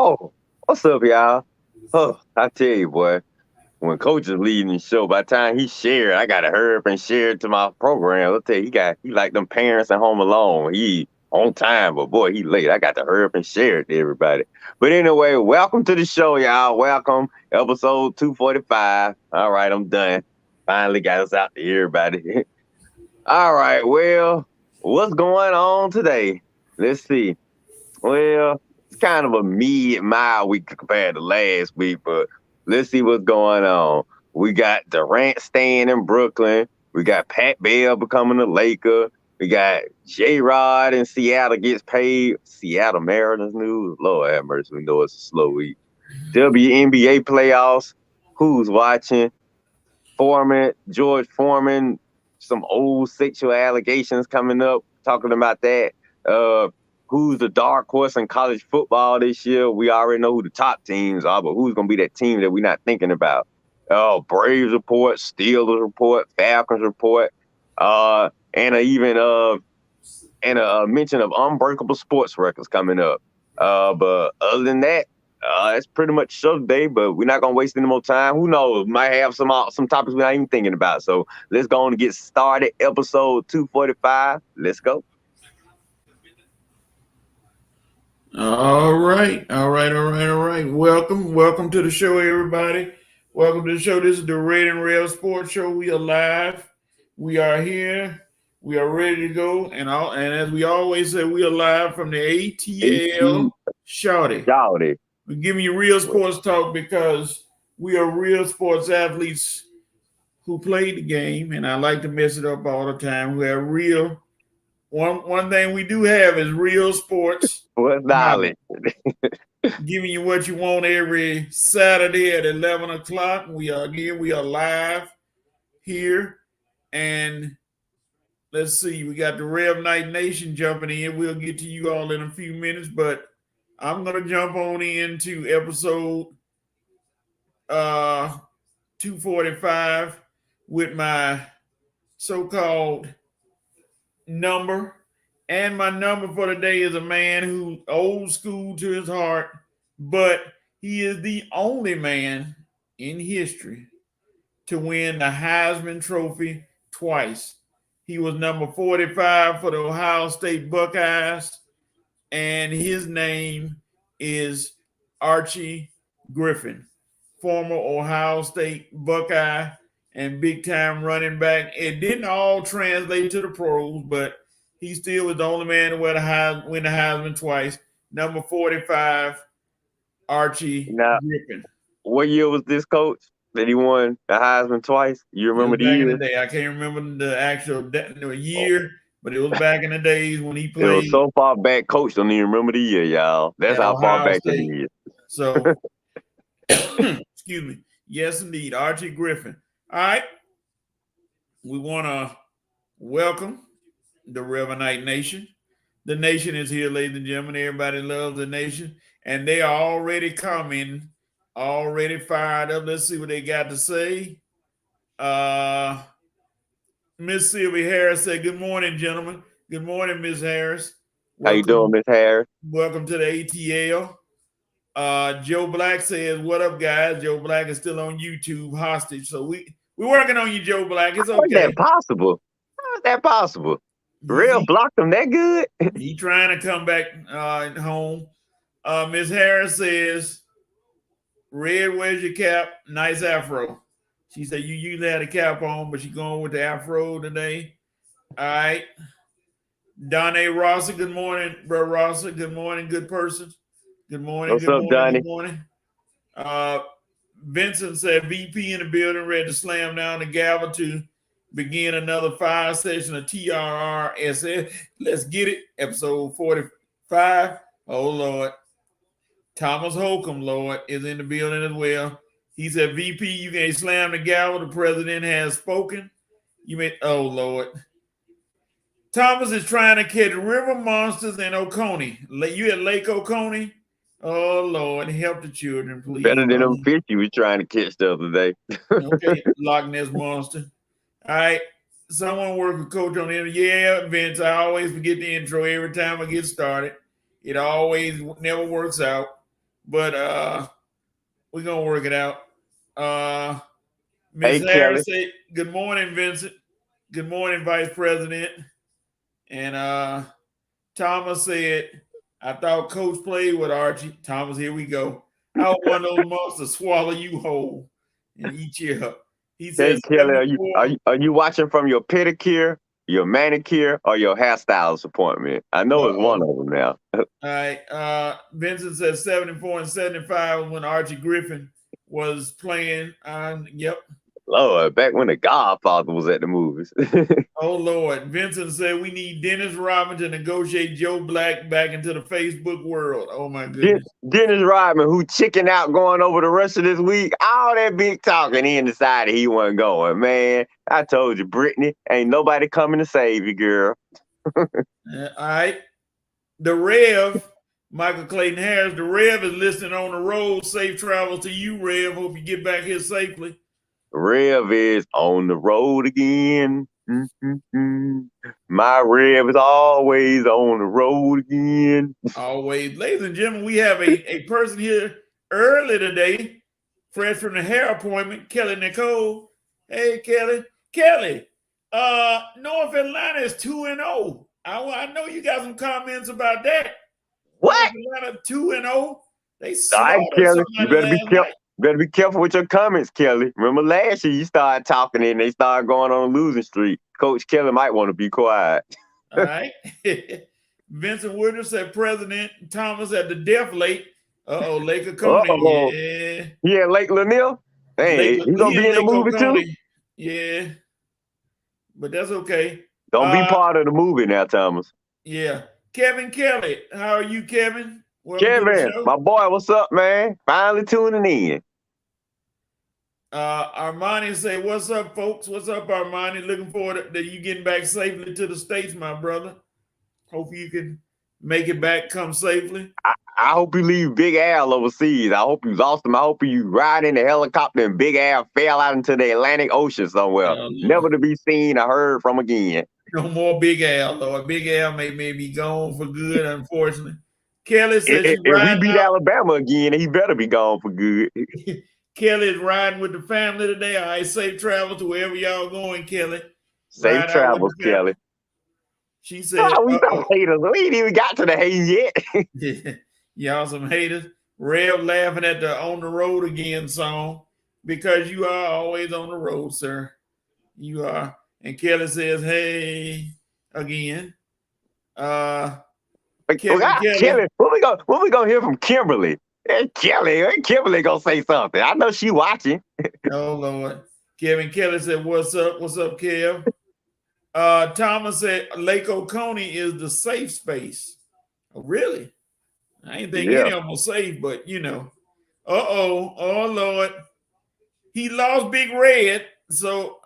Oh, what's up, y'all? Oh, I tell you, boy, when coach is leading the show, by the time he shared, I gotta hurry up and share it to my program. I'll tell you, he like them parents at home alone. He on time, but boy, he late. I got to hurry up and share it to everybody. But anyway, welcome to the show, y'all. Welcome, episode 245. All right, I'm done. Finally got us out to everybody. All right, well, what's going on today? Let's see. Well, it's kind of a mid-mile week compared to last week, but let's see what's going on. We got Durant staying in Brooklyn. We got Pat Bell becoming a Laker. We got J-Rod in Seattle gets paid. Seattle Mariners news. Lord have mercy, we know it's a slow week. WNBA playoffs. Who's watching? George Foreman, some old sexual allegations coming up, talking about that. Uh, who's the dark horse in college football this year? We already know who the top teams are, but who's going to be that team that we're not thinking about? Braves report, Steelers report, Falcons report, and a mention of unbreakable sports records coming up. But other than that, it's pretty much show day, but we're not gonna waste any more time. Who knows? Might have some topics we're not even thinking about. So let's go on and get started. Episode 245. Let's go. All right. Welcome to the show, everybody. Welcome to the show. This is the Red and Rail Sports Show. We are live. We are here. We are ready to go. And as we always say, we are live from the ATL Shawty. We're giving you real sports talk because we are real sports athletes who played the game, and I like to mess it up all the time. We have real. One thing we do have is real sports. What knowledge? Giving you what you want every Saturday at 11 o'clock. We are live here. And let's see, we got the Rev Night Nation jumping in. We'll get to you all in a few minutes, but I'm going to jump on into episode 245 with my so-called number. And my number for today is a man who old school to his heart, but he is the only man in history to win the Heisman Trophy twice. He was number 45 for the Ohio State Buckeyes, and his name is Archie Griffin, former Ohio State Buckeye and big-time running back. It didn't all translate to the pros, but he still was the only man to win the Heisman twice. Number 45, Archie Griffin. What year was this, coach, that he won the Heisman twice? You remember the year? Back in the day. I can't remember the actual year, but it was back in the days when he played. It was so far back, coach don't even remember the year, y'all. That's how far back it is. So, excuse me. Yes, indeed, Archie Griffin. All right. We want to welcome the Revenite Nation. The nation is here, ladies and gentlemen. Everybody loves the nation, and they are already commenting, already fired up. Let's see what they got to say. Miss Sylvia Harris said, "Good morning, gentlemen. Good morning, Miss Harris. How you doing, Miss Harris? Welcome to the ATL." Joe Black says, "What up, guys?" Joe Black is still on YouTube hostage, so we're working on you, Joe Black. It's okay. How is that possible? How is that possible? Real blocked him that good? He trying to come back home. Miss Harris says, "Red, where's your cap? Nice afro." She said you usually had a cap on, but she's going with the afro today. All right. Donnie Rosser, good morning, bro. Rosser, good morning, good person. Good morning. What's up, Donnie? Good morning. Vincent said, "VP in the building, ready to slam down the gavel to begin another 5 session of TRRSS. Let's get it." Episode 45. Oh, Lord. Thomas Holcomb, Lord, is in the building as well. He said, "VP, you can slam the gavel. The president has spoken." Oh, Lord. Thomas is trying to catch river monsters in Oconee. You at Lake Oconee? Oh, Lord, help the children, please. Better than them fish you was trying to catch the other day. Okay, Loch Ness Monster. All right. Someone work with Coach on it. Yeah, Vince, I always forget the intro every time I get started. It always never works out. but we're gonna work it out. Hey, Ms. Kelly. Harris said, "Good morning, Vincent. Good morning, Vice President." And Thomas said, "I thought Coach played with Archie." Thomas, here we go. I hope one of those monsters swallow you whole and eat you up. He Hey, says Kelly, 74. are you watching from your pedicure, your manicure, or your hairstylist appointment? I know it's one Uh-oh. of them now. All right. Vincent says 74 and 75 when Archie Griffin was playing. Yep. Lord, back when the Godfather was at the movies. Oh Lord. Vincent said we need Dennis Rodman to negotiate Joe Black back into the Facebook world. Oh my goodness. Dennis Rodman, who chickened out going over the rest of this week, all that big talking, he decided he wasn't going. Man, I told you, Brittany, ain't nobody coming to save you, girl. All right. The Rev, Michael Clayton Harris, the Rev is listening on the road. Safe travel to you, Rev. Hope you get back here safely. Rev is on the road again. Mm-hmm. My Rev is always on the road again. Always. Ladies and gentlemen, we have a person here early today, fresh from the hair appointment, Kelly Nicole. Hey, Kelly. Kelly, North Atlanta is 2-0. I know you got some comments about that. What? North Atlanta 2-0. They All slaughtered right, Kelly, you somebody last night. better be careful with your comments, Kelly. Remember last year you started talking and they started going on a losing streak. Coach Kelly might want to be quiet. All right. Vincent Woodard said President Thomas at the death late. Lake Oconee. Yeah. Yeah, Lake Lanier. Hey, he's going to be in the movie too? Yeah. But that's okay. Don't be part of the movie now, Thomas. Yeah. Kevin Kelly. How are you, Kevin? Welcome Kevin, my boy, what's up, man? Finally tuning in. Armani say, "What's up, folks? What's up, Armani? Looking forward to you getting back safely to the States, my brother. Hope you can make it back, come safely." I hope you leave Big Al overseas. I hope you lost him. I hope you ride in the helicopter and Big Al fell out into the Atlantic Ocean somewhere. Never to be seen or heard from again. No more Big Al, Lord. Big Al may be gone for good, unfortunately. Kelly says if we beat Alabama again, he better be gone for good. Kelly is riding with the family today. All right, safe travel to wherever y'all going, Kelly. Safe travels, Kelly. She said, we some haters. We ain't even got to the hating yet. Y'all some haters. Rev laughing at the On the Road Again song because you are always on the road, sir. You are. And Kelly says, hey, again. Kelly, what we gonna hear from Kimberly? Hey, Kimberly gonna say something. I know she watching. Oh Lord. Kevin Kelly said, what's up? What's up, Kev? Thomas said Lake Oconee is the safe space. Oh, really? I ain't think any of them were safe, but you know. Oh Lord. He lost Big Red. So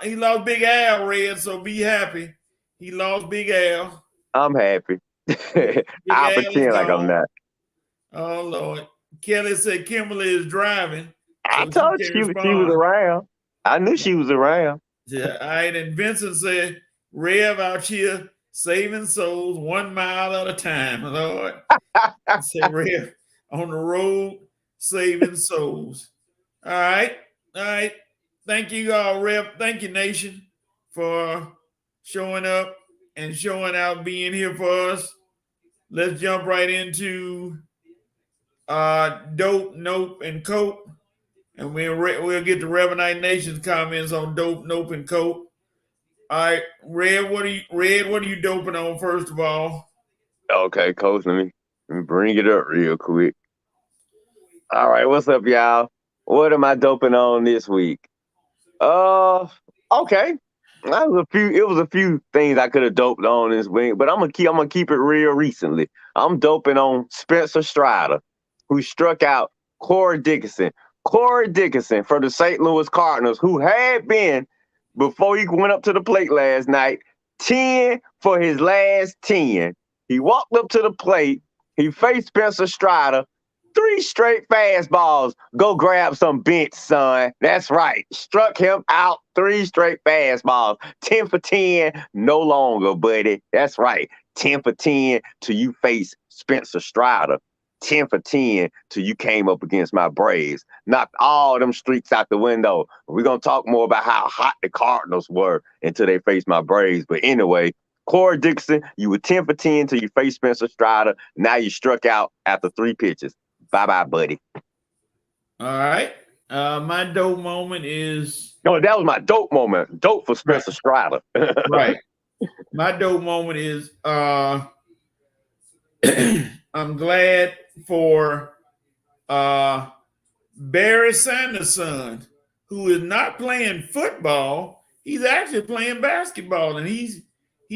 he lost Big Al Red, so be happy. He lost Big Al. I'm happy. I'll pretend like I'm not. Oh Lord. Kelly said Kimberly is driving. I told you she was around. I knew she was around. Yeah. All right. And Vincent said, Rev out here saving souls 1 mile at a time, Lord. I said Rev on the road saving souls. All right. Thank you all, Rev. Thank you, Nation, for showing up and showing out, being here for us. Let's jump right into Dope, Nope, and Cope. And we'll get the Revenite Nation's comments on Dope, Nope, and Cope. All right, Red, what are you doping on, first of all? Okay, Coach, let me bring it up real quick. All right, what's up, y'all? What am I doping on this week? Okay. It was a few things I could have doped on this week, but I'm gonna keep it real recently. I'm doping on Spencer Strider, who struck out Corey Dickerson. Corey Dickerson for the St. Louis Cardinals, who had been, before he went up to the plate last night, 10 for his last 10. He walked up to the plate. He faced Spencer Strider. 3 straight fastballs. Go grab some bench, son. That's right. Struck him out 3 straight fastballs. 10 for 10, no longer, buddy. That's right. 10 for 10 till you face Spencer Strider. 10 for 10 till you came up against my Braves. Knocked all them streaks out the window. We're going to talk more about how hot the Cardinals were until they faced my Braves. But anyway, Corey Dixon, you were 10 for 10 till you faced Spencer Strider. Now you struck out after 3 pitches. Bye-bye, buddy. All right. My dope moment is... No, that was my dope moment. Dope for Spencer Strider. Right. My dope moment is I'm glad for Barry Sanderson, who is not playing football. He's actually playing basketball, and he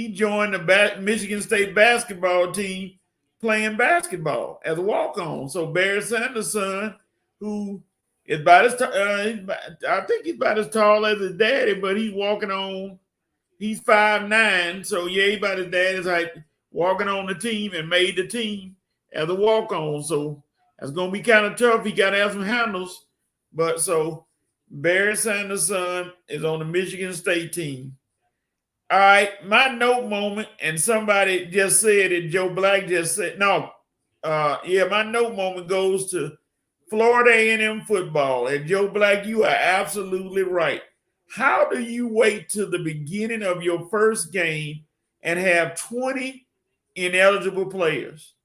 joined the Michigan State basketball team playing basketball as a walk-on. So Barry Sanderson, who is about as I think he's about as tall as his daddy, but he's walking on. He's 5'9", so yeah, he's about his daddy's height, walking on the team and made the team as a walk-on. So that's gonna be kind of tough. He got to have some handles, but so Barry Sanderson is on the Michigan State team. All right, my note moment, and somebody just said it. Joe Black just said no. My note moment goes to Florida A&M football. And Joe Black, you are absolutely right. How do you wait to the beginning of your first game and have 20 ineligible players?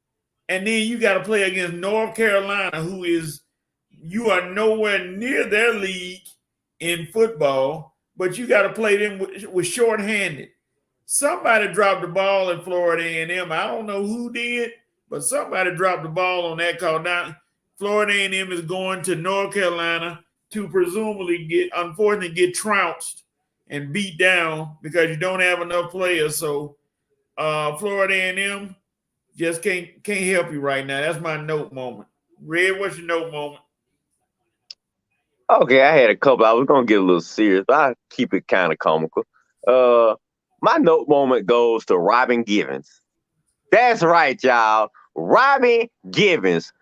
And then you got to play against North Carolina, you are nowhere near their league in football, but you got to play them with shorthanded. Somebody dropped the ball in Florida A&M. I don't know who did, but somebody dropped the ball on that call. Now, Florida A&M is going to North Carolina to presumably unfortunately get trounced and beat down because you don't have enough players. So Florida A&M just can't help you right now. That's my note moment. Red, what's your note moment? Okay, I had a couple. I was going to get a little serious, but I keep it kind of comical. My note moment goes to Robin Givens. That's right, y'all. Robin Givens,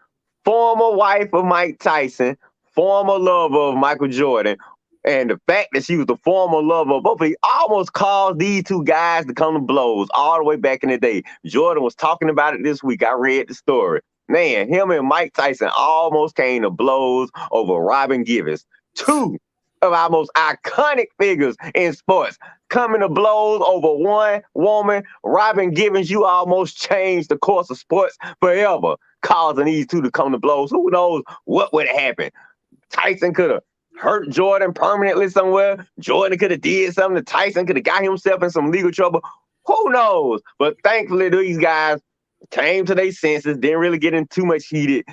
former wife of Mike Tyson, former lover of Michael Jordan, and the fact that she was the former lover of both, he almost caused these two guys to come to blows all the way back in the day. Jordan was talking about it this week. I read the story. Man, him and Mike Tyson almost came to blows over Robin Givens. Two of our most iconic figures in sports coming to blows over one woman. Robin Givens, you almost changed the course of sports forever, causing these two to come to blows. Who knows what would have happened? Tyson could have hurt Jordan permanently somewhere. Jordan could have did something. Tyson could have got himself in some legal trouble. Who knows? But thankfully, these guys came to their senses, didn't really get in too much heated.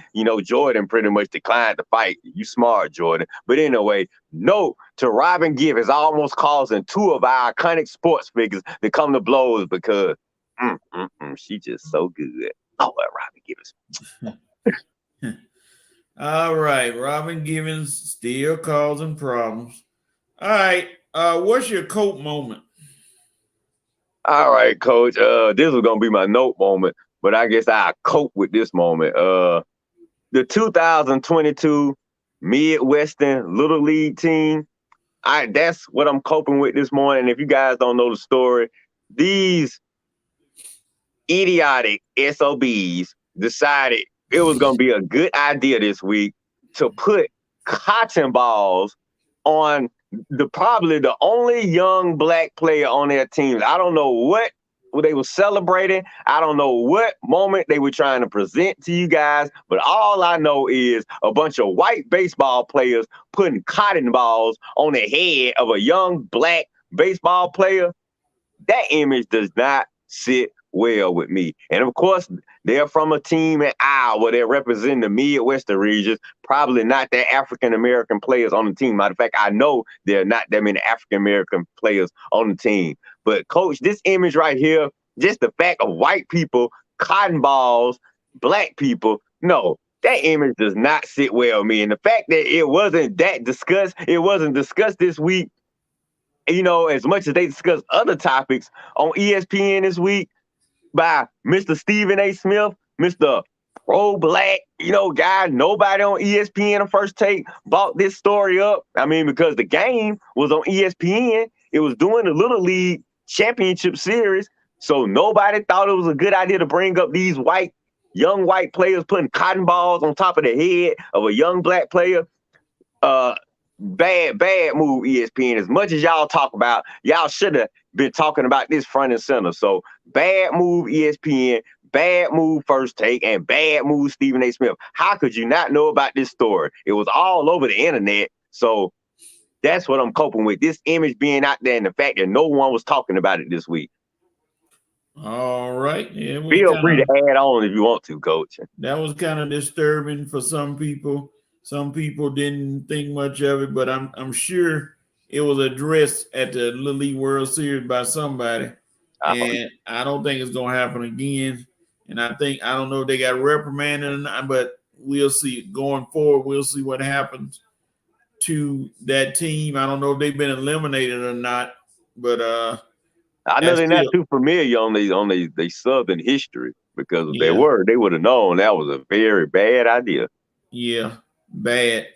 Jordan pretty much declined to fight. You smart, Jordan. But anyway, note to Robin Givens almost causing two of our iconic sports figures to come to blows because she just so good. Oh, Robin Givens. All right, Robin Givens still causing problems. All right, what's your coat moment? All right, Coach. This was gonna be my note moment, but I guess I'll cope with this moment. The 2022 Midwestern Little League team. That's what I'm coping with this morning. If you guys don't know the story, these idiotic SOBs decided it was going to be a good idea this week to put cotton balls on probably the only young black player on their team. I don't know what they were celebrating. I don't know what moment they were trying to present to you guys, but all I know is a bunch of white baseball players putting cotton balls on the head of a young black baseball player. That image does not sit well with me. And of course, they're from a team in Iowa. They're representing the Midwestern regions. Probably not their African-American players on the team. Matter of fact, I know there are not that many African-American players on the team. But Coach, this image right here, just the fact of white people, cotton balls, black people, no, that image does not sit well with me. And the fact that it wasn't discussed this week, as much as they discussed other topics on ESPN this week, by Mr. Stephen A. Smith, Mr. Pro-Black, guy, nobody on ESPN on First Take bought this story up. I mean, because the game was on ESPN. It was doing the Little League Championship Series. So nobody thought it was a good idea to bring up these white young white players putting cotton balls on top of the head of a young black player. Bad move, ESPN. As much as y'all talk about, y'all should have been talking about this front and center. So bad move, ESPN. Bad move, First Take, and bad move, Stephen A. Smith. How could you not know about this story? It was all over the internet. So that's what I'm coping with. This image being out there and the fact that no one was talking about it this week. All right. Yeah, feel free to add on if you want to, Coach. That was kind of disturbing for some people. Some people didn't think much of it, but I'm sure it was addressed at the Little League World Series by somebody. And I don't think it's going to happen again. And I don't know if they got reprimanded or not, but we'll see. Going forward, we'll see what happens to that team. I don't know if they've been eliminated or not, but I know they're not too familiar on the Southern history, because if they were, they would have known that was a very bad idea. Yeah, bad.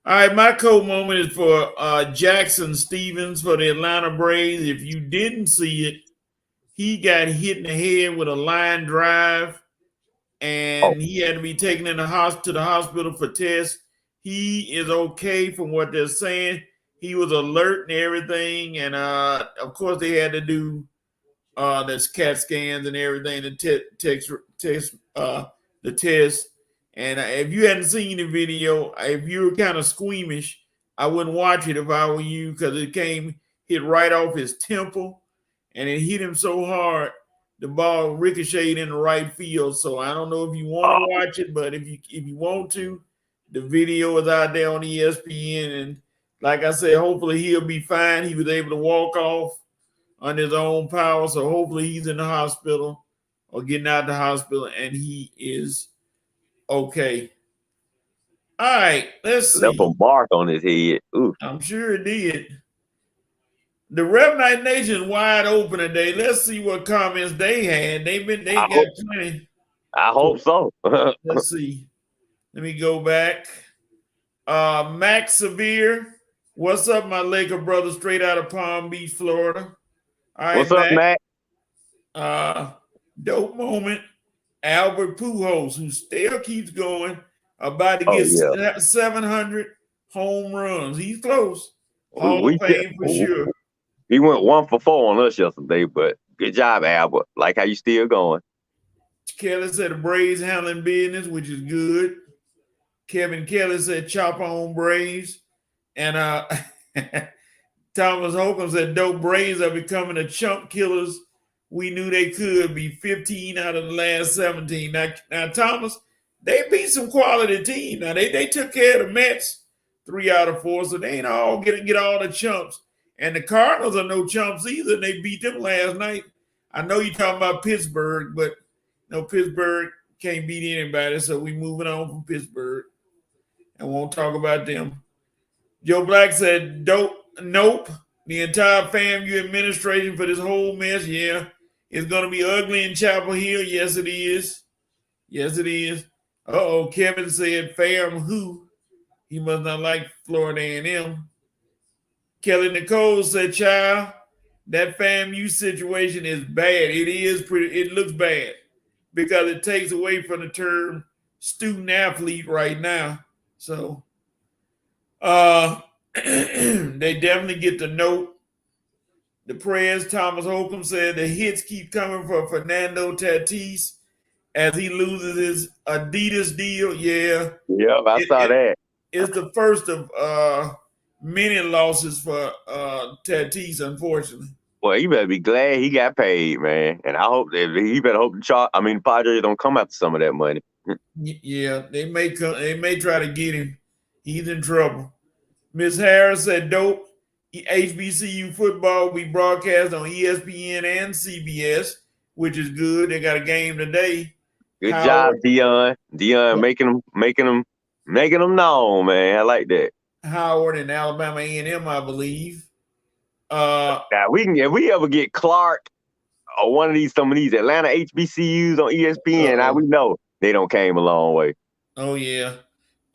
All right, my cold moment is for Jackson Stevens for the Atlanta Braves. If you didn't see it, he got hit in the head with a line drive, and he had to be taken to the hospital for tests. He is okay from what they're saying. He was alert and everything, and of course they had to do there's CAT scans and everything to test the test. And if you hadn't seen the video, if you're kind of squeamish, I wouldn't watch it if I were you, because it hit right off his temple, and it hit him so hard the ball ricocheted in the right field. So I don't know if you want to watch it, but if you want to, the video is out there on ESPN, and like I said, hopefully he'll be fine. He was able to walk off on his own power, so hopefully he's in the hospital or getting out of the hospital, and he is okay. All right, let's see. Left a mark on his head. Ooh. I'm sure it did. The Rev Night Nation is wide open today. Let's see what comments they had. They got plenty. I hope so. Let's see. Let me go back. Max Severe. What's up, my Laker brother, straight out of Palm Beach, Florida? All right, what's up, Max? Dope moment. Albert Pujols, who still keeps going, about to get 700 home runs. He's close. Hall of Fame for sure. He went 1 for 4 on us yesterday, but good job, Albert. Like how you still going. Kelly said the Braves handling business, which is good. Kevin Kelly said chop on Braves. And Thomas Holcomb said dope Braves are becoming the chump killers we knew they could be. 15 out of the last 17. Now Thomas, they beat some quality team. Now they took care of the Mets 3 out of 4, so they ain't all get all the chumps. And the Cardinals are no chumps either. They beat them last night. I know you're talking about Pittsburgh, but Pittsburgh can't beat anybody, so we moving on from Pittsburgh and won't talk about them. Joe Black said, nope. The entire FAMU administration for this whole mess, it's going to be ugly in Chapel Hill. Yes, it is. Yes, it is. Kevin said, fam who? He must not like Florida A&M. Kelly Nicole said, child, that FAMU situation is bad. It looks bad because it takes away from the term student athlete right now. So they definitely get the note. The prayers, Thomas Holcomb said, the hits keep coming for Fernando Tatis as he loses his Adidas deal. Yeah, I saw that. It's the first of many losses for Tatis, unfortunately. Well, you better be glad he got paid, man. And I hope the Padres don't come after some of that money. Yeah, they may try to get him. He's in trouble. Miss Harris said, dope. HBCU football will be broadcast on ESPN and CBS, which is good. They got a game today. Good job, Dion. Dion making them known, man. I like that. Howard and Alabama A&M, I believe. Now if we ever get Clark or some of these Atlanta HBCUs on ESPN, now we know they don't came a long way. Oh yeah.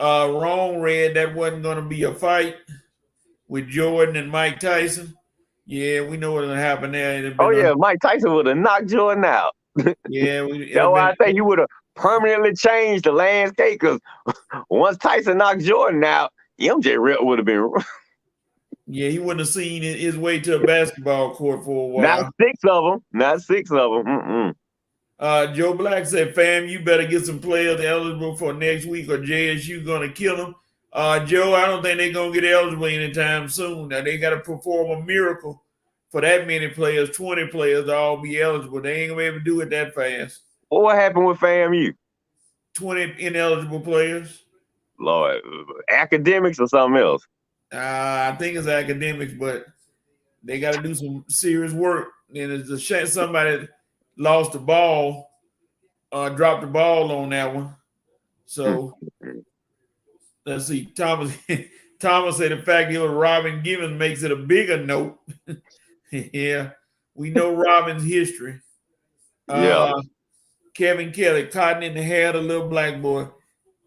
Wrong read that wasn't going to be a fight with Jordan and Mike Tyson. Yeah, we know what'll happen there. Mike Tyson would have knocked Jordan out. Yeah, I think he would have permanently changed the landscape. Because once Tyson knocked Jordan out, MJ would have been Yeah, he wouldn't have seen his way to a basketball court for a not while. six of them. Not six of them. Joe Black said, "Fam, you better get some players eligible for next week, or JSU gonna kill them." Joe, I don't think they're gonna get eligible anytime soon. Now they got to perform a miracle for that many players, 20 players, to all be eligible. They ain't gonna be able to do it that fast. Well, what happened with FAMU? 20 ineligible players. Lord, academics or something else? I think it's academics, but they got to do some serious work. And it's a shame somebody lost the ball, dropped the ball on that one. So let's see. Thomas said the fact he was Robin Givens makes it a bigger note. Yeah, we know Robin's history. Yeah. Kevin Kelly, cotton in the hair of the little black boy,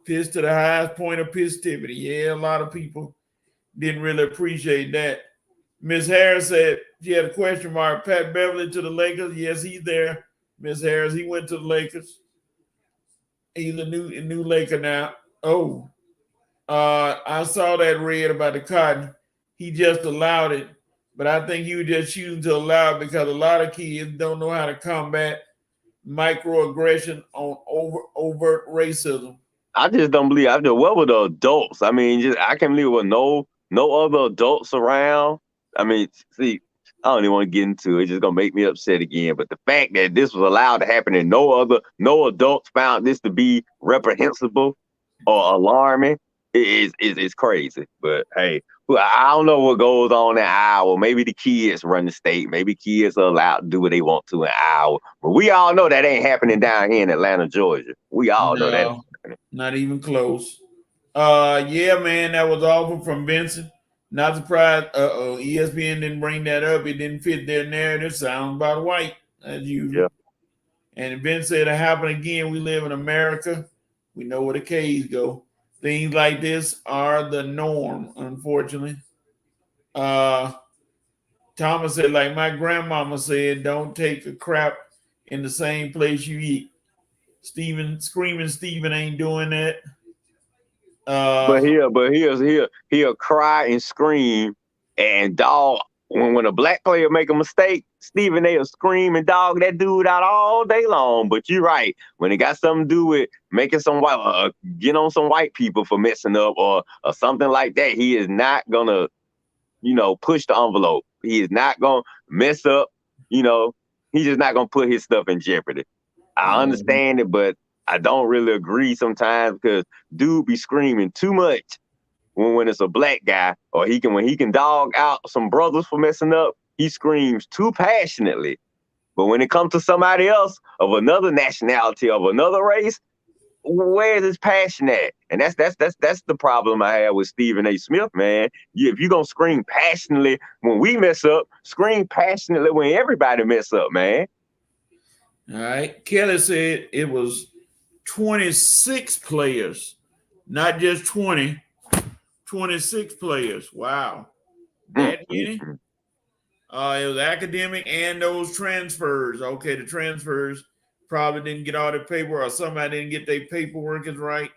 pissed to the highest point of pissivity. Yeah, a lot of people didn't really appreciate that. Miss Harris said she had a question mark. Pat Beverly to the Lakers. Yes, he's there. Miss Harris, he went to the Lakers. He's a new Laker now. Oh, I saw that read about the cotton. He just allowed it, but I think he was just choosing to allow it because a lot of kids don't know how to combat microaggression on overt racism. I just don't believe. What were the adults? I mean, I can't believe with no other adults around. I mean, see, I don't even want to get into it. It's just gonna make me upset again. But the fact that this was allowed to happen and no adults found this to be reprehensible or alarming is crazy. But hey, I don't know what goes on in Iowa. Maybe the kids run the state. Maybe kids are allowed to do what they want to in Iowa. But we all know that ain't happening down here in Atlanta, Georgia. We all know that. Not even close. Yeah, man, that was awful from Vincent. Not surprised. ESPN didn't bring that up. It didn't fit their narrative. Sound about white, as usual. Yeah. And Vince said it happened again. We live in America. We know where the K's go. Things like this are the norm, unfortunately. Thomas said, like my grandmama said, don't take a crap in the same place you eat. Screaming Steven ain't doing that. But he'll cry and scream and dog when a black player make a mistake, Stephen they'll scream and dog that dude out all day long. But you're right, when it got something to do with making some white get on some white people for messing up or something like that, he is not gonna push the envelope. He is not gonna mess up. He's just not gonna put his stuff in jeopardy. I understand it, but I don't really agree sometimes because dude be screaming too much when it's a black guy, or when he can dog out some brothers for messing up, he screams too passionately. But when it comes to somebody else of another nationality, of another race, where's his passion at? And that's the problem I have with Stephen A. Smith, man. If you're gonna scream passionately when we mess up, scream passionately when everybody mess up, man. All right. Kelly said it was 26 players, not just 20. 26 players. Wow. That many? It was academic and those transfers. Okay, the transfers probably didn't get all the paperwork, or somebody didn't get their paperwork is right.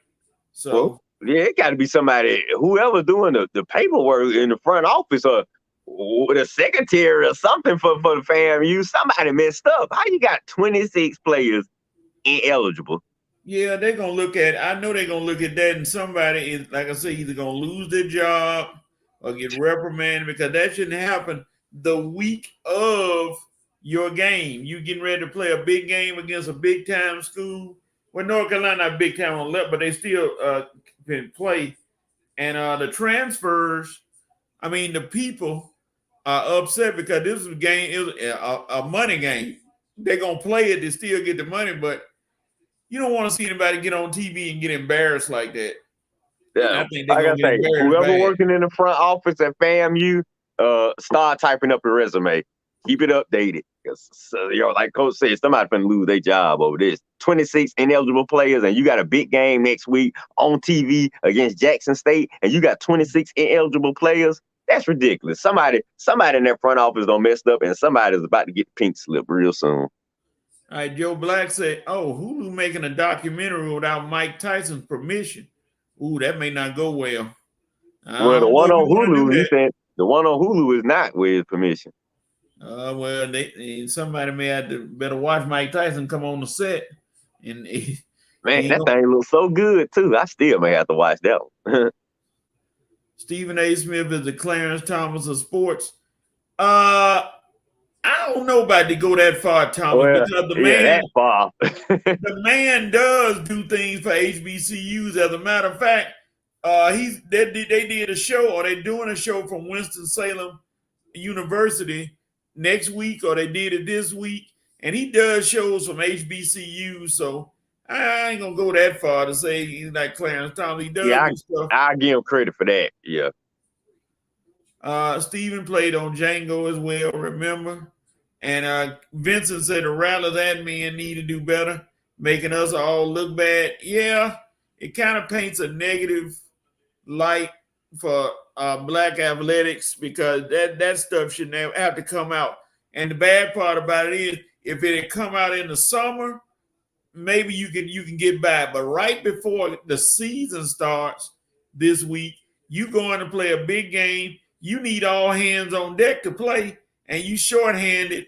So well, yeah, it got to be somebody, whoever doing the paperwork in the front office or the secretary or something for the FAMU. Somebody messed up. How you got 26 players ineligible? Yeah, they're gonna look at it. I know they're gonna look at that, and somebody is, like I say, either gonna lose their job or get reprimanded, because that shouldn't happen the week of your game. You getting ready to play a big game against a big time school. Well, North Carolina not big time on left, but they still can play. And the transfers, I mean, the people are upset because this is a game, it was a money game. They're gonna play it to still get the money, but you don't want to see anybody get on TV and get embarrassed like that. Yeah, I think they're gonna get embarrassed. Whoever working in the front office at FAMU, start typing up your resume. Keep it updated. Like Coach said, somebody's gonna lose their job over this. 26 ineligible players, and you got a big game next week on TV against Jackson State, and you got 26 ineligible players. That's ridiculous. Somebody in their front office don't messed up, and somebody's about to get the pink slip real soon. All right, Joe Black said, "Oh, Hulu making a documentary without Mike Tyson's permission. Ooh, that may not go well. I Well, the don't know one if on you want to do Hulu, he that. said the one on Hulu is not with his permission. Well, somebody may have to better watch Mike Tyson come on the set, and Man, he that gonna, thing looks so good too. I still may have to watch that one. Stephen A. Smith is the Clarence Thomas of sports. I don't know about to go that far, Thomas, Well, because the yeah, man that far. the man does do things for HBCUs. As a matter of fact, they did a show, or they're doing a show from Winston-Salem University next week, or they did it this week, and he does shows from HBCUs. So I ain't gonna go that far to say he's like Clarence Thomas. He does Yeah, do stuff. I give him credit for that. Yeah. Steven played on Django as well, remember? And Vincent said the Rattlers admin need to do better, making us all look bad. Yeah, it kind of paints a negative light for black athletics, because that stuff should never have to come out. And the bad part about it is, if it had come out in the summer, maybe you can get by. But right before the season starts this week, you going to play a big game. You need all hands on deck to play, and you shorthanded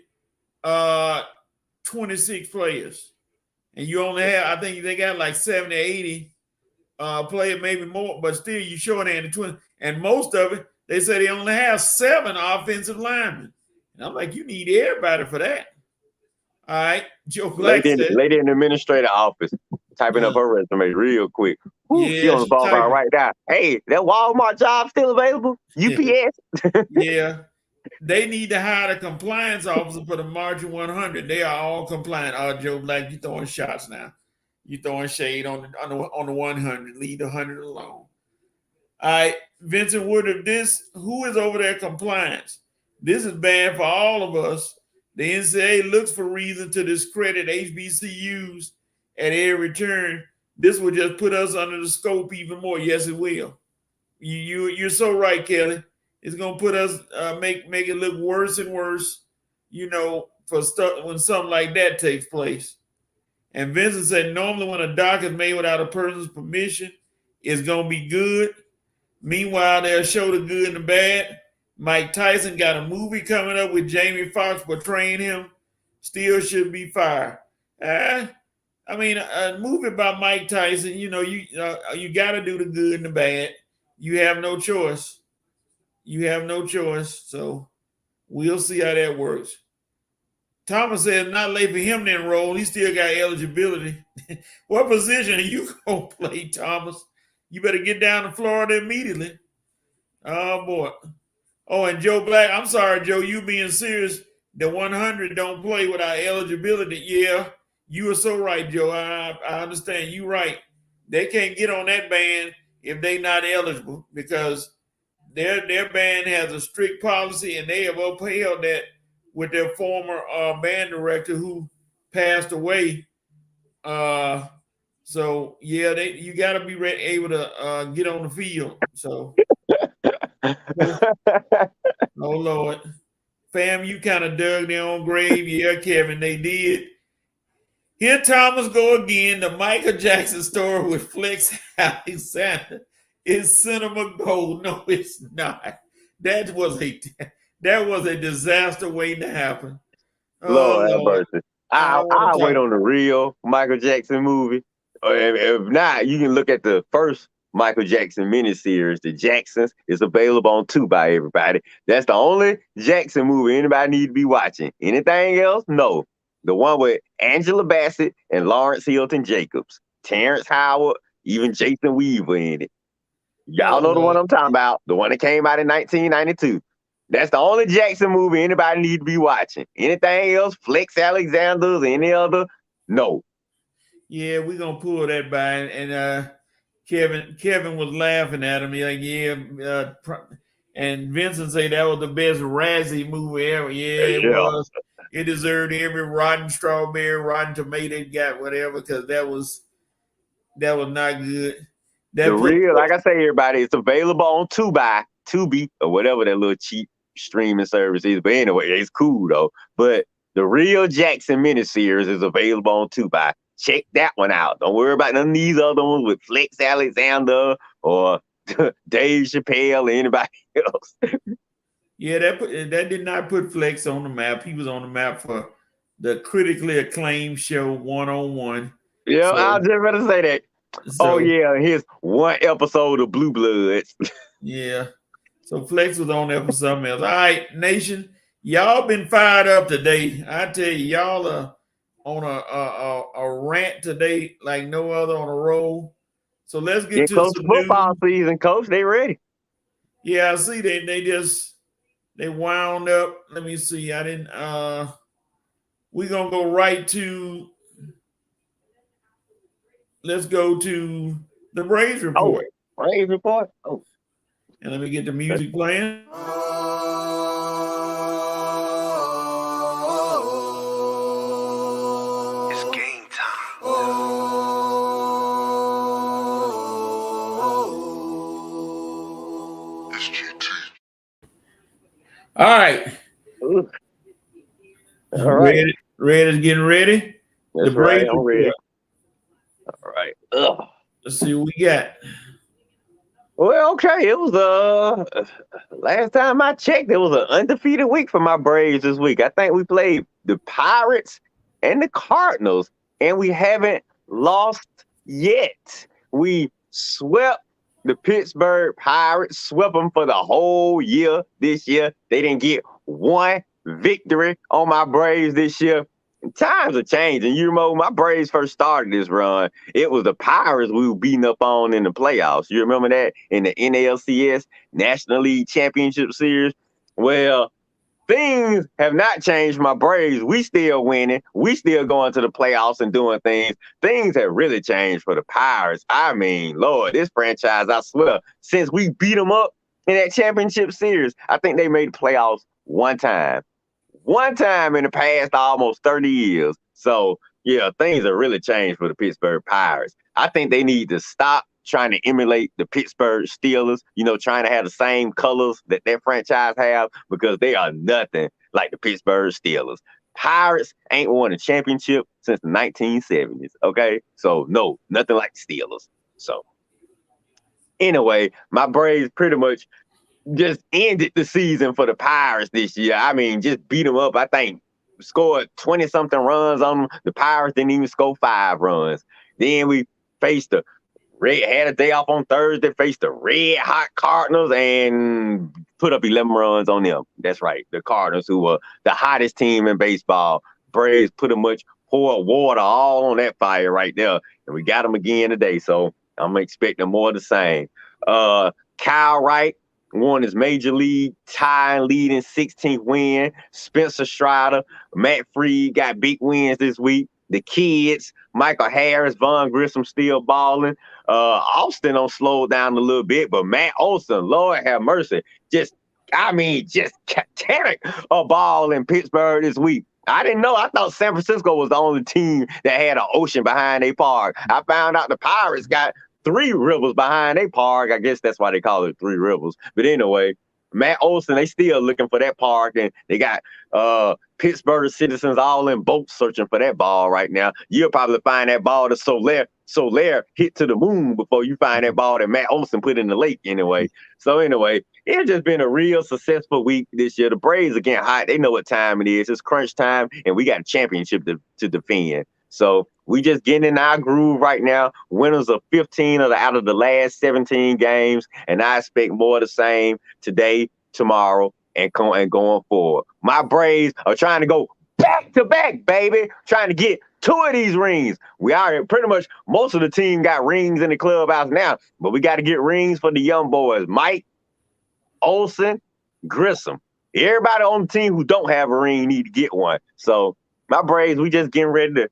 26 players. And you only have, I think they got like 70 or 80 players, maybe more, but still you shorthanded 20. And most of it, they say they only have 7 offensive linemen. And I'm like, you need everybody for that. All right. Joe Black said, lady in the administrator office typing up her resume real quick. Ooh, yeah, she on the phone right now. Hey, that Walmart job still available? UPS? Yeah. They need to hire a compliance officer for the Margin 100. They are all compliant. Oh, Joe Black, you throwing shots now. You throwing shade on the 100. Leave the 100 alone. All right, Vincent Woodard, who is over there compliance? This is bad for all of us. The NCAA looks for reason to discredit HBCUs at every turn. This will just put us under the scope even more. Yes, it will. You're so right, Kelly. It's gonna put us make it look worse and worse, for stuff when something like that takes place. And Vincent said normally when a doc is made without a person's permission, it's gonna be good. Meanwhile, they'll show the good and the bad. Mike Tyson got a movie coming up with Jamie Foxx portraying him. Still should be fired. I mean, a movie about Mike Tyson. You got to do the good and the bad. You have no choice. So we'll see how that works. Thomas said not late for him to enroll. He still got eligibility. What position are you going to play, Thomas? You better get down to Florida immediately. Oh, boy. Oh, and Joe Black, I'm sorry, Joe, you being serious. The 100 don't play without eligibility. Yeah, you are so right, Joe. I understand. You right. They can't get on that band if they not eligible, because their band has a strict policy, and they have upheld that with their former band director who passed away. So yeah, you got to be able to get on the field. So, oh Lord, fam, you kind of dug their own grave. Yeah, Kevin, they did. Here Thomas go again. The Michael Jackson story with Flex Alexander is cinema gold. No, it's not. That was a disaster waiting to happen. Lord have mercy. I'll wait on the real Michael Jackson movie. Or if not, you can look at the first Michael Jackson miniseries, The Jacksons. It's available on Tubi, everybody. That's the only Jackson movie anybody need to be watching. Anything else? No. The one with Angela Bassett and Lawrence Hilton Jacobs, Terrence Howard, even Jason Weaver in it. Y'all know the one I'm talking about. The one that came out in 1992. That's the only Jackson movie anybody need to be watching. Anything else, Flex Alexander's, any other, no. Yeah, we're gonna pull that by. And Kevin was laughing at him. He's like, yeah. And Vincent said that was the best Razzie movie ever. Yeah, it was. It deserved every rotten strawberry, rotten tomato it got, whatever, because that was not good. Like I say, everybody, it's available on Tubi, or whatever that little cheap streaming service is. But anyway, it's cool though. But The Real Jackson miniseries is available on Tubi. Check that one out. Don't worry about none of these other ones with Flex Alexander or Dave Chappelle or anybody else. Yeah, that did not put Flex on the map. He was on the map for the critically acclaimed show 101. Yeah, I was just about to say that. Oh yeah, here's one episode of Blue Bloods. Yeah. So Flex was on there for something else. All right, Nation, y'all been fired up today. I tell you, y'all are on a rant today like no other on a roll. So let's get to some football news. season, Coach. They ready. Yeah, I see they wound up. Let me see. We're gonna go right to, let's go to the Braves report. Oh, Braves report. Oh. And let me get the music playing. It's game time. It's GT. All right. All right. Red is getting ready. That's right. I'm ready. All right. Ugh. Let's see what we got. Well, okay. It was last time I checked, it was an undefeated week for my Braves this week. I think we played the Pirates and the Cardinals, and we haven't lost yet. We swept the Pittsburgh Pirates, swept them for the whole year this year. They didn't get one victory on my Braves this year. Times are changing. You remember my Braves first started this run, it was the Pirates we were beating up on in the playoffs. You remember that in the NLCS National League Championship Series? Well, things have not changed. My Braves, we still winning. We still going to the playoffs and doing things. Things have really changed for the Pirates. I mean, Lord, this franchise, I swear, since we beat them up in that championship series, I think they made the playoffs one time in the past almost 30 years. So, yeah, things have really changed for the Pittsburgh Pirates. I think they need to stop trying to emulate the Pittsburgh Steelers, trying to have the same colors that their franchise have, because they are nothing like the Pittsburgh Steelers. Pirates ain't won a championship since the 1970s, okay? So, no, nothing like the Steelers. So, anyway, my Braves pretty much just ended the season for the Pirates this year. I mean, just beat them up. I think scored 20-something runs on them. The Pirates didn't even score 5 runs. Then we faced had a day off on Thursday, faced the red-hot Cardinals and put up 11 runs on them. That's right, the Cardinals, who were the hottest team in baseball. Braves pretty much poured water all on that fire right there. And we got them again today, so I'm expecting more of the same. Kyle Wright won his major league tie leading 16th win. Spencer Strider, Matt Freed got big wins this week. The kids, Michael Harris, Vaughn Grissom still balling. Austin don't slow down a little bit, but Matt Olson, Lord have mercy, just titanic a ball in Pittsburgh this week. I didn't know. I thought San Francisco was the only team that had an ocean behind their park. I found out the Pirates got 3 rivers behind their park. I guess that's why they call it 3 rivers. But anyway, Matt Olson, they still looking for that park, and they got Pittsburgh citizens all in boats searching for that ball right now. You'll probably find that ball to Soler hit to the moon before you find that ball that Matt Olson put in the lake anyway. So anyway, it's just been a real successful week this year. The Braves are getting hot. They know what time it is. It's crunch time, and we got a championship to defend. So we just getting in our groove right now. Winners of 15 out of the last 17 games, and I expect more of the same today, tomorrow, and going forward. My Braves are trying to go back to back, baby. Trying to get 2 of these rings. We are pretty much, most of the team got rings in the clubhouse now, but we got to get rings for the young boys. Mike, Olson, Grissom. Everybody on the team who don't have a ring need to get one. So my Braves, we just getting ready to,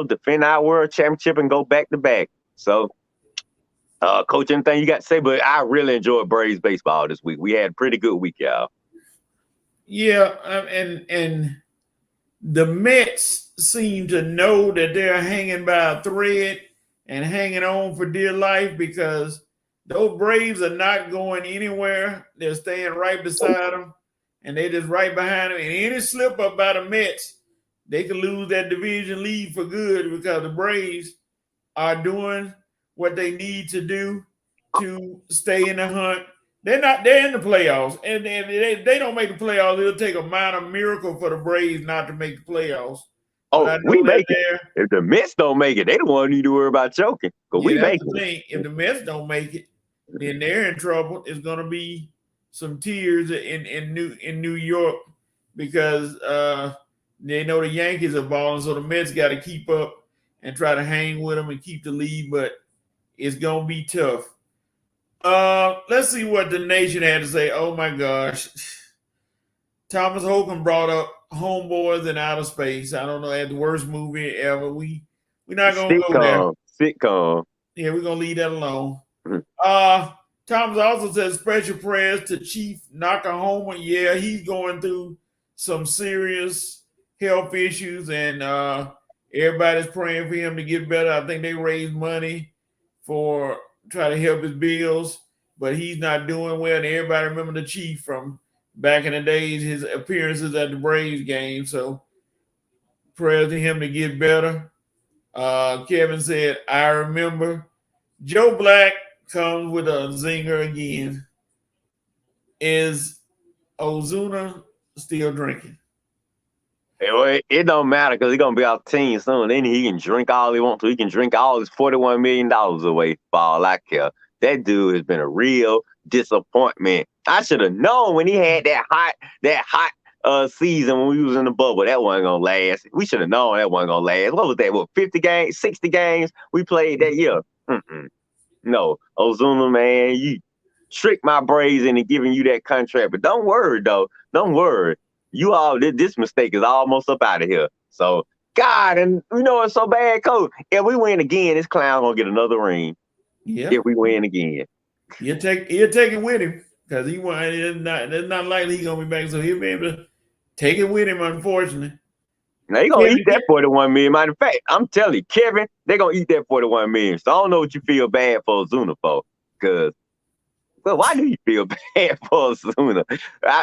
defend our world championship and go back to back. So, Coach, anything you got to say? But I really enjoyed Braves baseball this week. We had a pretty good week, y'all. Yeah, and the Mets seem to know that they're hanging by a thread and hanging on for dear life, because those Braves are not going anywhere. They're staying right beside them, and they're just right behind them. And any slip up by the Mets, they could lose that division lead for good because the Braves are doing what they need to do to stay in the hunt. They're in the playoffs, and they don't make the playoffs. It'll take a minor miracle for the Braves not to make the playoffs. But I Oh, we know that make it. they're If the Mets don't make it, they don't want you to worry about choking. Because we that's make the it. thing. If the Mets don't make it, then they're in trouble. It's gonna be some tears in New York because they know the Yankees are balling, so the Mets got to keep up and try to hang with them and keep the lead, but it's gonna be tough. Let's see what the nation had to say. Oh my gosh. Thomas Hogan brought up Homeboys in Outer Space. I don't know, that's the worst movie ever. We're not gonna go there. Sitcom. Yeah, we're gonna leave that alone. Mhm. Thomas also says special prayers to Chief Nakahoma. Yeah, he's going through some serious health issues, and everybody's praying for him to get better. I think they raised money for try to help his bills, but he's not doing well. And everybody remember the Chief from back in the days, his appearances at the Braves game. So prayers to him to get better. Kevin said, I remember. Joe Black comes with a zinger again. Is Ozuna still drinking? It don't matter because he's going to be off the team soon. Then he can drink all he wants to. He can drink all his $41 million away for all I care. That dude has been a real disappointment. I should have known when he had that hot season when we was in the bubble. That wasn't going to last. We should have known that wasn't going to last. What was that? What, 50 games, 60 games we played that year? No, Ozuna, man, you tricked my Braves into giving you that contract. But don't worry, though. Don't worry. This mistake is almost up out of here. So, God, and you know it's so bad, Coach. If we win again, this clown gonna get another ring. Yeah. If we win again, he'll take it with him because it's not likely he's gonna be back. So he'll be able to take it with him. Unfortunately, now he gonna eat that $41 million. Matter of fact, I'm telling you, Kevin, they're gonna eat that $41 million. So I don't know what you feel bad for Ozuna for, because. Well, why do you feel bad for Ozuna?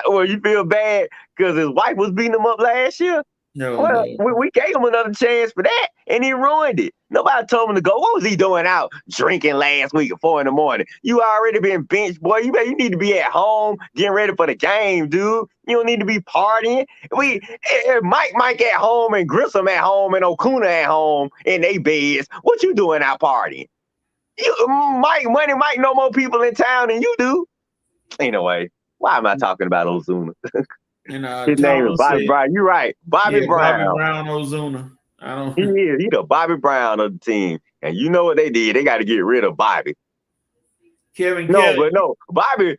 Well, you feel bad because his wife was beating him up last year? No. We gave him another chance for that, and he ruined it. Nobody told him to go. What was he doing out drinking last week at 4 a.m? You already been benched, boy. You need to be at home getting ready for the game, dude. You don't need to be partying. Mike at home and Grissom at home and Okuna at home in their beds. What you doing out partying? Mike know more people in town than you do. Anyway, why am I talking about Ozuna? And his name is Bobby Brown. You're right, Bobby Brown. Bobby Brown Ozuna. I don't. He is. He the Bobby Brown of the team, and you know what they did? They got to get rid of Bobby. Kelly. Bobby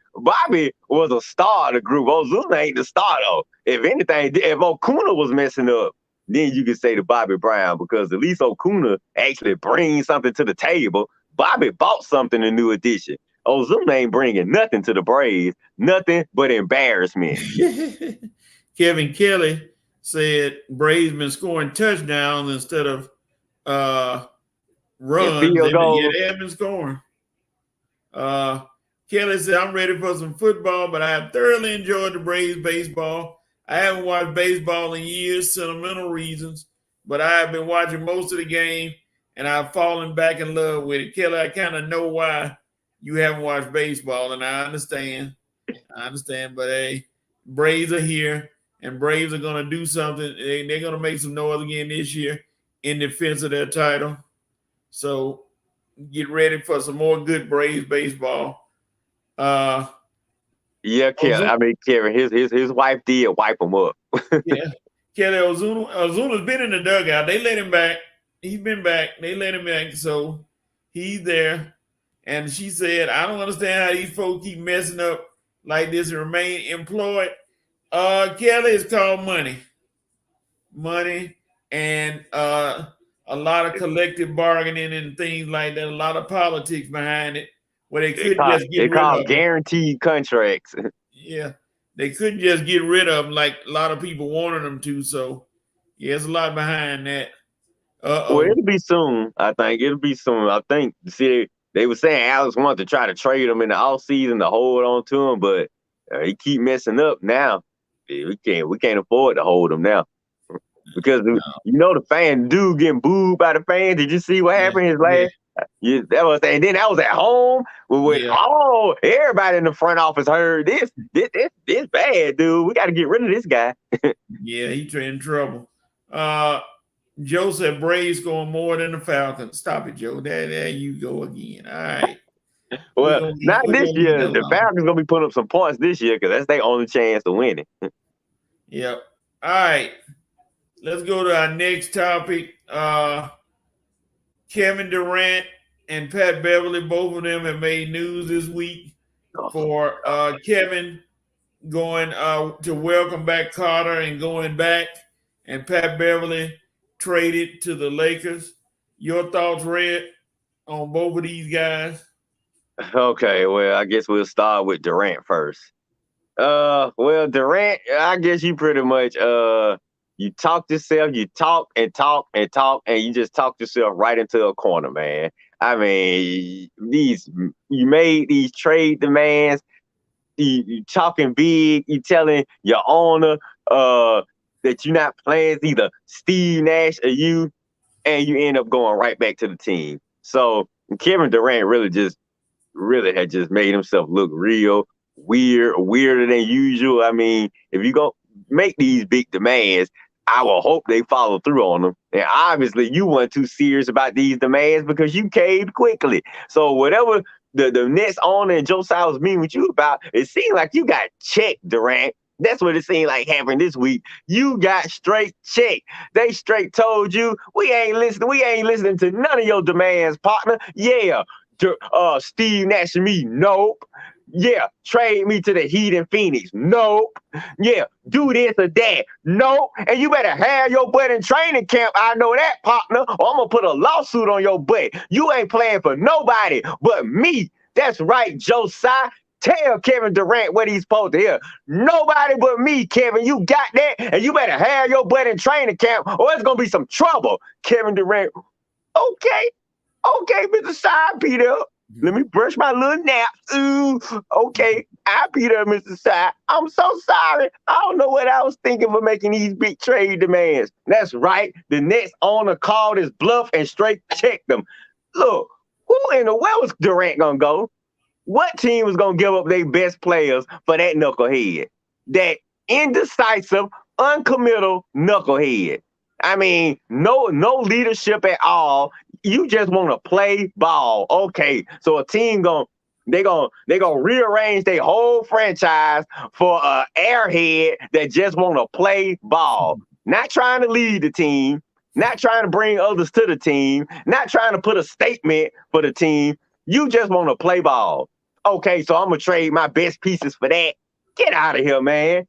was a star of the group. Ozuna ain't the star though. If anything, if Okuna was messing up, then you could say to Bobby Brown, because at least Okuna actually brings something to the table. Bobby bought something in New Edition. Ozuna ain't bringing nothing to the Braves, nothing but embarrassment. Kevin Kelly said Braves been scoring touchdowns instead of runs. They have been scoring. Kelly said, I'm ready for some football, but I have thoroughly enjoyed the Braves baseball. I haven't watched baseball in years, sentimental reasons, but I have been watching most of the game, and I've fallen back in love with it. Kelly, I kind of know why you haven't watched baseball, and I understand. But hey, Braves are here, and Braves are going to do something. They're going to make some noise again this year in defense of their title. So get ready for some more good Braves baseball. Yeah, Kelly. Kevin, his wife did wipe him up. Yeah, Kelly Ozuna's been in the dugout. They let him back. He's been back. They let him back, so he's there. And she said, I don't understand how these folks keep messing up like this and remain employed. Kelly, is called money. Money and a lot of collective bargaining and things like that. A lot of politics behind it, where they couldn't just get rid of them. Guaranteed contracts. Yeah, they couldn't just get rid of them like a lot of people wanted them to. So, yeah, there's a lot behind that. Well, it'll be soon. I think it'll be soon. I think. See, they were saying Alex wanted to try to trade him in the offseason to hold on to him, but he keep messing up now. We can't afford to hold him now. because you know the fan dude getting booed by the fans. Did you see what happened his last? Yeah, that was, and then that was at home with everybody in the front office heard this bad, dude. We got to get rid of this guy. Yeah, he's in trouble. Joe said Braves going more than the Falcons. Stop it, Joe. There you go again. All right. Well, not this year. The Falcons gonna be putting up some points this year because that's their only chance to win it. Yep. All right. Let's go to our next topic. Kevin Durant and Pat Beverly, both of them have made news this week for Kevin going to welcome back Carter and going back, and Pat Beverly traded to the Lakers. Your thoughts, Red, on both of these guys? Okay, well, I guess we'll start with Durant first. Well, Durant, I guess you pretty much you talk yourself, you talk and talk and talk, and you just talk yourself right into a corner, man. I mean, you made these trade demands. You talking big. You telling your owner that you're not playing either Steve Nash or you, and you end up going right back to the team. So Kevin Durant really had just made himself look real weirder than usual. I mean, if you go make these big demands, I will hope they follow through on them. And obviously, you weren't too serious about these demands because you caved quickly. So whatever the Nets owner and Joe Tsai was meeting with you about, it seemed like you got checked, Durant. That's what it seemed like happened this week. You got straight checked. They straight told you, we ain't listening to none of your demands, partner. Yeah. Steve Nash and me, nope. Yeah, trade me to the Heat and Phoenix, nope. Yeah, do this or that, nope. And you better have your butt in training camp. I know that, partner, or I'm gonna put a lawsuit on your butt. You ain't playing for nobody but me. That's right, Joe Tsai. Tell Kevin Durant what he's supposed to hear. Nobody but me, Kevin. You got that? And you better have your butt in training camp or it's gonna be some trouble. Kevin Durant, okay, Mr. Tsai, Peter. Let me brush my little naps. Ooh, okay. I beat up Mr. Tsai. I'm so sorry. I don't know what I was thinking for making these big trade demands. That's right. The Nets owner called his bluff and straight checked them. Look, who in the world was Durant gonna go? What team was gonna give up their best players for that knucklehead? That indecisive, uncommittal knucklehead. I mean, no leadership at all. You just want to play ball. Okay, so a team they gonna rearrange their whole franchise for an airhead that just want to play ball. Not trying to lead the team, not trying to bring others to the team, not trying to put a statement for the team. You just want to play ball. Okay, so I'm gonna trade my best pieces for that. Get out of here, man.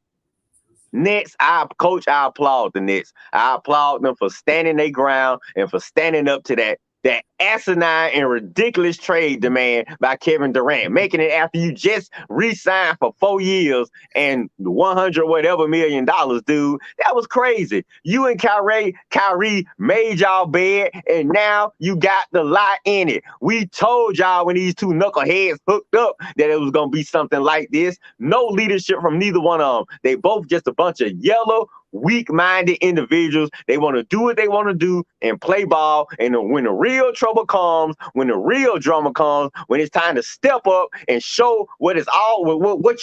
Nets, I applaud the Nets. I applaud them for standing their ground and for standing up to that asinine and ridiculous trade demand by Kevin Durant, making it after you just re-signed for 4 years and $100 whatever million, dude. That was crazy. You and Kyrie made y'all bed, and now you got the lot in it. We told y'all when these two knuckleheads hooked up that it was gonna be something like this. No leadership from neither one of them. They both just a bunch of yellow, weak-minded individuals. They want to do what they want to do and play ball. And when the real trouble comes, when the real drama comes, when it's time to step up and show what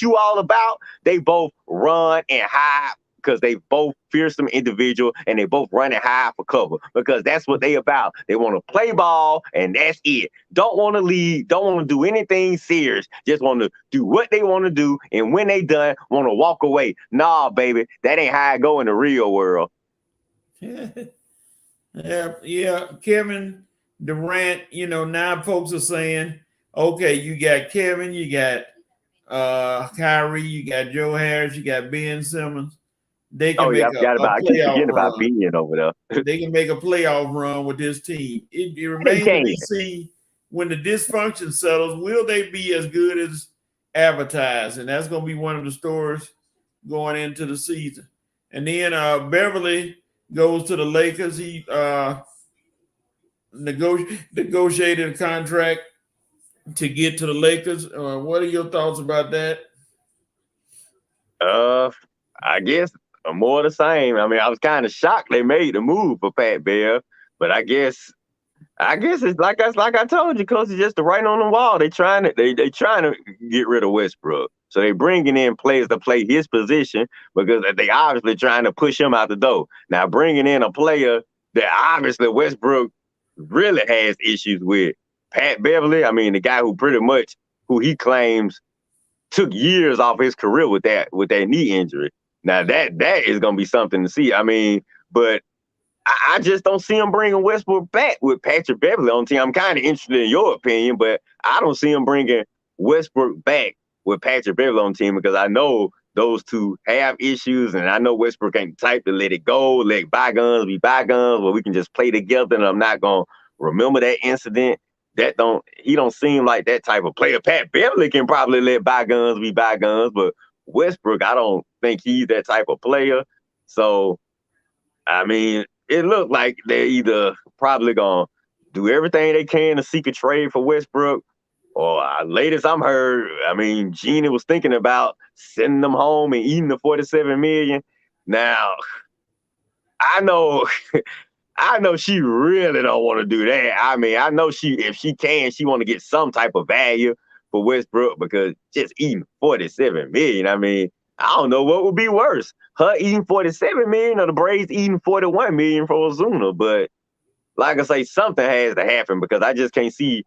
you all about, they both run and hide because they both fearsome individual and they both run and hide for cover because that's what they about. They want to play ball and that's it. Don't want to lead, don't want to do anything serious. Just want to do what they want to do, and when they done, want to walk away. Nah, baby, that ain't how it go in the real world. Yeah. Kevin Durant, now folks are saying, okay, you got Kevin, you got Kyrie, you got Joe Harris, you got Ben Simmons. They can make about being over there. They can make a playoff run with this team. It remains to be seen when the dysfunction settles. Will they be as good as advertised? And that's going to be one of the stories going into the season. And then Beverly goes to the Lakers. He negotiated a contract to get to the Lakers. What are your thoughts about that? I guess more of the same. I mean, I was kind of shocked they made the move for Pat Bev, but I guess it's like I told you, cause it's just the writing on the wall. They trying to get rid of Westbrook, so they bringing in players to play his position because they obviously trying to push him out the door. Now bringing in a player that obviously Westbrook really has issues with, Pat Beverly. I mean, the guy who he claims took years off his career with that knee injury. Now that is gonna be something to see. I mean, but I just don't see him bringing Westbrook back with Patrick Beverly on the team. I'm kind of interested in your opinion, but I don't see him bringing Westbrook back with Patrick Beverly on the team because I know those two have issues, and I know Westbrook ain't the type to let it go, let bygones be bygones, where we can just play together, and I'm not gonna remember that incident. He don't seem like that type of player. Pat Beverly can probably let bygones be bygones, but Westbrook, I don't think he's that type of player. So, I mean, it looked like they're either probably gonna do everything they can to seek a trade for Westbrook, or latest I'm heard, I mean, Gina was thinking about sending them home and eating the $47 million. Now, I know she really don't want to do that. I mean, I know if she can, she want to get some type of value for Westbrook because just eating $47 million, I mean, I don't know what would be worse, her eating $47 million or the Braves eating $41 million for Ozuna. But like I say, something has to happen because I just can't see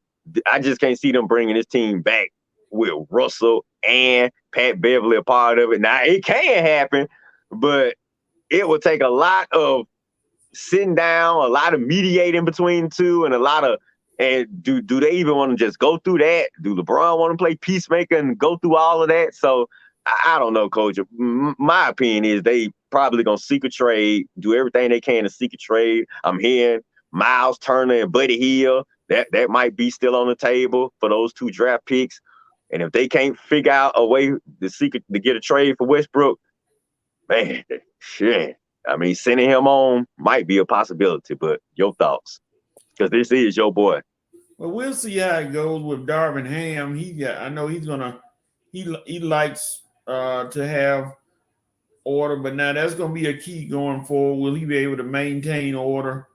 them bringing this team back with Russell and Pat Beverly a part of it. Now it can happen, but it would take a lot of sitting down, a lot of mediating between the two, and do they even want to just go through that? Do LeBron want to play peacemaker and go through all of that? So I don't know, Coach. My opinion is they probably gonna seek a trade, do everything they can to seek a trade. I'm hearing Miles Turner and Buddy Hield. That might be still on the table for those 2 draft picks. And if they can't figure out a way to get a trade for Westbrook, man, shit. I mean, sending him on might be a possibility, but your thoughts? Because this is your boy. Well, we'll see how it goes with Darvin Ham. I know he's gonna. He likes to have order, but now that's gonna be a key going forward. Will he be able to maintain order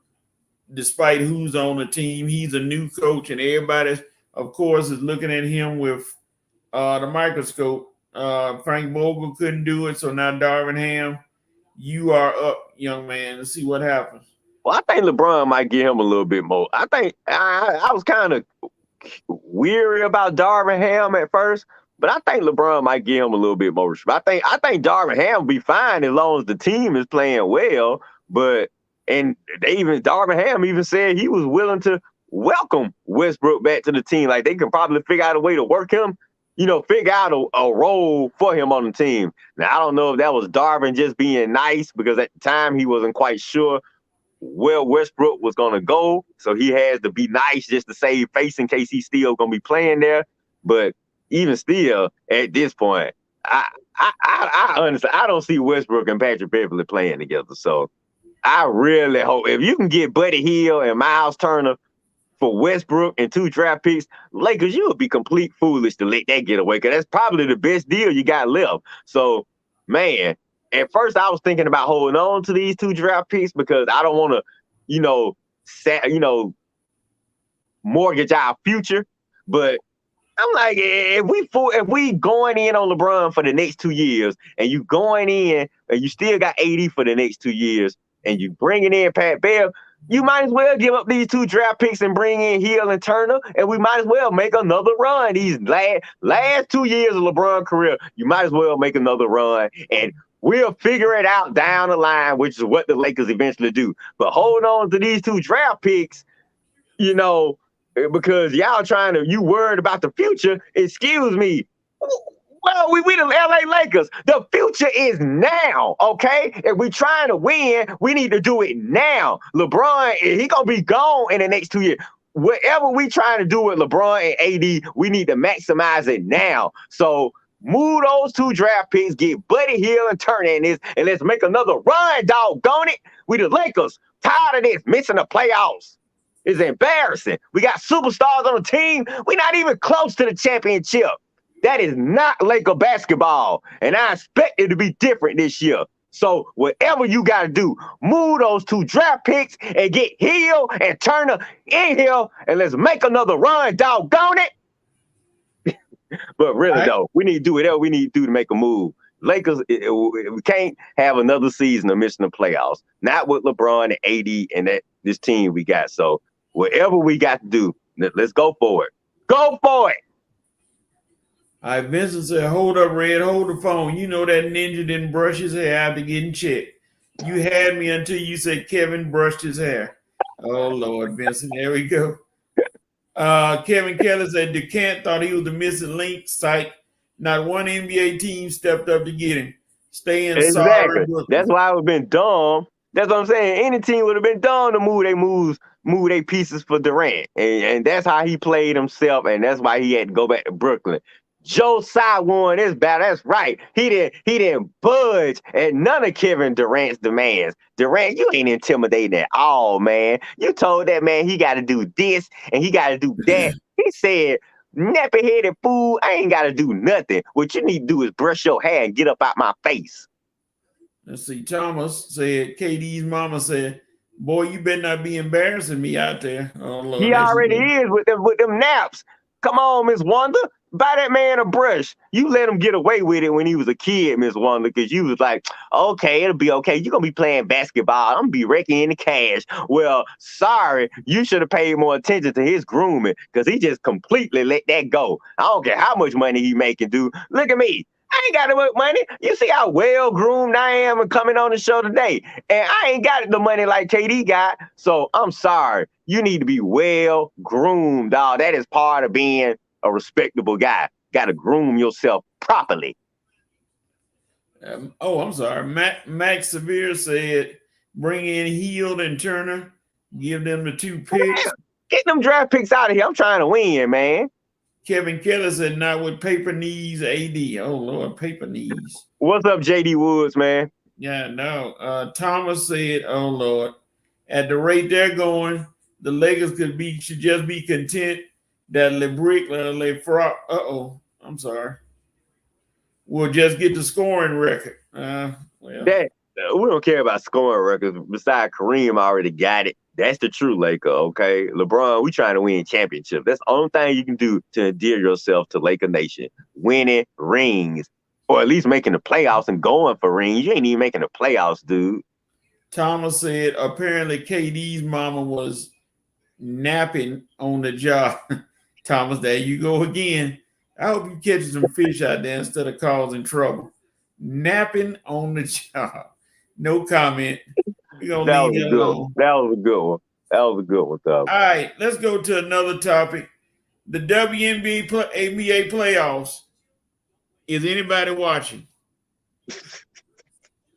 despite who's on the team? He's a new coach, and everybody, of course, is looking at him with the microscope. Frank Vogel couldn't do it, so now Darvin Ham, you are up, young man. Let's see what happens. Well, I think LeBron might give him a little bit more. I think I was kind of weary about Darvin Ham at first, but I think LeBron might give him a little bit more respect. I think Darvin Ham will be fine as long as the team is playing well. Darvin Ham even said he was willing to welcome Westbrook back to the team. Like they can probably figure out a way to work him, figure out a role for him on the team. Now, I don't know if that was Darvin just being nice because at the time he wasn't quite sure where Westbrook was going to go. So he has to be nice just to save face in case he's still going to be playing there. But even still, at this point, I honestly, I don't see Westbrook and Patrick Beverly playing together. So I really hope if you can get Buddy Hield and Miles Turner for Westbrook and 2 draft picks, Lakers, you would be complete foolish to let that get away because that's probably the best deal you got left. So, man, at first I was thinking about holding on to these 2 draft picks because I don't want to, mortgage our future. But I'm like, if we going in on LeBron for the next 2 years and you going in and you still got 80 for the next 2 years and you bringing in Pat Bev, you might as well give up these 2 draft picks and bring in Hill and Turner, and we might as well make another run. These last 2 years of LeBron's career, you might as well make another run, and we'll figure it out down the line, which is what the Lakers eventually do. But hold on to these 2 draft picks, because you worried about the future. Excuse me. Well, we the LA Lakers. The future is now, okay? If we trying to win, we need to do it now. LeBron, he going to be gone in the next 2 years. Whatever we trying to do with LeBron and AD, we need to maximize it now. So move those 2 draft picks, get Buddy Hield and Turner in this, and let's make another run, doggone it. We the Lakers. Tired of this, missing the playoffs. It's embarrassing. We got superstars on the team. We're not even close to the championship. That is not Laker basketball, and I expect it to be different this year. So whatever you got to do, move those 2 draft picks and get Hill and Turner in here, and let's make another run, doggone it. But really, though, we need to do whatever we need to do to make a move. Lakers, we can't have another season of missing the playoffs. Not with LeBron and AD and this team we got. So whatever we got to do, let's go for it. Go for it. All right, Vincent said, hold up, Red, hold the phone. You know that ninja didn't brush his hair after getting checked. You had me until you said Kevin brushed his hair. Oh, Lord, Vincent, there we go. Kevin Keller said DeCant thought he was the missing link. Psych. Not one NBA team stepped up to get him. Staying exactly. sorry. That's why it would have been dumb. That's what I'm saying. Any team would have been dumb to move their pieces for Durant. And that's how he played himself, and that's why he had to go back to Brooklyn. Joe Tsai won this battle. That's right. He didn't budge at none of Kevin Durant's demands. Durant, you ain't intimidating at all, man. You told that man he got to do this and he got to do that. He said, nappy-headed fool, I ain't got to do nothing. What you need to do is brush your hair and get up out my face. Let's see. Thomas said, KD's mama said, boy, you better not be embarrassing me out there. Oh, Lord, he already is with them naps. Come on, Miss Wanda. Buy that man a brush. You let him get away with it when he was a kid, Miss Wanda, because you was like, okay, it'll be okay. You're going to be playing basketball. I'm going to be raking in the cash. Well, sorry, you should have paid more attention to his grooming because he just completely let that go. I don't care how much money he making, dude. Look at me. I ain't got to work money. You see how well groomed I am and coming on the show today. And I ain't got the money like KD got. So I'm sorry. You need to be well groomed, dog. That is part of being a respectable guy. Got to groom yourself properly. I'm sorry. Max Severe said, bring in Hield and Turner. Give them the 2 picks. Get them draft picks out of here. I'm trying to win, man. Kevin Keller said, not with paper knees, AD. Oh, Lord, paper knees. What's up, JD Woods, man? Yeah, no. Thomas said, oh, Lord, at the rate they're going, the Lakers should just be content that I'm sorry. We'll just get the scoring record. Well. We don't care about scoring records. Besides, Kareem already got it. That's the true Laker, okay? LeBron, we trying to win championship. That's the only thing you can do to endear yourself to Laker Nation. Winning rings, or at least making the playoffs and going for rings. You ain't even making the playoffs, dude. Thomas said apparently KD's mama was napping on the job. Thomas, there you go again. I hope you catch some fish out there instead of causing trouble. Napping on the job. No comment. We're going to leave that alone. That was a good one. That was a good one, Tom. All right, let's go to another topic. The WNBA playoffs. Is anybody watching?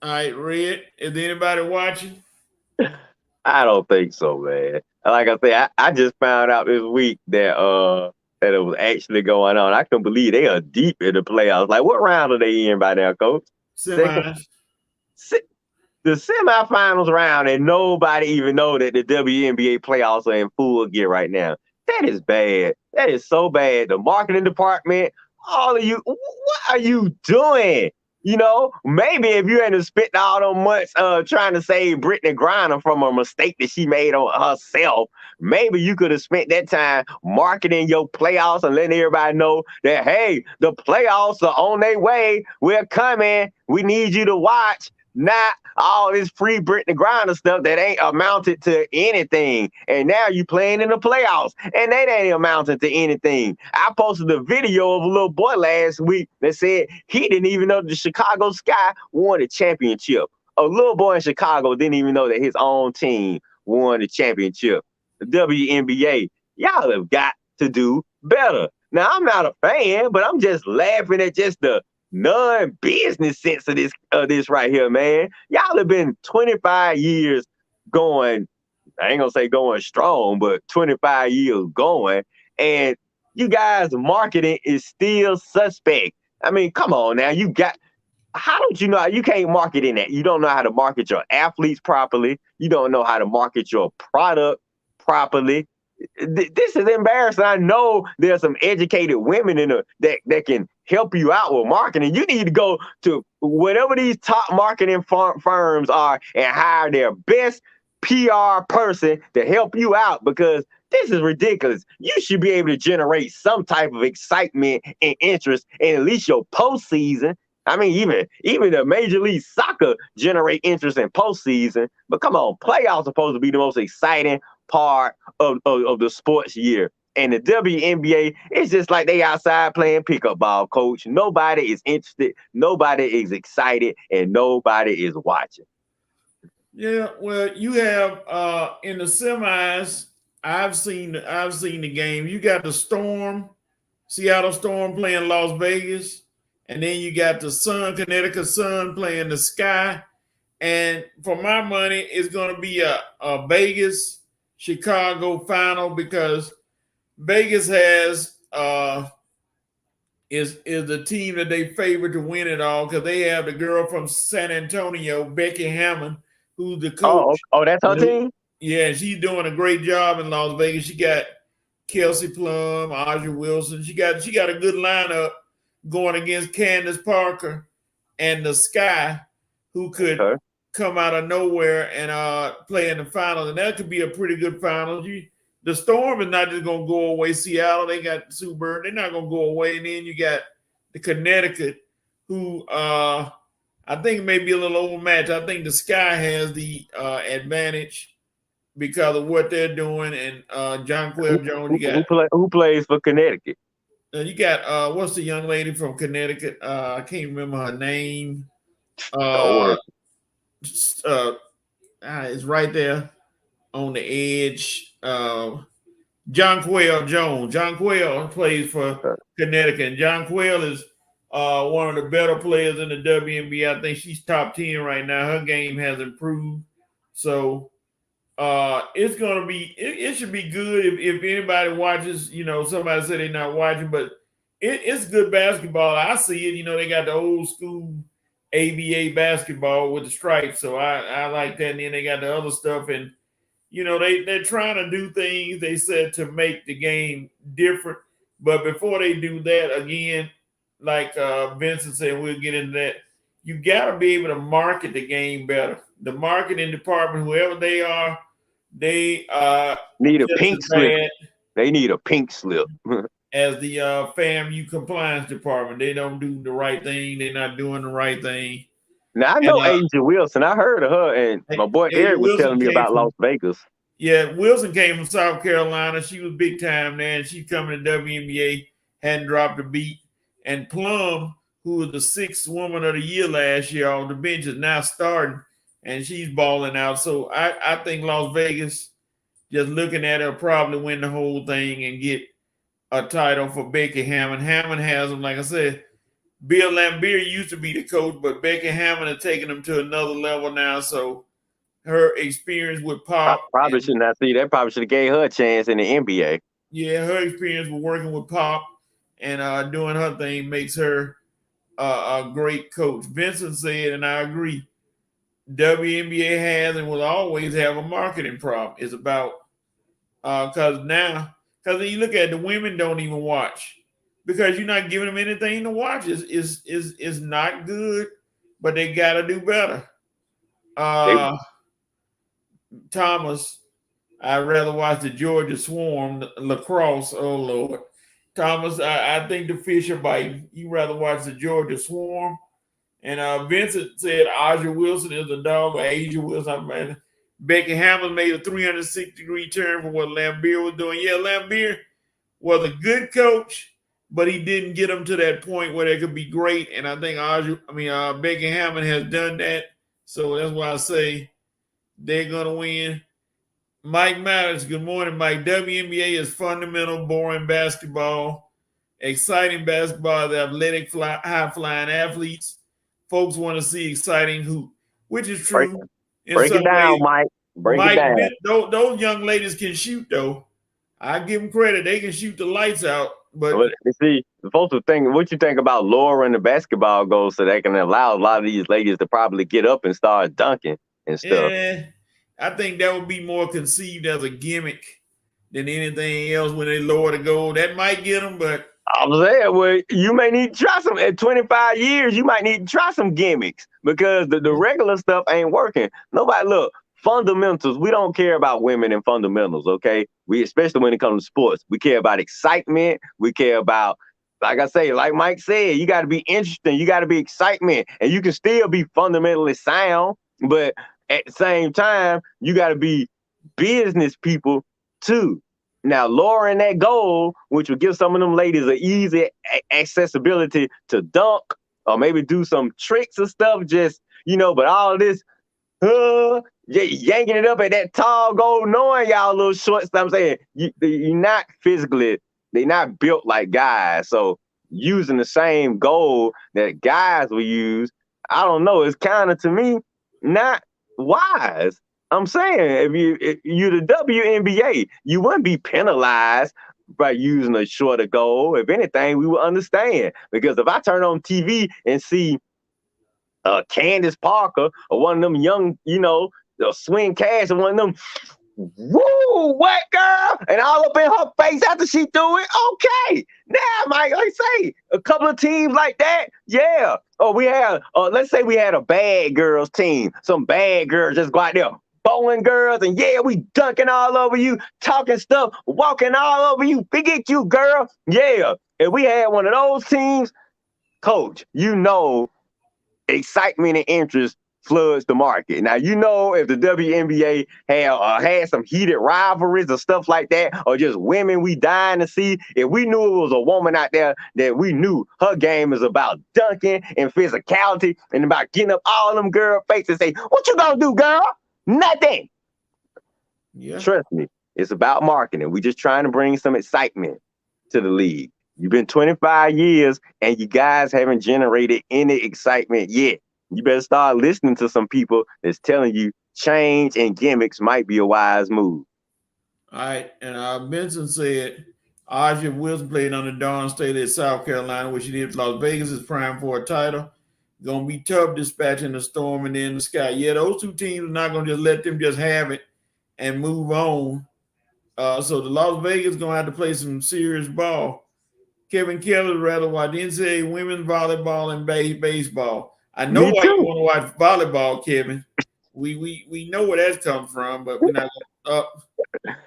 All right, Red, is anybody watching? I don't think so, man. Like I say, I just found out this week that it was actually going on. I couldn't believe they are deep in the playoffs. Like, what round are they in by now, Coach? Semis. The semifinals round, and nobody even know that the WNBA playoffs are in full gear right now. That is bad. That is so bad. The marketing department, all of you, what are you doing? You know, maybe if you hadn't spent all those months trying to save Brittany Griner from a mistake that she made on herself, maybe you could have spent that time marketing your playoffs and letting everybody know that, hey, the playoffs are on their way. We're coming. We need you to watch. Not all this free Brittany Griner stuff that ain't amounted to anything. And now you playing in the playoffs, and that ain't amounted to anything. I posted a video of a little boy last week that said he didn't even know the Chicago Sky won the championship. A little boy in Chicago didn't even know that his own team won the championship. The WNBA, y'all have got to do better. Now, I'm not a fan, but I'm just laughing at just the non-business sense of this right here, man. Y'all have been 25 years going, I ain't gonna say going strong, but 25 years going, and you guys' marketing is still suspect. I mean, come on now. How don't you know? You can't market in that. You don't know how to market your athletes properly. You don't know how to market your product properly. this is embarrassing. I know there's some educated women that can help you out with marketing. You need to go to whatever these top marketing firms are and hire their best PR person to help you out, because this is ridiculous. You should be able to generate some type of excitement and interest in at least your postseason. I mean, even the Major League Soccer generate interest in postseason. But come on, playoffs are supposed to be the most exciting part of the sports year. And the WNBA, it's just like they outside playing pickup ball, coach. Nobody is interested, nobody is excited, and nobody is watching. Yeah, well, you have in the semis, I've seen the game. You got the Storm, Seattle Storm playing Las Vegas, and then you got the Sun, Connecticut Sun playing the Sky. And for my money, it's going to be a Vegas Chicago final, because Vegas has is the team that they favor to win it all, because they have the girl from San Antonio, Becky Hammon, who's the coach. Oh, that's her team? Yeah, she's doing a great job in Las Vegas. She got Kelsey Plum, Aja Wilson. She got a good lineup going against Candace Parker and the Sky, who could come out of nowhere and play in the finals. And that could be a pretty good finals. The Storm is not just going to go away. Seattle, they got Sue Bird. They're not going to go away. And then you got the Connecticut, who I think may be a little overmatched. I think the Sky has the advantage because of what they're doing. And Jonquel Jones. Who plays for Connecticut? You got what's the young lady from Connecticut? I can't remember her name. It's right there on the edge. Jonquel Jones. Jonquel plays for Connecticut. And Jonquel is one of the better players in the WNBA. I think she's top 10 right now. Her game has improved. So it's going to be, it should be good if anybody watches. Somebody said they're not watching, but it's good basketball. I see it. They got the old school ABA basketball with the stripes. So I like that. And then they got the other stuff. And, they're trying to do things, they said, to make the game different. But before they do that, again, like Vincent said, we'll get into that. You got to be able to market the game better. The marketing department, whoever they are, they need a pink slip. They need a pink slip. As the FAMU compliance department, they don't do the right thing. They're not doing the right thing. Now, I know Asia Wilson. I heard of her, and my boy Eric was telling me about Las Vegas. Yeah, Wilson came from South Carolina. She was big time there, and she's coming to WNBA, hadn't dropped a beat. And Plum, who was the 6th woman of the year last year on the bench, is now starting, and she's balling out. So I think Las Vegas, just looking at her, probably win the whole thing and get a title for Becky Hammon. Hammon has them, like I said. Bill Laimbeer used to be the coach, but Becky Hammon has taken them to another level now. So her experience with Pop. They probably should have gave her a chance in the NBA. Yeah, her experience with working with Pop and doing her thing makes her a great coach. Vincent said, and I agree, WNBA has and will always have a marketing problem. It's about because when you look at it, the women don't even watch, because you're not giving them anything to watch. Is not good, but they got to do better. Thomas, I'd rather watch the Georgia Swarm lacrosse. Oh Lord, Thomas, I think the fish are biting. You rather watch the Georgia Swarm. And Vincent said Aja Wilson is a dog, or Asia Wilson. Becky Hammon made a 360-degree turn from what Laimbeer was doing. Yeah, Laimbeer was a good coach, but he didn't get them to that point where they could be great. And I think Becky Hammon has done that. So that's why I say they're going to win. Mike Matters, good morning, Mike. WNBA is fundamental, boring basketball, exciting basketball, the athletic, high-flying athletes. Folks want to see exciting hoop, which is true. Break it down, Mike. Break it down. Those young ladies can shoot, though. I give them credit. They can shoot the lights out. But see, the folks will think, what you think about lowering the basketball goals so they can allow a lot of these ladies to probably get up and start dunking and stuff. Yeah, I think that would be more conceived as a gimmick than anything else when they lower the goal. That might get them, but I'm saying, well, you may need to try some. At 25 years, you might need to try some gimmicks because the regular stuff ain't working. Nobody, look, fundamentals. We don't care about women and fundamentals, okay? We, especially when it comes to sports, we care about excitement. We care about, like I say, like Mike said, you got to be interesting. You got to be excitement, and you can still be fundamentally sound, but at the same time, you got to be business people too. Now, lowering that goal, which would give some of them ladies an easy accessibility to dunk or maybe do some tricks and stuff, just, but all this, yanking it up at that tall goal, knowing y'all little short stuff. I'm saying, you're not physically, they're not built like guys. So using the same goal that guys will use, I don't know, it's kind of, to me, not wise. I'm saying, if you're the WNBA, you wouldn't be penalized by using a shorter goal. If anything, we would understand. Because if I turn on TV and see Candace Parker or one of them young, swing cash and one of them, woo, what, girl? And all up in her face after she threw it. Okay. Now, Mike, like say, a couple of teams like that, yeah. Or we have, let's say we had a bad girls team. Some bad girls just go out there, bowling girls, and yeah, we dunking all over you, talking stuff, walking all over you. Forget you, girl. Yeah. If we had one of those teams, coach, excitement and interest floods the market. Now, if the WNBA had some heated rivalries or stuff like that, or just women we dying to see, if we knew it was a woman out there that we knew her game is about dunking and physicality and about getting up all them girl faces and say, what you gonna do, girl? Nothing. Yeah. Trust me, it's about marketing. We're just trying to bring some excitement to the league. You've been 25 years and you guys haven't generated any excitement yet. You better start listening to some people that's telling you change and gimmicks might be a wise move. All right. And Benson said Aja Wilson played on the Dawn State at South Carolina, which she did. Las Vegas is prime for a title. Gonna be tough dispatching the Storm and then the Sky. Yeah, those two teams are not gonna just let them just have it and move on. So the Las Vegas gonna have to play some serious ball. Kevin Kelly rather watch NCAA women's volleyball and baseball. I know why you want to watch volleyball, Kevin. We know where that's come from, but we're not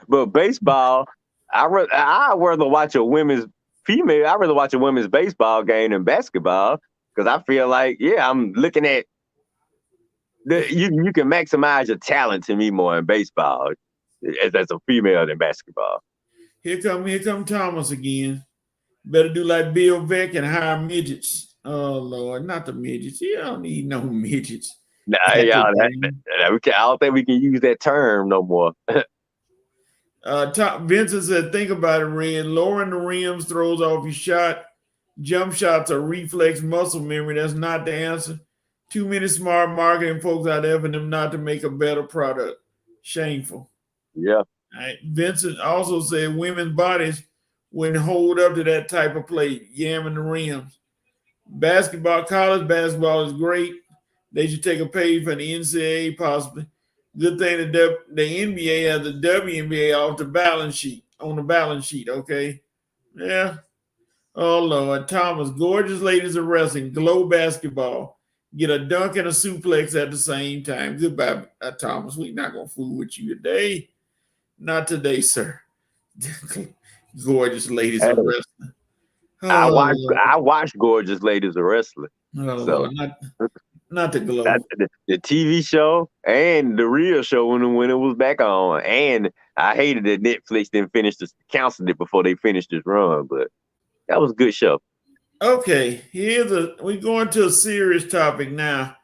But baseball, I'd rather watch a women's baseball game than basketball. Because I feel like, I'm looking at you can maximize your talent to me more in baseball as a female than basketball. Here come Thomas again. Better do like Bill Veck and hire midgets. Oh Lord, not the midgets. You don't need no midgets. Nah, I don't think we can use that term no more. Vincent said, think about it, Red. Lowering the rims throws off your shot. Jump shots are reflex muscle memory. That's not the answer. Too many smart marketing folks out there for them not to make a better product. Shameful. Yeah. All right. Vincent also said women's bodies wouldn't hold up to that type of play, yamming the rims. College basketball is great. They should take a page from the NCAA possibly. Good thing the NBA has the WNBA off the balance sheet, okay? Yeah. Oh, Lord. Thomas, gorgeous ladies of wrestling, glow basketball. Get a dunk and a suplex at the same time. Goodbye, Thomas. We're not going to fool with you today. Not today, sir. Gorgeous ladies of wrestling. Oh, I watch gorgeous ladies of wrestling. Oh, so not the glow. The TV show and the real show when it was back on. And I hated that Netflix didn't canceled it before they finished this run, but that was a good show. Okay, we're going to a serious topic now.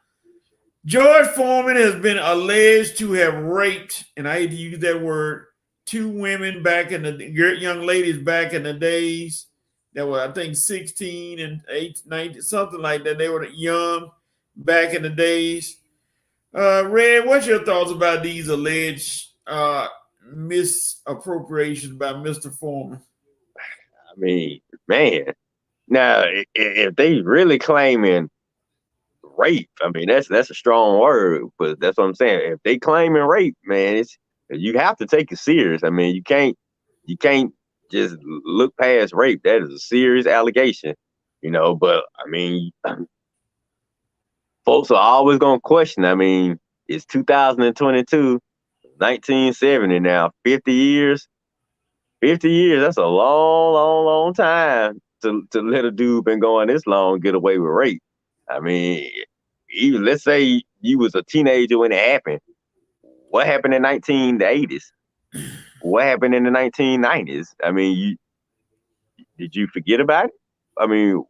George Foreman has been alleged to have raped, and I hate to use that word, two women young ladies back in the days that were, I think, 16 and 19, something like that. They were young back in the days. Red, what's your thoughts about these alleged misappropriations by Mr. Foreman? I mean, man, now if they really claiming rape, I mean that's a strong word, but that's what I'm saying. If they claiming rape, man, you have to take it serious. I mean, you can't you can't just look past rape. That is a serious allegation, But I mean, folks are always gonna question. I mean, it's 2022, 1970 now, 50 years. 50 years, that's a long, long, long time to let a dude been going this long get away with rape. I mean, even let's say you was a teenager when it happened. What happened in 1980s? What happened in the 1990s? I mean, did you forget about it? I mean,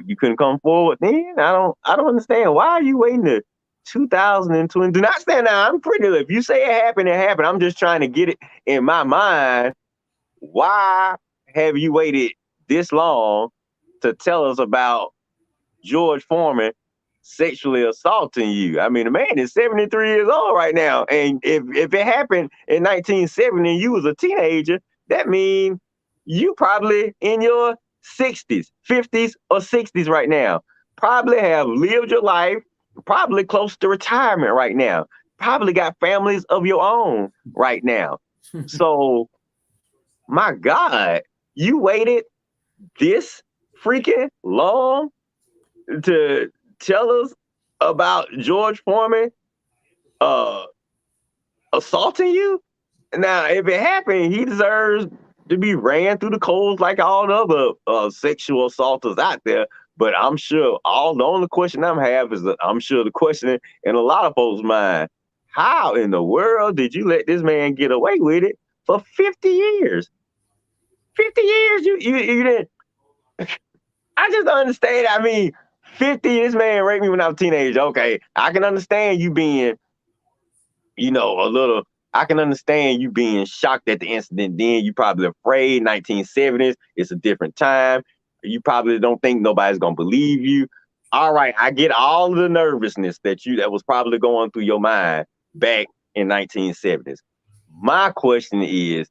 you couldn't come forward then? I don't understand. Why are you waiting to 2020? Do not stand down. I'm pretty. If you say it happened, it happened. I'm just trying to get it in my mind. Why have you waited this long to tell us about George Foreman sexually assaulting you? I mean, the man is 73 years old right now. And if it happened in 1970 and you was a teenager, that means you probably in your 60s, 50s, or 60s right now. Probably have lived your life, probably close to retirement right now. Probably got families of your own right now. So, my God, you waited this freaking long to tell us about George Foreman assaulting you? Now, if it happened, he deserves to be ran through the coals like all the other sexual assaulters out there. But I'm sure the only question I'm have is that I'm sure the question in a lot of folks' mind, how in the world did you let this man get away with it for 50 years? 50 years, you didn't. I just don't understand. I mean, 50, this man raped me when I was a teenager. Okay, I can understand you being, I can understand you being shocked at the incident. Then you probably afraid. 1970s, it's a different time. You probably don't think nobody's gonna believe you. All right, I get all of the nervousness that was probably going through your mind back in 1970s. My question is,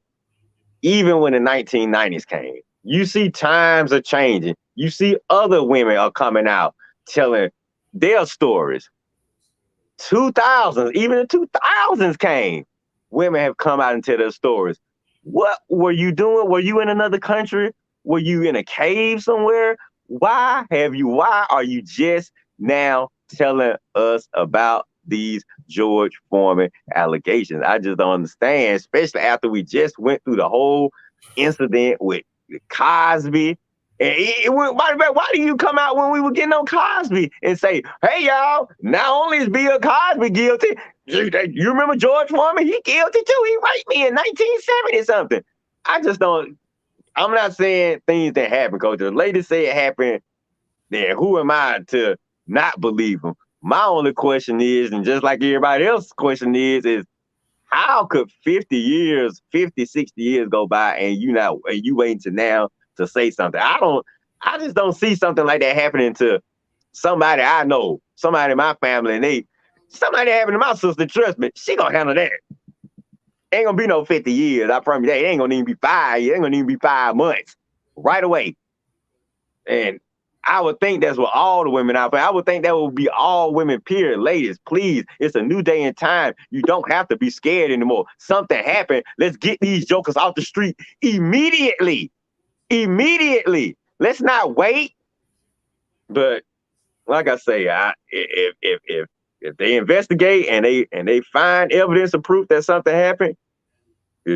even when the 1990s came, you see times are changing. You see other women are coming out telling their stories. 2000s, even the 2000s came. Women have come out and tell their stories. What were you doing? Were you in another country? Were you in a cave somewhere? Why are you just now telling us about these George Foreman allegations? I just don't understand, especially after we just went through the whole incident with Cosby. And why do you come out when we were getting on Cosby and say, hey, y'all, not only is Bill Cosby guilty, you remember George Foreman? He guilty too. He raped me in 1970 something. I just don't. I'm not saying things that happen, Coach. The lady say it happened, then who am I to not believe him? My only question is, and just like everybody else's question is how could 50 years, 50, 60 years go by and you waiting to now to say something? I just don't see something like that happening to somebody I know, somebody in my family, and somebody happened to my sister. Trust me, she gonna handle that. Ain't gonna be no 50 years. I promise you that. It ain't gonna even be 5 years. It ain't gonna even be 5 months. Right away. And I would think that's what all the women out there. I would think that would be all women, period. Ladies, please. It's a new day and time. You don't have to be scared anymore. Something happened. Let's get these jokers off the street immediately. Immediately. Let's not wait. But like I say, if they investigate and they find evidence of proof that something happened,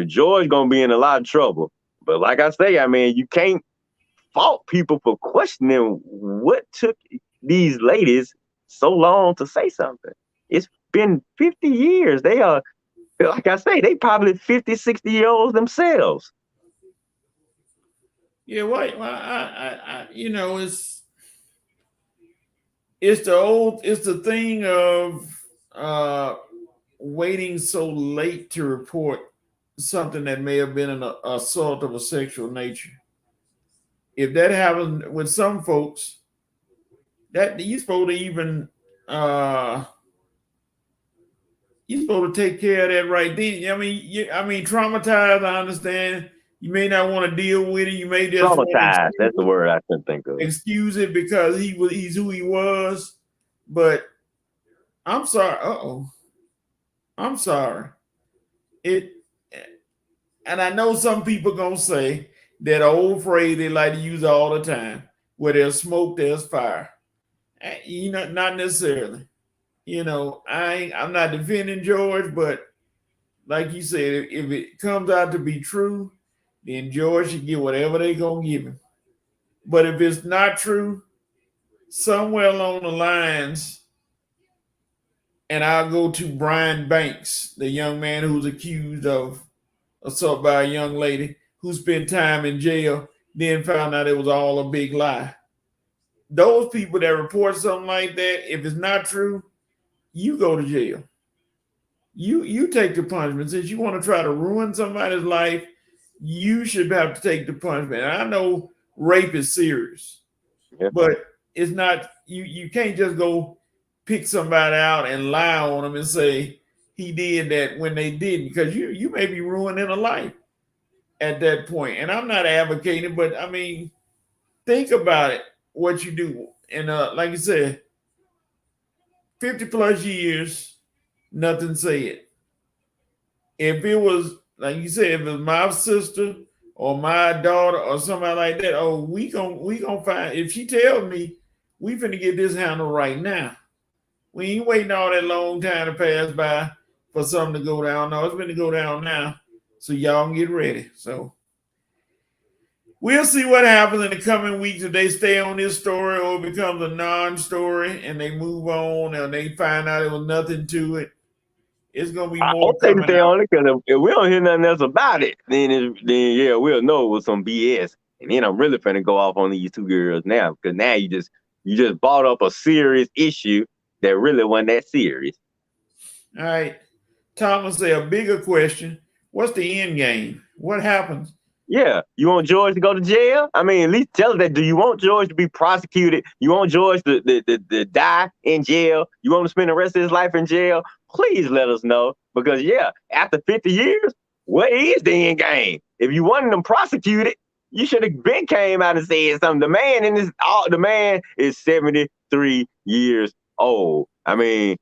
George gonna be in a lot of trouble. But like I say, I mean, you can't fault people for questioning what took these ladies so long to say something. It's been 50 years. They are, like I say, they probably 50, 60-year-olds themselves. Yeah, well, it's the thing of waiting so late to report something that may have been an assault of a sexual nature. If that happens with some folks, that you're supposed to even you're supposed to take care of that right then. I mean, traumatized. I understand. You may not want to deal with it. You may just traumatized. That's the word I couldn't think of. Excuse it because he's who he was. But I'm sorry. I'm sorry. And I know some people gonna say that old phrase they like to use all the time, where there's smoke, there's fire. You know, not necessarily. You know, I'm not defending George, but like you said, if it comes out to be true, then George should get whatever they gonna give him. But if it's not true, somewhere along the lines, and I'll go to Brian Banks, the young man who's accused of assault by a young lady who spent time in jail, then found out it was all a big lie. Those people that report something like that, if it's not true, you go to jail. You take the punishment. Since you want to try to ruin somebody's life, you should have to take the punishment. And I know rape is serious, but it's not. You can't just go pick somebody out and lie on them and say he did that when they didn't, because you may be ruining a life at that point. And I'm not advocating, but I mean, think about it, what you do. And like you said, 50 plus years, nothing said. If it was, like you said, if it was my sister or my daughter or somebody like that, oh, we gonna find, if she tells me we finna get this handled right now. We ain't waiting all that long time to pass by for something to go down. No, it's going to go down now. So y'all can get ready. So we'll see what happens in the coming weeks if they stay on this story or it becomes a non-story and they move on and they find out there was nothing to it. It's going to be more. I hope they stay on it, because if we don't hear nothing else about it, then yeah, we'll know it was some BS. And then I'm really finna go off on these two girls now, because now you just brought up a serious issue that really wasn't that serious. All right. Thomas say a bigger question. What's the end game? What happens? Yeah. You want George to go to jail? I mean, at least tell us that. Do you want George to be prosecuted? You want George to die in jail? You want him to spend the rest of his life in jail? Please let us know. Because, yeah, after 50 years, what is the end game? If you wanted them prosecuted, you should have been came out and said something. The man is 73 years old. I mean,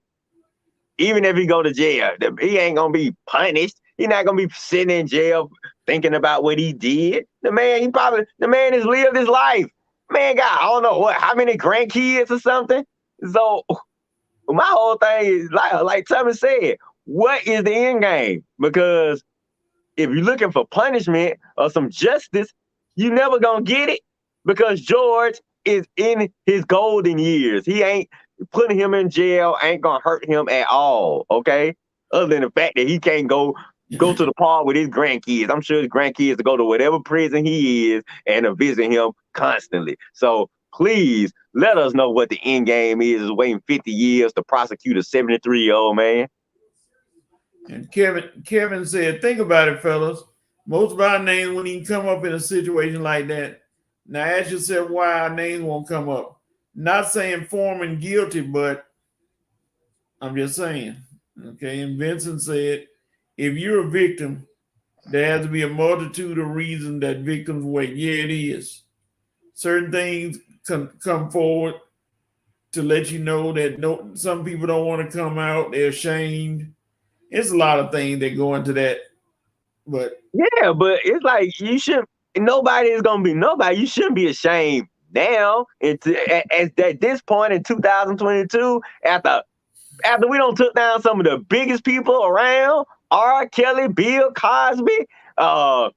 even if he go to jail, he ain't gonna be punished. He's not gonna be sitting in jail thinking about what he did. The man has lived his life. Man got, I don't know how many grandkids or something. So my whole thing is like Thomas said, what is the end game? Because if you're looking for punishment or some justice, you never gonna get it, because George is in his golden years. He ain't putting him in jail, ain't gonna hurt him at all. Okay, other than the fact that he can't go to the park with his grandkids. I'm sure his grandkids will go to whatever prison he is and to visit him constantly. So please let us know what the end game is waiting 50 years to prosecute a 73-year-old man. And Kevin said, think about it, fellas. Most of our names wouldn't even come up in a situation like that. Now ask yourself why our names won't come up. Not saying Foreman guilty, but I'm just saying. Okay, and Vincent said, if you're a victim, there has to be a multitude of reasons that victims wait. Yeah, it is. Certain things come forward to let you know that some people don't want to come out. They're ashamed. It's a lot of things that go into that. But yeah, but it's like nobody is gonna be nobody. You shouldn't be ashamed now. At this point in 2022, after we don't took down some of the biggest people around, R. Kelly, Bill Cosby, I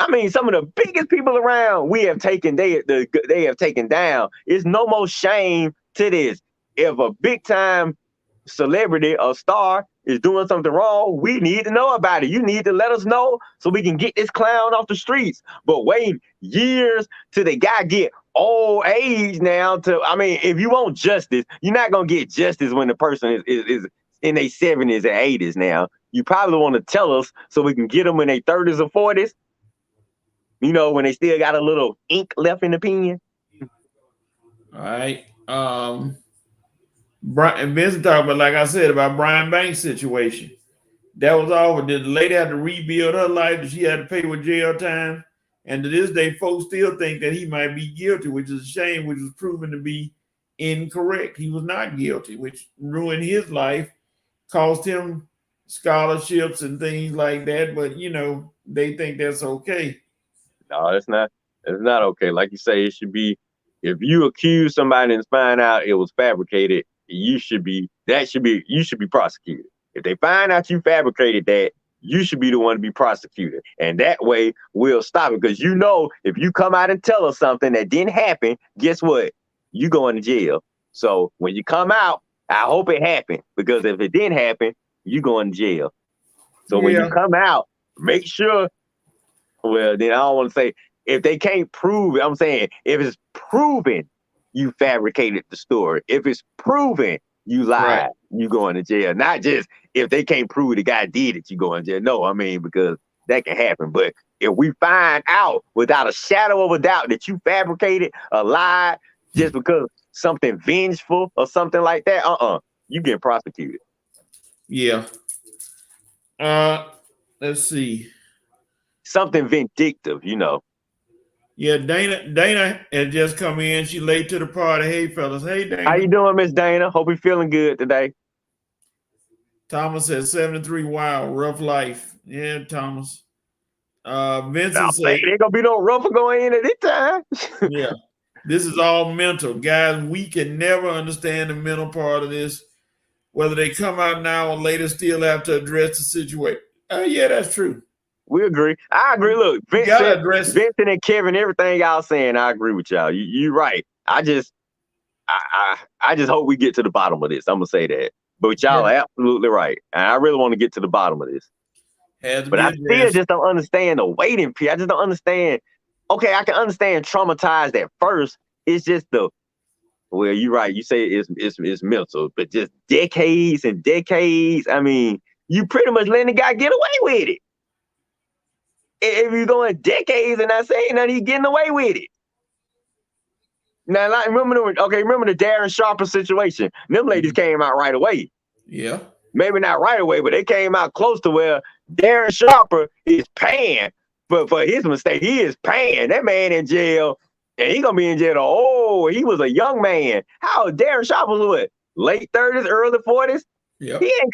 mean, some of the biggest people around they have taken down. It's no more shame to this. If a big time celebrity or star is doing something wrong, we need to know about it. You need to let us know so we can get this clown off the streets. But wait years till the guy get old age now I mean, if you want justice, you're not gonna get justice when the person is in their 70s and 80s now. You probably want to tell us so we can get them in their 30s or 40s, you know, when they still got a little ink left in the pen. All right. Brian Vincent talked about, like I said, about Brian Banks' situation. That was all. Did the lady have to rebuild her life? She had to pay with jail time? And to this day, folks still think that he might be guilty, which is a shame, which was proven to be incorrect. He was not guilty, which ruined his life, cost him scholarships and things like that, but you know, they think that's okay. No, it's not. It's not okay. Like you say, it should be. If you accuse somebody and find out it was fabricated, you should be. That should be. You should be prosecuted. If they find out you fabricated that, you should be the one to be prosecuted, and that way we'll stop it. Because you know, if you come out and tell us something that didn't happen, guess what? You going to jail. So when you come out, I hope it happened. Because if it didn't happen, you going to jail. So when Yeah. you come out, make sure. Well, then I don't want to say if they can't prove it. I'm saying if it's proven you fabricated the story, if it's proven you lied, Right. you going to jail. Not just if they can't prove the guy did it, you going to jail. No, I mean, because that can happen. But if we find out without a shadow of a doubt that you fabricated a lie just because something vengeful or something like that, you get prosecuted. Yeah. Let's see. Something vindictive, you know. Yeah, Dana had just come in. She late to the party. Hey, fellas. Hey, Dana. How you doing, Miss Dana? Hope you're feeling good today. Thomas said 73. Wow, rough life. Yeah, Thomas. Vincent said, ain't gonna be no rougher going in at this time. yeah, this is all mental. Guys, we can never understand the mental part of this. Whether they come out now or later, still have to address the situation. Yeah, that's true. We agree. I agree. Look, Vincent and Kevin, everything y'all saying, I agree with y'all. You right. I just hope we get to the bottom of this. I'm gonna say that. But y'all are absolutely right. And I really want to get to the bottom of this. But I still just don't understand the waiting period. I just don't understand. Okay, I can understand traumatized at first. It's just well, you're right. You say it's mental, but just decades and decades. I mean, you pretty much letting the guy get away with it. If you're going decades and not saying nothing, he's getting away with it. Now, like, remember the Darren Sharper situation. Them ladies came out right away. Yeah. Maybe not right away, but they came out close to where Darren Sharper is paying for his mistake. He is paying. That man in jail, and he gonna be in jail. Oh, he was a young man. How Darren Sharper was what? Late 30s, early 40s? Yep. He ain't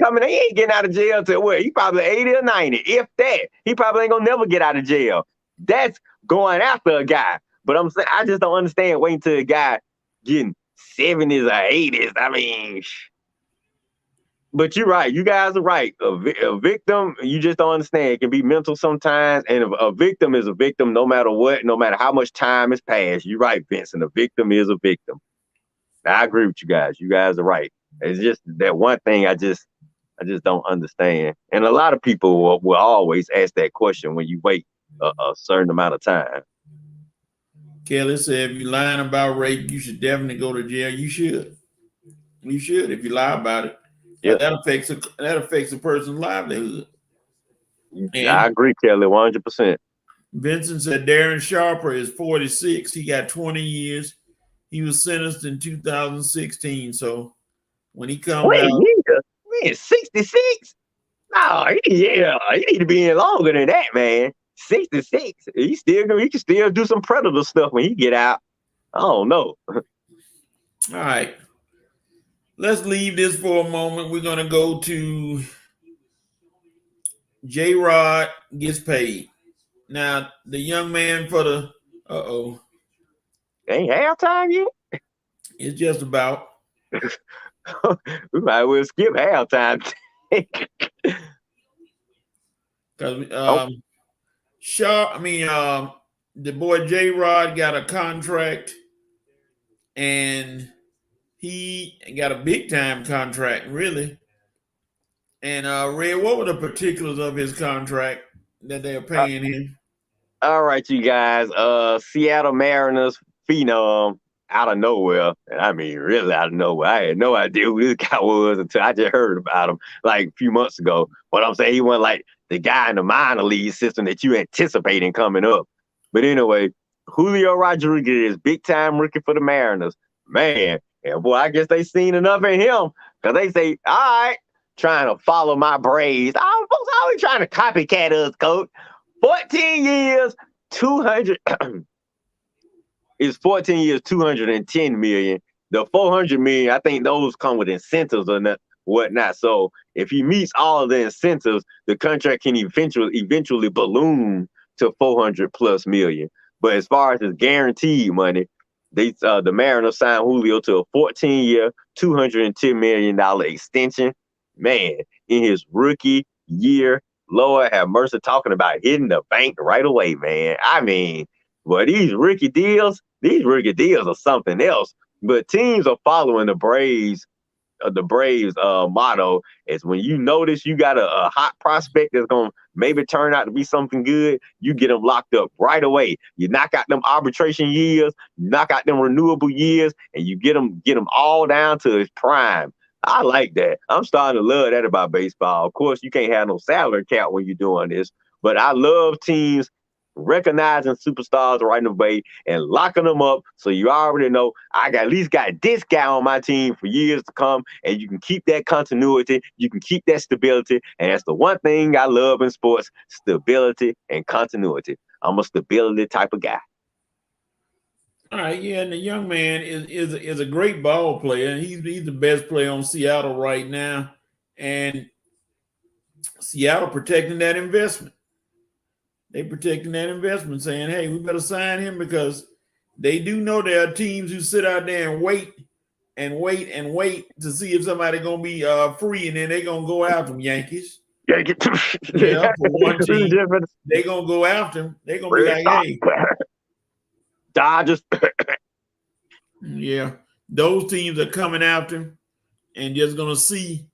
getting out of jail till what? He probably 80 or 90, if that. He probably ain't gonna never get out of jail. That's going after a guy. But I'm saying I just don't understand waiting till a guy getting 70s or 80s. I mean, but you're right. You guys are right. A victim, you just don't understand. It can be mental sometimes, and a victim is a victim no matter what, no matter how much time has passed. You're right, Vincent. A victim is a victim. I agree with you guys. You guys are right. It's just that one thing I just don't understand. And a lot of people will always ask that question when you wait a certain amount of time. Kelly said, if you're lying about rape, you should definitely go to jail. You should. You should if you lie about it. Yeah. That affects a person's livelihood. And I agree, Kelly, 100%. Vincent said Darren Sharper is 46. He got 20 years. He was sentenced in 2016. So when he comes out, man, 66? No, he need to be in longer than that, man. 66. He can still do some predator stuff when he get out. I don't know. All right. Let's leave this for a moment. We're gonna go to J-Rod gets paid. Now, the young man for the Ain't halftime yet? It's just about. We might well skip halftime. Because the boy J-Rod got a contract, and he got a big time contract, really. And Red, what were the particulars of his contract that they're paying him? All right, you guys. Seattle Mariners phenom out of nowhere. And I mean, really out of nowhere. I had no idea who this guy was until I just heard about him like a few months ago. But I'm saying he wasn't like the guy in the minor league system that you anticipating coming up. But anyway, Julio Rodriguez, big time rookie for the Mariners. Man, and boy, I guess they seen enough in him because they say, all right, trying to follow my Braves. Folks always trying to copycat us, coach. 14 years, 200 is 14 years, 210 million. The 400 million, I think those come with incentives or whatnot. So if he meets all of the incentives, the contract can eventually balloon to 400 plus million. But as far as his guaranteed money, the Mariners signed Julio to a 14-year, $210 million extension. Man, in his rookie year, Lord have mercy, talking about hitting the bank right away, man. I mean, well, these rookie deals are something else. But teams are following the Braves motto is when you notice you got a hot prospect that's gonna maybe turn out to be something good, you get them locked up right away. You knock out them arbitration years, you knock out them renewable years, and you get them all down to his prime. I like that. I'm starting to love that about baseball. Of course, you can't have no salary cap when you're doing this, but I love teams recognizing superstars right away and locking them up so you already know I got at least got this guy on my team for years to come, and you can keep that continuity, you can keep that stability, and that's the one thing I love in sports: stability and continuity. I'm a stability type of guy. All right, yeah, and the young man is a great ball player. He's the best player on Seattle right now, and Seattle protecting that investment. They protecting that investment, saying, "Hey, we better sign him," because they do know there are teams who sit out there and wait and wait and wait to see if somebody gonna be free, and then they gonna go after them. Yankees, Yeah, get yeah, for one team, they gonna go after him. They gonna be like, "Hey, Dodgers." yeah, those teams are coming after him and just gonna see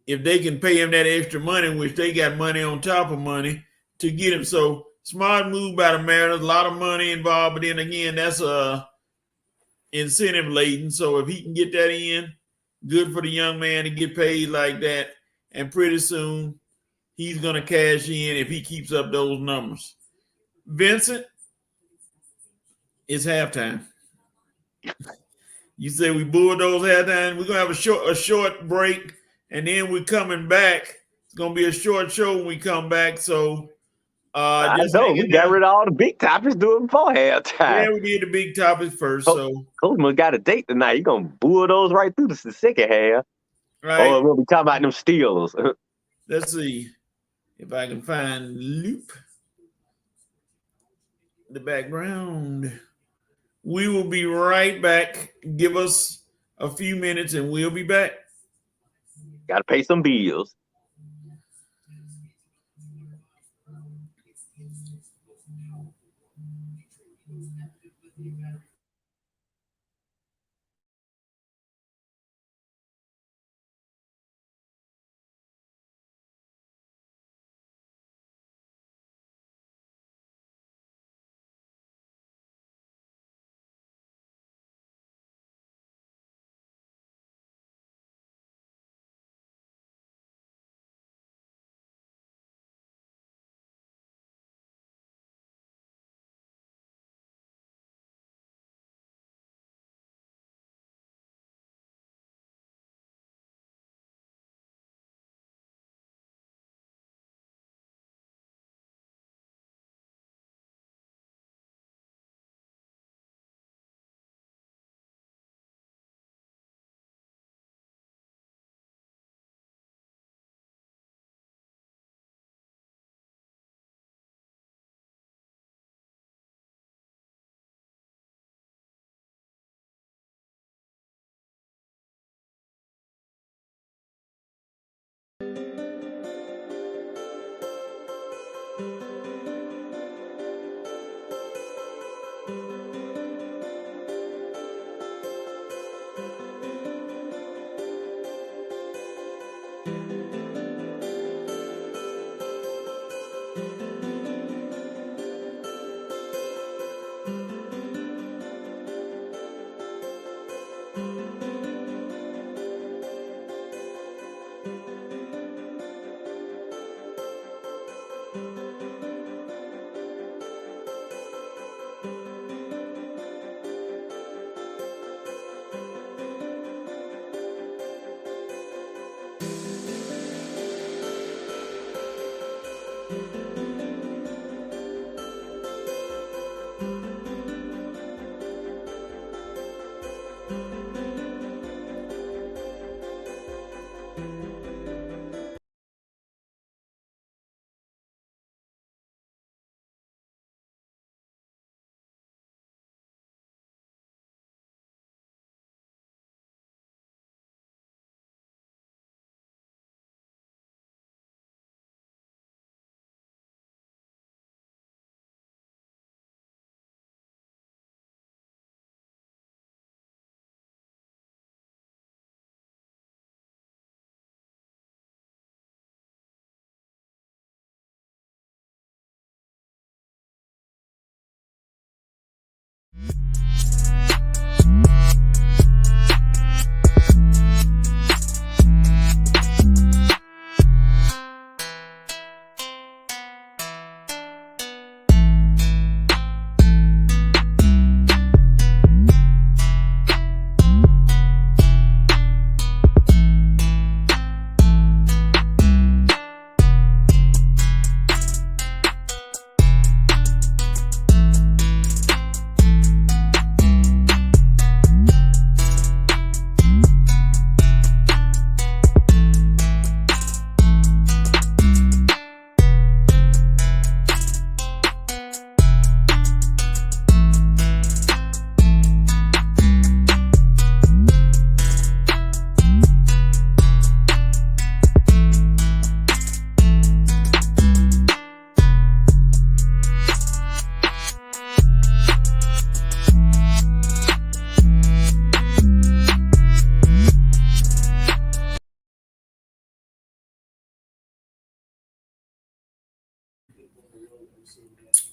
if they can pay him that extra money, which they got money on top of money to get him." So smart move by the Mariners, a lot of money involved, but then again, that's incentive laden. So if he can get that in, good for the young man to get paid like that. And pretty soon he's gonna cash in if he keeps up those numbers. Vincent, it's halftime. You say we bulldoze halftime. We're gonna have a short break, and then we're coming back. It's gonna be a short show when we come back. So I just know hang we in got there. rid of all the big topics doing before halftime. Yeah, we did the big topics first. So Coach must got a date tonight. You gonna bulldoze right through the second half. right, Oh, we'll be talking about them Steelers. let's see if I can find loop the background. We will be right back. Give us a few minutes and we'll be back. Got to pay some bills.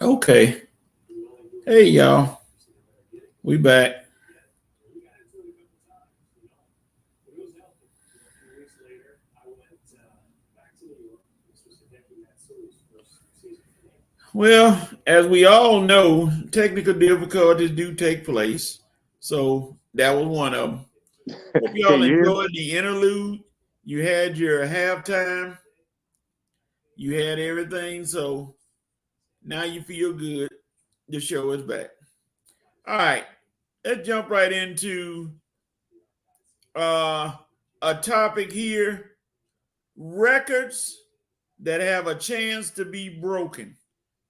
Okay. Hey, y'all. We back. Well, as we all know, technical difficulties do take place. So that was one of them. Hope Can y'all you hear me? enjoyed the interlude. You had your halftime. You had everything. So now you feel good. The show is back. All right. Let's jump right into uh, a topic here: records that have a chance to be broken.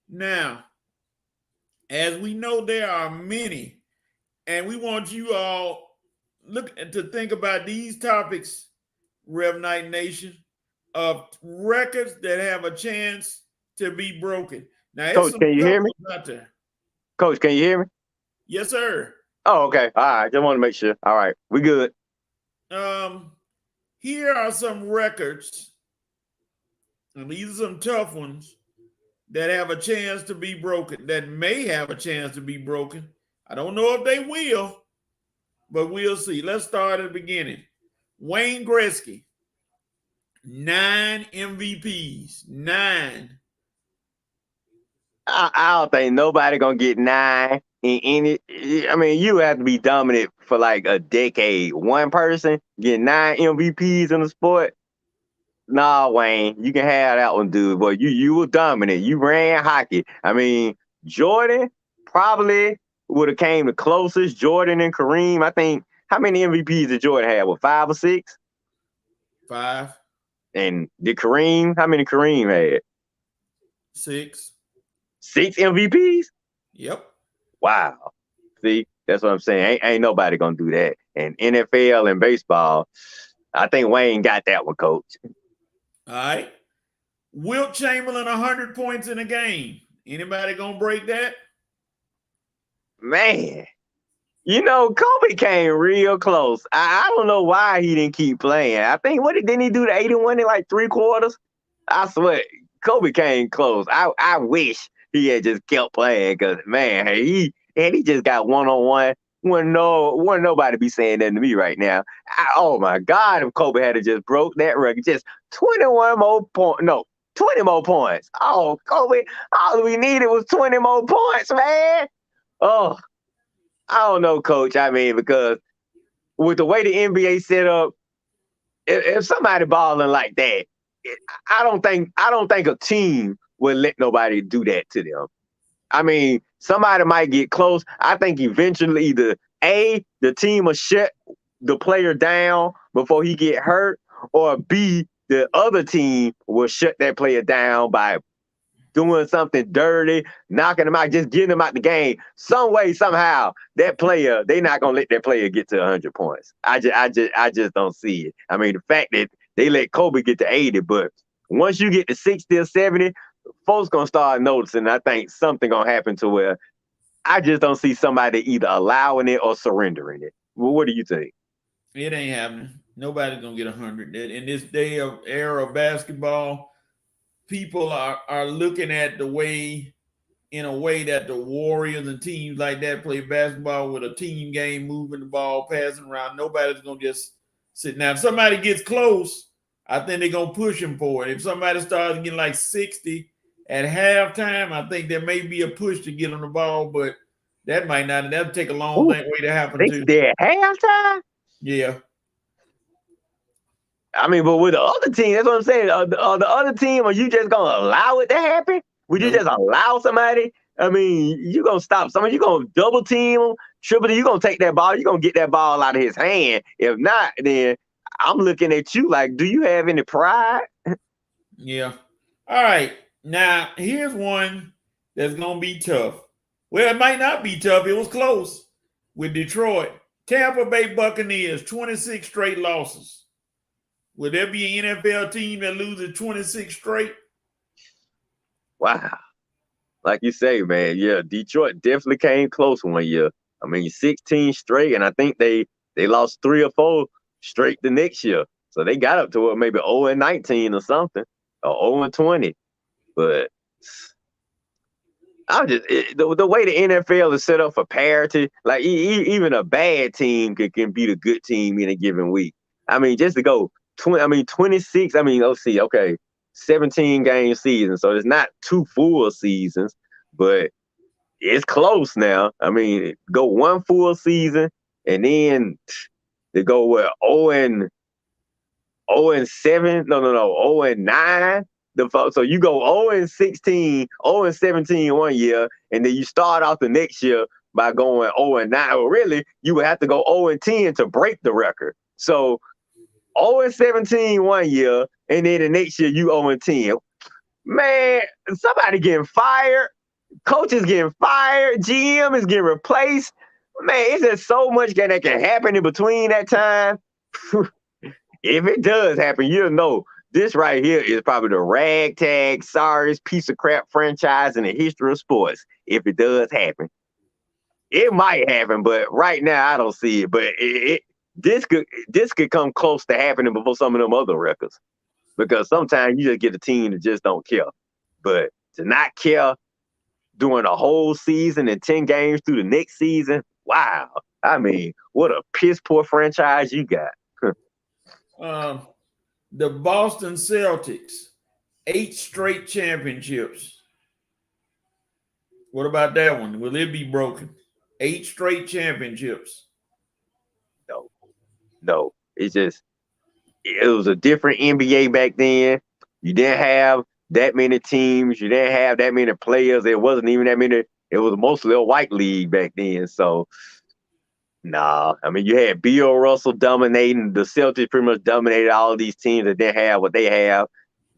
Now, as we know, there are many, and we want you all look to think about these topics, Rev Night Nation, of records that have a chance to be broken. Now, it's Coach, some can you tough hear me? ones out there. Coach, can you hear me? Yes, sir. Oh, okay. All right. Just want to make sure. All right. We good. Here are some records, and these are some tough ones that have a chance to be broken, that may have a chance to be broken. I don't know if they will, but we'll see. Let's start at the beginning. Wayne Gretzky, 9 MVPs, 9. I don't think nobody gonna get 9 in any. I mean, you have to be dominant for like a decade. One person get 9 MVPs in the sport. Nah, Wayne, you can have that one, dude. But you were dominant. You ran hockey. I mean, Jordan probably would have came the closest. Jordan and Kareem. I think how many MVPs did Jordan have? What, 5 or 6? 5, And did Kareem? How many Kareem had? 6. 6 MVPs? Yep. Wow. See, that's what I'm saying. Ain't nobody gonna do that. And NFL and baseball, I think Wayne got that one, coach. All right. Wilt Chamberlain, 100 points in a game. Anybody gonna break that? Man, Kobe came real close. I don't know why he didn't keep playing. I think didn't he do the 81 in like 3/4? I swear, Kobe came close. I wish he had just kept playing because man, he just got 1-on-1. Wouldn't nobody be saying that to me right now. Oh my God, if Kobe had just broke that record, just 21 more points. No, 20 more points. Oh, Kobe, all we needed was 20 more points, man. Oh, I don't know, coach. I mean, because with the way the NBA set up, if somebody balling like that, I don't think a team would let nobody do that to them. I mean, somebody might get close. I think eventually the team will shut the player down before he get hurt, or B, the other team will shut that player down by doing something dirty, knocking him out, just getting him out the game. Some way, somehow, that player, they not gonna let that player get to 100 points. I just don't see it. I mean, the fact that they let Kobe get to 80, but once you get to 60 or 70, folks gonna start noticing. I think something gonna happen to where I just don't see somebody either allowing it or surrendering it. Well, what do you think? It ain't happening. Nobody's gonna get 100. In this era of basketball, people are looking at in a way that the Warriors and teams like that play basketball with a team game, moving the ball, passing around. Nobody's gonna just sit down. If somebody gets close, I think they're gonna push them for it. If somebody starts getting like 60 at halftime, I think there may be a push to get on the ball, but that might not. That'll take a long way to happen too. 60 at halftime? Yeah. I mean, but with the other team, that's what I'm saying. The other team, are you just gonna allow it to happen? Would you just allow somebody? I mean, you gonna stop somebody? You gonna double team him, triple team? You gonna take that ball? You gonna get that ball out of his hand? If not, then I'm looking at you like, do you have any pride? Yeah. All right. Now here's one that's gonna be tough. Well, it might not be tough. It was close with Detroit. Tampa Bay Buccaneers, 26 straight losses. Will there be an NFL team that loses 26 straight? Wow. Like you say, man, yeah, Detroit definitely came close one year. I mean, 16 straight, and I think they lost 3 or 4 straight the next year. So they got up to it maybe 0-19 or something, or 0-20. But The way the NFL is set up for parity, like even a bad team can beat a good team in a given week. I mean, just to go 26. I mean, let's see, okay, 17 game season, so it's not 2 full seasons, but it's close now. I mean, go 1 full season, and then they go 0-7. No, 0-9. So you go 0-16, 0-17 one year, and then you start off the next year by going 0-9. Well, really, you would have to go 0-10 to break the record. So 0-17 one year, and then the next year you 0-10. Man, somebody getting fired, coaches getting fired, GM is getting replaced. Man, it's just so much that can happen in between that time. If it does happen, you'll know this right here is probably the ragtag, sorriest piece of crap franchise in the history of sports. If it does happen, it might happen, but right now I don't see it. But this could come close to happening before some of them other records, because sometimes you just get a team that just don't care. But to not care during a whole season and 10 games through the next season, wow! I mean, what a piss poor franchise you got. The Boston Celtics, 8 straight championships. What about that one? Will it be broken? 8 straight championships. No. It was a different NBA back then. You didn't have that many teams. You didn't have that many players. It wasn't even that many. It was mostly a white league back then. So, nah. I mean, you had Bill Russell dominating. The Celtics pretty much dominated all of these teams that didn't have what they have.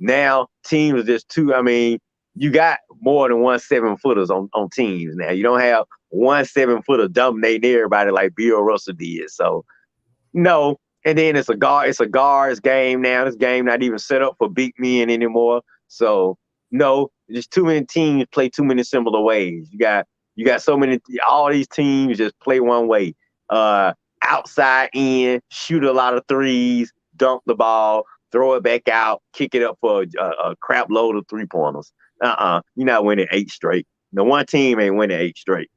Now, teams are just too. I mean, you got more than 1 7-footers on teams now. You don't have 1 7-footer dominating everybody like Bill Russell did. So, no. And then it's a guards game now. This game not even set up for big men anymore. So, no, just too many teams play too many similar ways. You got so many. All these teams just play one way. Outside in, shoot a lot of threes, dunk the ball, throw it back out, kick it up for a crap load of 3-pointers. You're not winning 8 straight. No one team ain't winning 8 straight.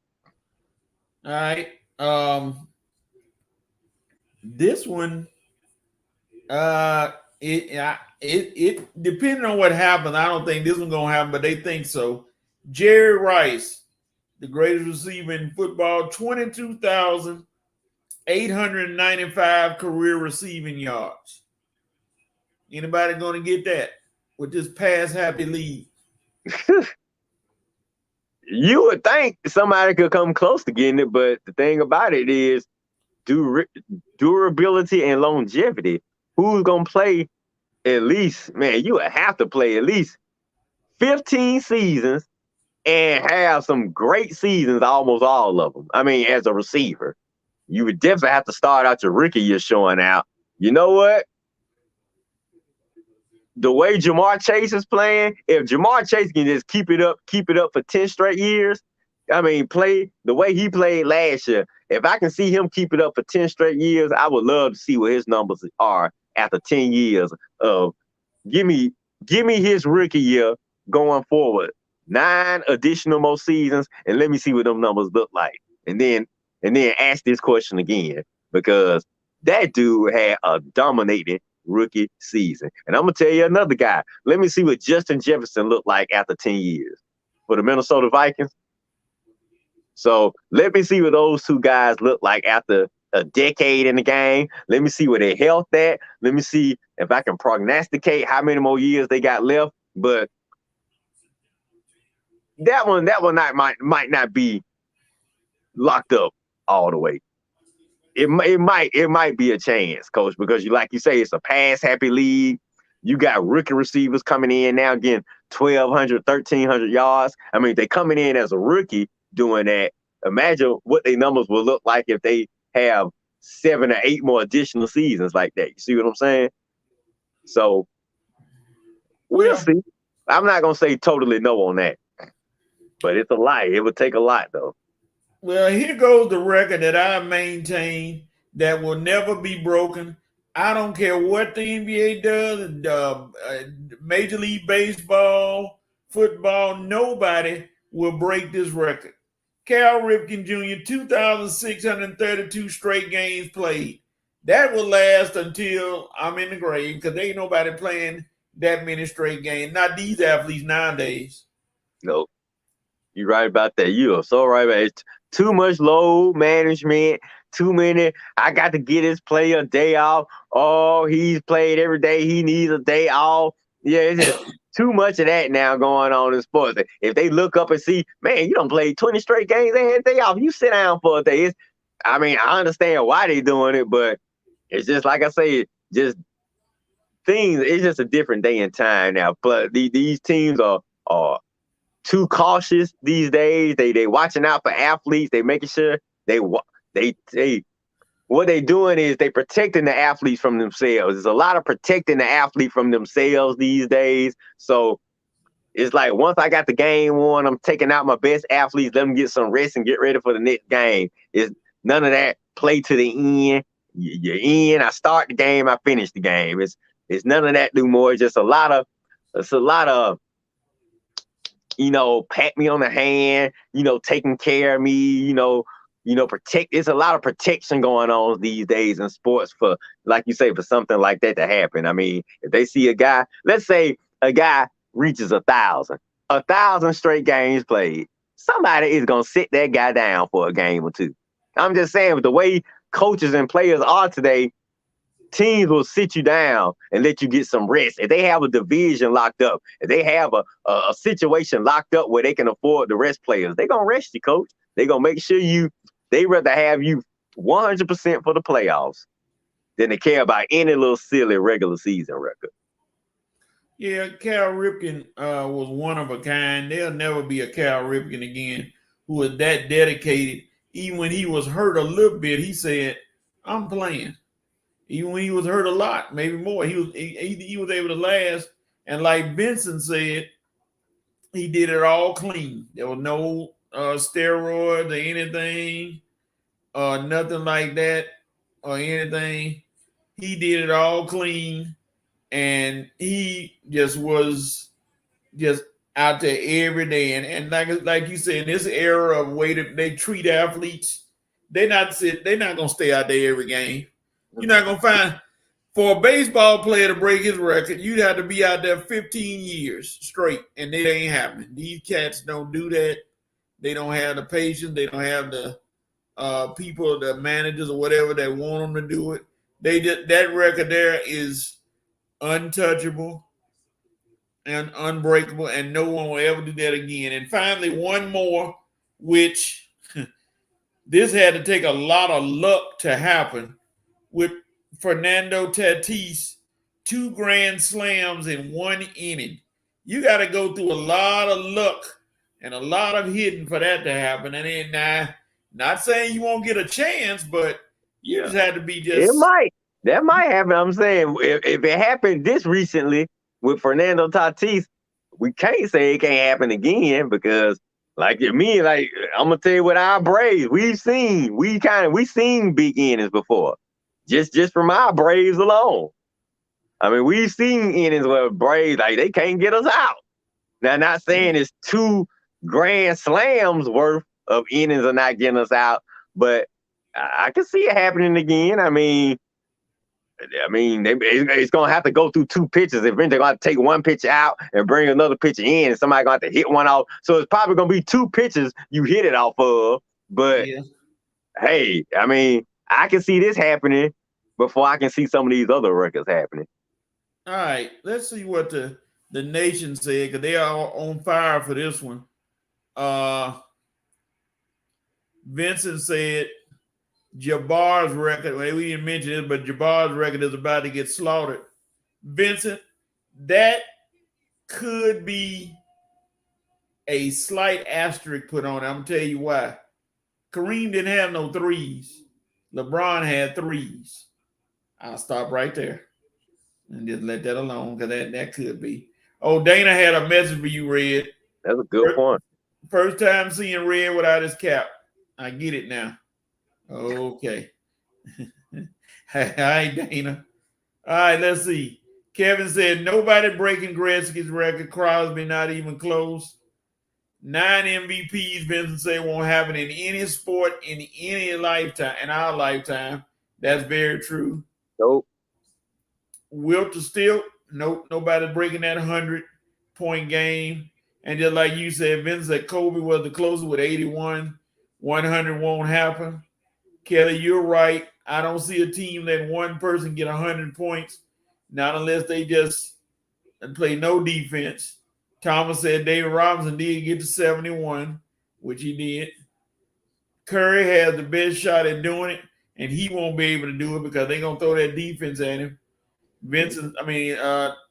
All right. This one, it depending on what happens, I don't think this one's gonna happen, but they think so. Jerry Rice, the greatest receiver in football, 22,895 career receiving yards. Anybody gonna get that with this pass happy league? You would think somebody could come close to getting it, but the thing about it is durability and longevity. Who's gonna play at least? Man, you would have to play at least 15 seasons and have some great seasons, almost all of them. I mean, as a receiver, you would definitely have to start out your rookie year showing out. You know what? The way Jamar Chase is playing, if Jamar Chase can just keep it up for 10 straight years, I mean, play the way he played last year. If I can see him keep it up for 10 straight years, I would love to see what his numbers are after 10 years of give me his rookie year going forward. 9 additional more seasons, and let me see what them numbers look like. And then ask this question again, because that dude had a dominating rookie season. And I'm gonna tell you another guy. Let me see what Justin Jefferson looked like after 10 years for the Minnesota Vikings. So let me see what those two guys look like after a decade in the game. Let me see where their health at. Let me see if I can prognosticate how many more years they got left. But that one might not be locked up all the way. It might be a chance, Coach, because like you say, it's a pass happy league. You got rookie receivers coming in now getting 1,200, 1,300 yards. I mean, they coming in as a rookie doing that. Imagine what their numbers will look like if they have 7 or 8 more additional seasons like that. You see what I'm saying? So we'll see. I'm not gonna say totally no on that, but it's a lot. It would take a lot, though. Well, here goes the record that I maintain that will never be broken. I don't care what the NBA does, Major League Baseball, football, nobody will break this record. Cal Ripken Jr., 2,632 straight games played. That will last until I'm in the grave because ain't nobody playing that many straight games. Not these athletes nowadays. Nope. You're right about that. You are so right about it. It's too much load management, too many. I got to get this player a day off. Oh, he's played every day. He needs a day off. Yeah, it's just too much of that now going on in sports. If they look up and see, man, you don't play 20 straight games, they had a day off. You sit down for a day. I understand why they're doing it, but it's just like I say, just things. It's just a different day and time now. But these teams are too cautious these days. They watching out for athletes. They making sure they what they doing is they protecting the athletes from themselves. There's a lot of protecting the athlete from themselves these days. So it's like once I got the game won, I'm taking out my best athletes, let them get some rest and get ready for the next game. It's none of that play to the end. You're in. I start the game. I finish the game. It's none of that no more. It's just a lot of pat me on the hand, taking care of me, protect. There's a lot of protection going on these days in sports for, like you say, for something like that to happen. I mean, if they see a guy, let's say a guy reaches 1,000 straight games played, somebody is going to sit that guy down for a game or two. I'm just saying, with the way coaches and players are today, teams will sit you down and let you get some rest. If they have a division locked up, if they have a situation locked up where they can afford to rest players, they're going to rest you, coach. They're going to make sure they rather have you 100% for the playoffs than to care about any little silly regular season record. Yeah, Cal Ripken was one of a kind. There'll never be a Cal Ripken again who was that dedicated. Even when he was hurt a little bit, he said, I'm playing. Even when he was hurt a lot, maybe more, he was able to last. And like Benson said, he did it all clean. There was no steroids or anything, nothing like that or anything. He did it all clean, and he just was just out there every day. And like you said, in this era of way that they treat athletes, they're not gonna stay out there every game. You're not gonna find, for a baseball player to break his record, you'd have to be out there 15 years straight, and it ain't happening. These cats don't do that. They don't have the patience. They don't have the people, the managers or whatever that want them to do it. That record there is untouchable and unbreakable, and no one will ever do that again. And finally, one more, which this had to take a lot of luck to happen, with Fernando Tatis, 2 grand slams in 1 inning. You got to go through a lot of luck and a lot of hitting for that to happen. And then, not saying you won't get a chance, but you just had to be just. It might. That might happen. I'm saying if it happened this recently with Fernando Tatis, we can't say it can't happen again because, I'm gonna tell you what our Braves we've seen big innings before, just from our Braves alone. I mean, we've seen innings where Braves they can't get us out. Now, not saying it's 2 grand slams worth of innings are not getting us out, but I can see it happening again. I mean, it's going to have to go through 2 pitches. Eventually, they're going to take 1 pitch out and bring another pitcher in, and somebody's going to have to hit one off. So it's probably going to be 2 pitches you hit it off of. But, hey, I mean, I can see this happening before I can see some of these other records happening. All right, let's see what the nation said, because they are on fire for this one. Vincent said Jabbar's record, well, we didn't mention it, but Jabbar's record is about to get slaughtered. Vincent, that could be a slight asterisk put on it. I'm going to tell you why. Kareem didn't have no threes. LeBron had threes. I'll stop right there and just let that alone, because that could be. Oh, Dana had a message for you, Red. That's a good point. First time seeing Red without his cap. I get it now. Okay. Hi, Dana. All right, let's see. Kevin said, nobody breaking Gretzky's record. Crosby not even close. 9 MVPs, Vincent said, won't happen in any sport in any lifetime, in our lifetime. That's very true. Nope. Wilt to still, nope, nobody's breaking that 100-point game. And just like you said, Vince said Kobe was the closest with 81. 100 won't happen. Kelly, you're right. I don't see a team letting one person get 100 points, not unless they just play no defense. Thomas said David Robinson did get to 71, which he did. Curry has the best shot at doing it, and he won't be able to do it because they're going to throw that defense at him.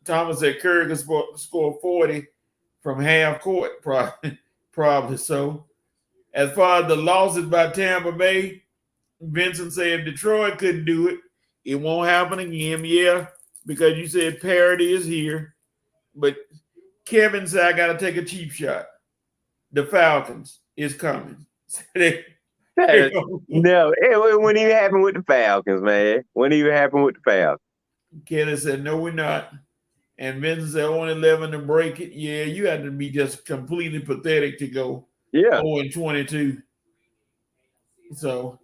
Thomas said Curry could score 40 from half court, probably so. As far as the losses by Tampa Bay, Vincent said if Detroit couldn't do it, it won't happen again. Yeah, because you said parity is here. But Kevin said I got to take a cheap shot. The Falcons is coming. No, it wouldn't even happen with the Falcons, man. Wouldn't even happen with the Falcons. Kelly said, no, we're not. And Vincent said, only 11 to break it. Yeah, you had to be just completely pathetic to go 0-22. So,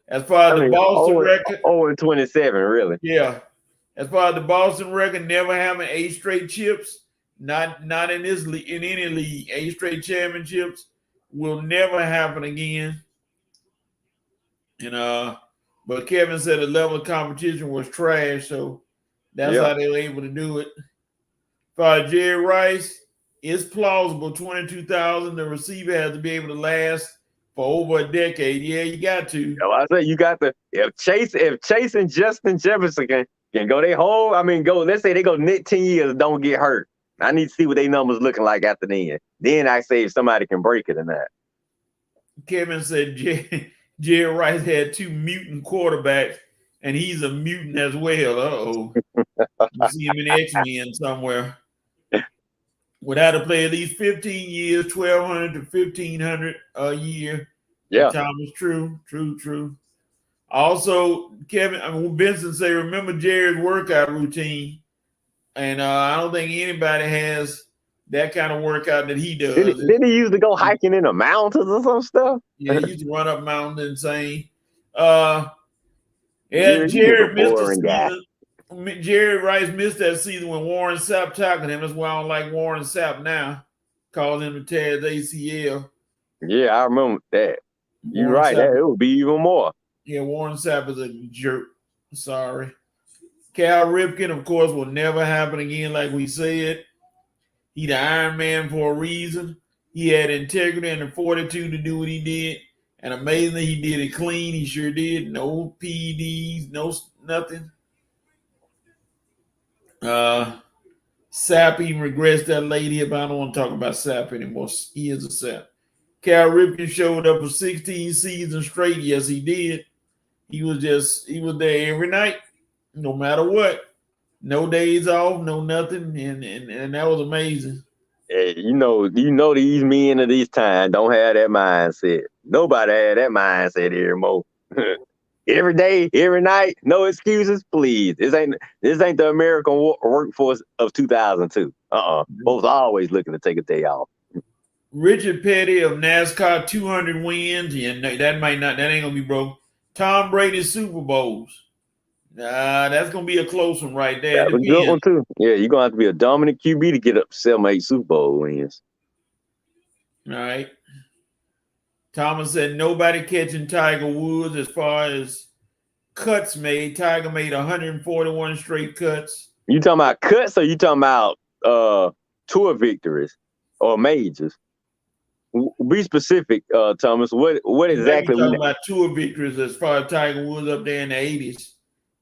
as far as the Boston record. 0-27, really. Yeah. As far as the Boston record, never having 8 straight chips, not in this league, in any league, 8 straight championships will never happen again. And but Kevin said the level of competition was trash, so that's how they were able to do it. For Jerry Rice, it's plausible 22,000. The receiver has to be able to last for over a decade. Yeah, you got to. I say you got to. If Chase and Justin Jefferson can go their whole, let's say they go 10 years and don't get hurt. I need to see what their numbers looking like after then. Then I say if somebody can break it or not. Kevin said Jerry Rice had 2 mutant quarterbacks, and he's a mutant as well. Uh-oh. You see him in X-Men somewhere. Would have to play at least 15 years, 1,200 to 1,500 a year. Yeah. Thomas, true. Also, Benson say, remember Jerry's workout routine. And I don't think anybody has that kind of workout that he does. Didn't he used to go hiking in the mountains or some stuff? Yeah, he used to run up mountains insane. Jerry missed the season. Jerry Rice missed that season when Warren Sapp tackled him. That's why I don't like Warren Sapp now. Called him to tear his ACL. Yeah, I remember that. You're right. It would be even more. Yeah, Warren Sapp is a jerk. Sorry. Cal Ripken, of course, will never happen again, like we said. He the Iron Man for a reason. He had integrity and the fortitude to do what he did. And amazingly, he did it clean. He sure did. No PEDs, no nothing. Sapp even regrets that lady, but I don't want to talk about Sapp anymore. He is a Sapp. Cal Ripken showed up for 16 seasons straight. Yes, he did. He was there every night, no matter what. No days off, no nothing, and that was amazing. Hey, you know these men of these times don't have that mindset. Nobody had that mindset anymore. Every day, every night, no excuses, please. This ain't the American workforce of 2002. Folks always looking to take a day off. Richard Petty of NASCAR, 200 wins. Yeah, that ain't gonna be broke. Tom Brady Super Bowls. That's gonna be a close one right there. That's a good one too. Yeah, you're gonna have to be a dominant QB to get up to 7 or 8 Super Bowl wins. All right. Thomas said nobody catching Tiger Woods as far as cuts made. Tiger made 141 straight cuts. You talking about cuts or you talking about tour victories or majors? Be specific, Thomas. What exactly? You talking about tour victories as far as Tiger Woods up there in the 80s.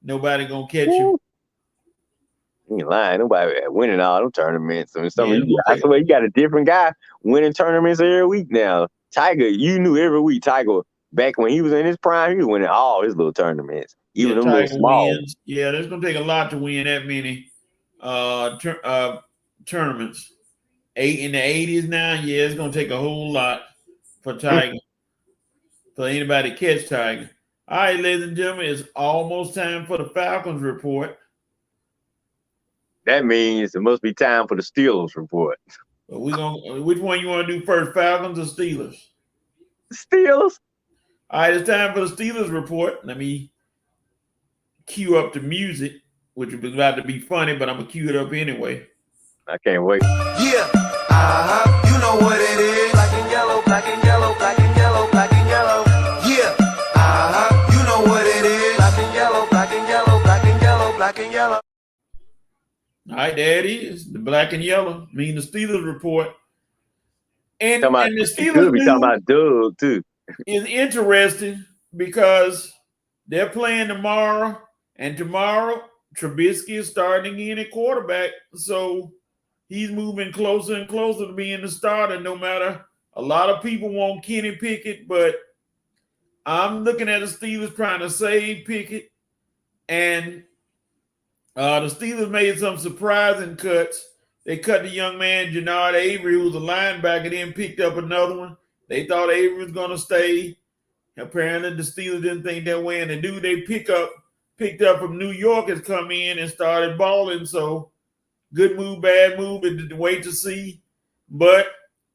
Nobody gonna catch you. You ain't lying. Nobody winning all them tournaments. I swear you got a different guy winning tournaments every week now. Tiger, you knew every week Tiger, back when he was in his prime, he was winning all his little tournaments. Even them little small. Wins. Yeah, there's gonna take a lot to win that many tournaments. 8 in the 80s now. Yeah, it's gonna take a whole lot for Tiger. For anybody to catch Tiger. All right, ladies and gentlemen, it's almost time for the Falcons report. That means it must be time for the Steelers report. But we gonna which one you want to do first, Falcons or Steelers? Steelers. All right, it's time for the Steelers report. Let me cue up the music, which is about to be funny, but I'm gonna cue it up anyway. I can't wait. Yeah, you know what it is. Black and yellow, black and yellow, black and yellow, black and yellow. Yeah, you know what it is. Black and yellow, black and yellow, black and yellow, black and yellow. All right, there it is. The black and yellow, mean the Steelers report. And, Talking about, and the you could be Steelers talking about Doug too. is interesting because they're playing tomorrow, and tomorrow Trubisky is starting again at quarterback. So he's moving closer and closer to being the starter, no matter. A lot of people want Kenny Pickett, but I'm looking at the Steelers trying to save Pickett. And the Steelers made some surprising cuts. They cut the young man, Jannard Avery, who was a linebacker, then picked up another one. They thought Avery was going to stay. Apparently, the Steelers didn't think that way. And the dude they picked up from New York has come in and started balling. So, good move, bad move, and wait to see. But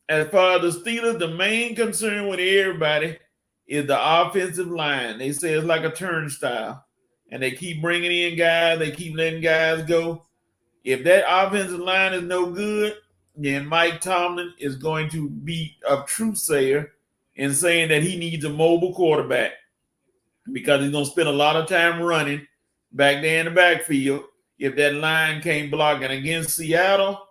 as far as the Steelers, the main concern with everybody is the offensive line. They say it's like a turnstile. And they keep bringing in guys. They keep letting guys go. If that offensive line is no good, then Mike Tomlin is going to be a truth sayer in saying that he needs a mobile quarterback because he's going to spend a lot of time running back there in the backfield if that line can't block. And against Jacksonville,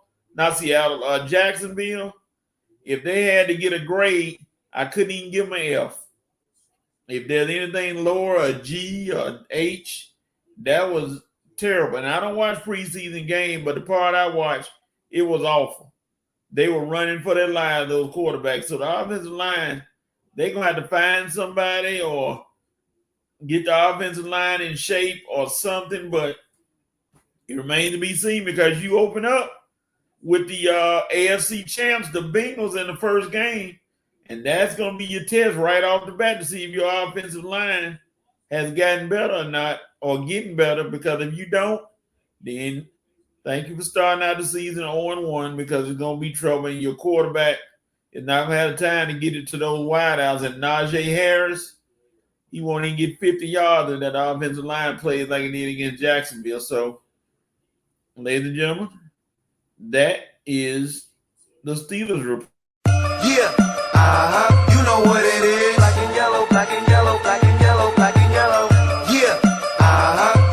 if they had to get a grade, I couldn't even give them an F. If there's anything lower, a G or H, that was terrible. And I don't watch preseason games, but the part I watched, it was awful. They were running for their lives, those quarterbacks. So the offensive line, they're going to have to find somebody or get the offensive line in shape or something. But it remains to be seen because you open up with the AFC champs, the Bengals, in the first game. And that's going to be your test right off the bat to see if your offensive line has gotten better or not, or getting better. Because if you don't, then thank you for starting out the season 0-1 because it's going to be trouble. And your quarterback is not going to have time to get it to those wideouts. And Najee Harris, he won't even get 50 yards in that offensive line plays like he did against Jacksonville. So, ladies and gentlemen, that is the Steelers report. Yeah, you know what it is. Black and yellow, black and yellow, black and yellow, black and yellow. Yeah,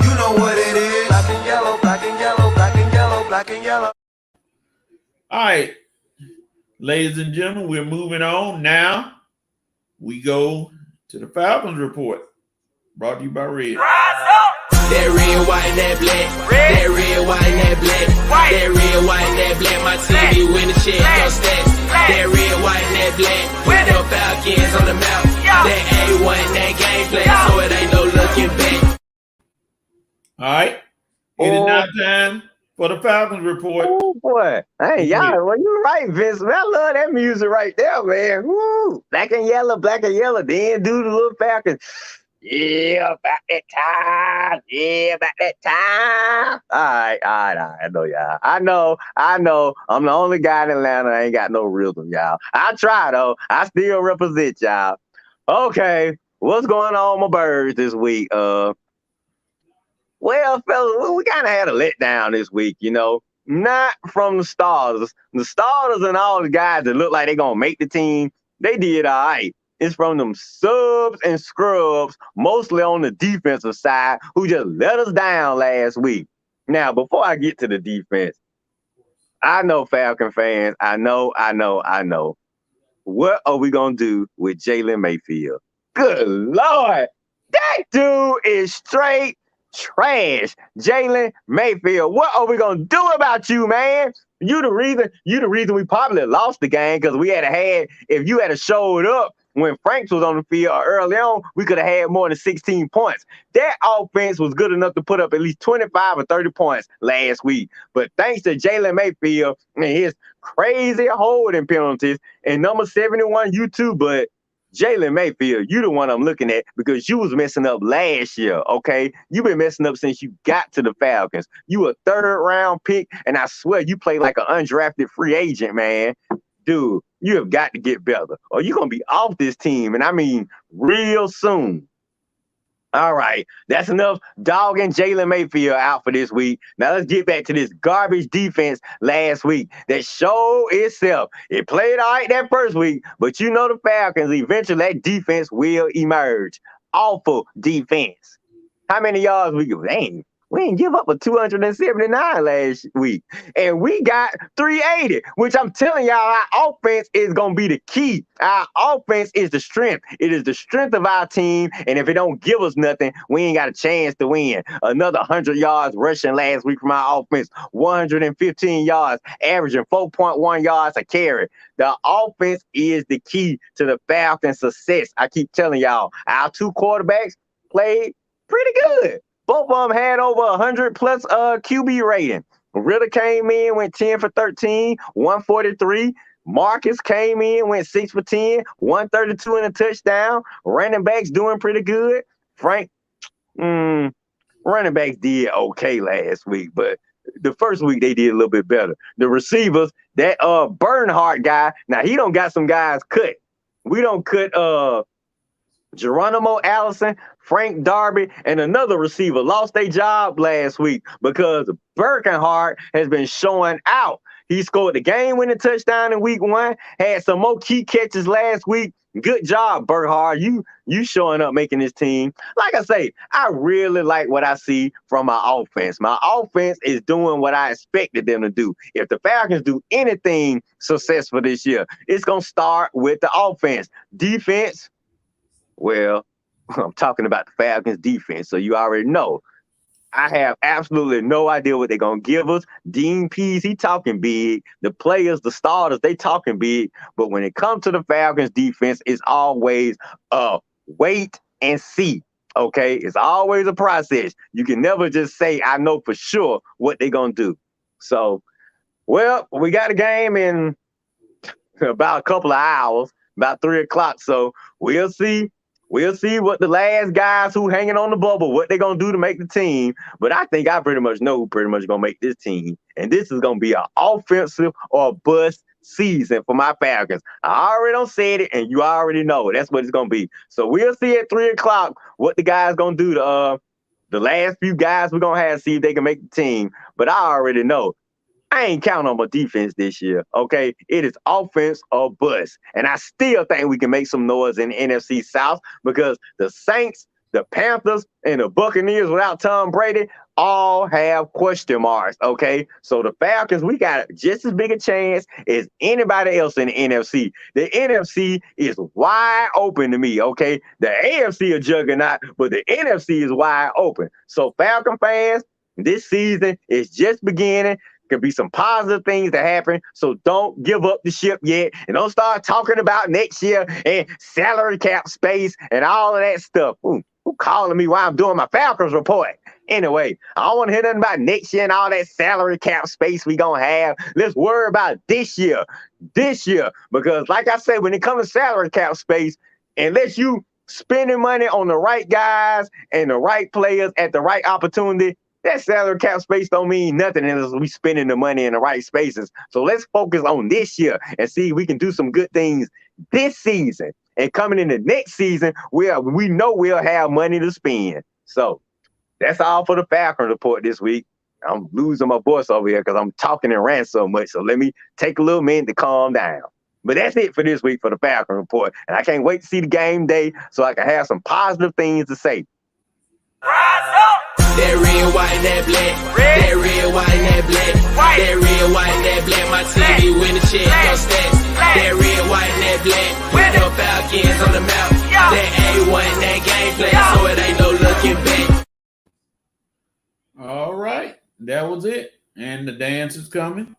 you know what it is. Black and yellow, black and yellow, black and yellow, black and yellow. All right, ladies and gentlemen, we're moving on. Now we go to the Falcons report, brought to you by Red. That red, white, and that black. That red, white, and that black. That red, white, and that black. My TV win the check, no stats. That red, white, and that black. With the Falcons on the map. That A1, that gameplay, so it ain't no looking back. All right, it is now time for the Falcons report. Oh boy, hey y'all, well you're right, Vince. Man, I love that music right there, man. Woo, black and yellow, then do the little Falcons. Yeah, back that time. Yeah, back that time. All right. I know, y'all. I know. I'm the only guy in Atlanta that ain't got no rhythm, y'all. I try, though. I still represent y'all. Okay, what's going on with my birds this week? Well, fellas, we kind of had a letdown this week, you know. Not from the starters. The starters and all the guys that look like they're going to make the team, they did all right. It's from them subs and scrubs, mostly on the defensive side, who just let us down last week. Now, before I get to the defense, I know Falcon fans, I know. What are we going to do with Jalen Mayfield? Good Lord. That dude is straight trash. Jalen Mayfield, what are we going to do about you, man? You the reason we probably lost the game because if you had showed up when Franks was on the field early on, we could have had more than 16 points. That offense was good enough to put up at least 25 or 30 points last week. But thanks to Jalen Mayfield and his crazy holding penalties, and number 71, you too, but Jalen Mayfield, you the one I'm looking at because you was messing up last year, okay? You've been messing up since you got to the Falcons. You a 3rd-round pick, and I swear you play like an undrafted free agent, man. Dude, you have got to get better, or you're going to be off this team, and I mean real soon. All right, that's enough dogging Jalen Mayfield out for this week. Now let's get back to this garbage defense last week that showed itself. It played all right that first week, but you know the Falcons, eventually that defense will emerge. Awful defense. How many yards we give? Dang, we didn't give up a 279 last week. And we got 380, which I'm telling y'all, our offense is going to be the key. Our offense is the strength. It is the strength of our team. And if it don't give us nothing, we ain't got a chance to win. Another 100 yards rushing last week from our offense, 115 yards, averaging 4.1 yards a carry. The offense is the key to the Falcons' success. I keep telling y'all, our 2 quarterbacks played pretty good. Both of them had over 100+ QB rating. Ritter came in, went 10 for 13, 143. Marcus came in, went 6 for 10, 132 and a touchdown. Running backs doing pretty good. Frank, running backs did okay last week, but the first week they did a little bit better. The receivers, that Bernhardt guy, now he don't got some guys cut. We don't cut Geronimo Allison, Frank Darby, and another receiver lost their job last week because Birkenhart has been showing out. He scored the game-winning touchdown in week 1, had some more key catches last week. Good job, Birkenhart. You showing up making this team. Like I say, I really like what I see from my offense. My offense is doing what I expected them to do. If the Falcons do anything successful this year, it's going to start with the offense. Defense, well, I'm talking about the Falcons defense, so you already know. I have absolutely no idea what they're going to give us. Dean Pease, he talking big. The players, the starters, they talking big. But when it comes to the Falcons defense, it's always wait and see, okay? It's always a process. You can never just say, I know for sure what they're going to do. So, well, we got a game in about a couple of hours, about 3 o'clock. So we'll see. We'll see what the last guys who hanging on the bubble, what they're going to do to make the team. But I think I pretty much know who pretty much going to make this team. And this is going to be an offensive or bust season for my Falcons. I already don't said it, and you already know. That's what it's going to be. So we'll see at 3 o'clock what the guys going to do to the last few guys we're going to have to see if they can make the team. But I already know. I ain't counting on my defense this year, okay? It is offense or bust. And I still think we can make some noise in the NFC South because the Saints, the Panthers, and the Buccaneers without Tom Brady all have question marks, okay? So the Falcons, we got just as big a chance as anybody else in the NFC. The NFC is wide open to me, okay? The AFC is juggernaut, but the NFC is wide open. So Falcon fans, this season is just beginning. Could be some positive things that happen. So don't give up the ship yet. And don't start talking about next year and salary cap space and all of that stuff. Who calling me while I'm doing my Falcons report? Anyway, I don't want to hear nothing about next year and all that salary cap space we going to have. Let's worry about this year. This year. Because like I said, when it comes to salary cap space, unless you spending money on the right guys and the right players at the right opportunity, that salary cap space don't mean nothing unless we spending the money in the right spaces. So let's focus on this year and see if we can do some good things this season. And coming into next season, we know we'll have money to spend. So that's all for the Falcon report this week. I'm losing my voice over here because I'm talking and rant so much. So let me take a little minute to calm down. But that's it for this week for the Falcon report. And I can't wait to see the game day so I can have some positive things to say. That red, white, and that black. That red, white, and that black. That red, white, and that black. My team be winning shit, no stats. That red, white, and that black. With the Falcons on the map. That A1, that gameplay, so it ain't no looking back. All right. That was it. And the dance is coming.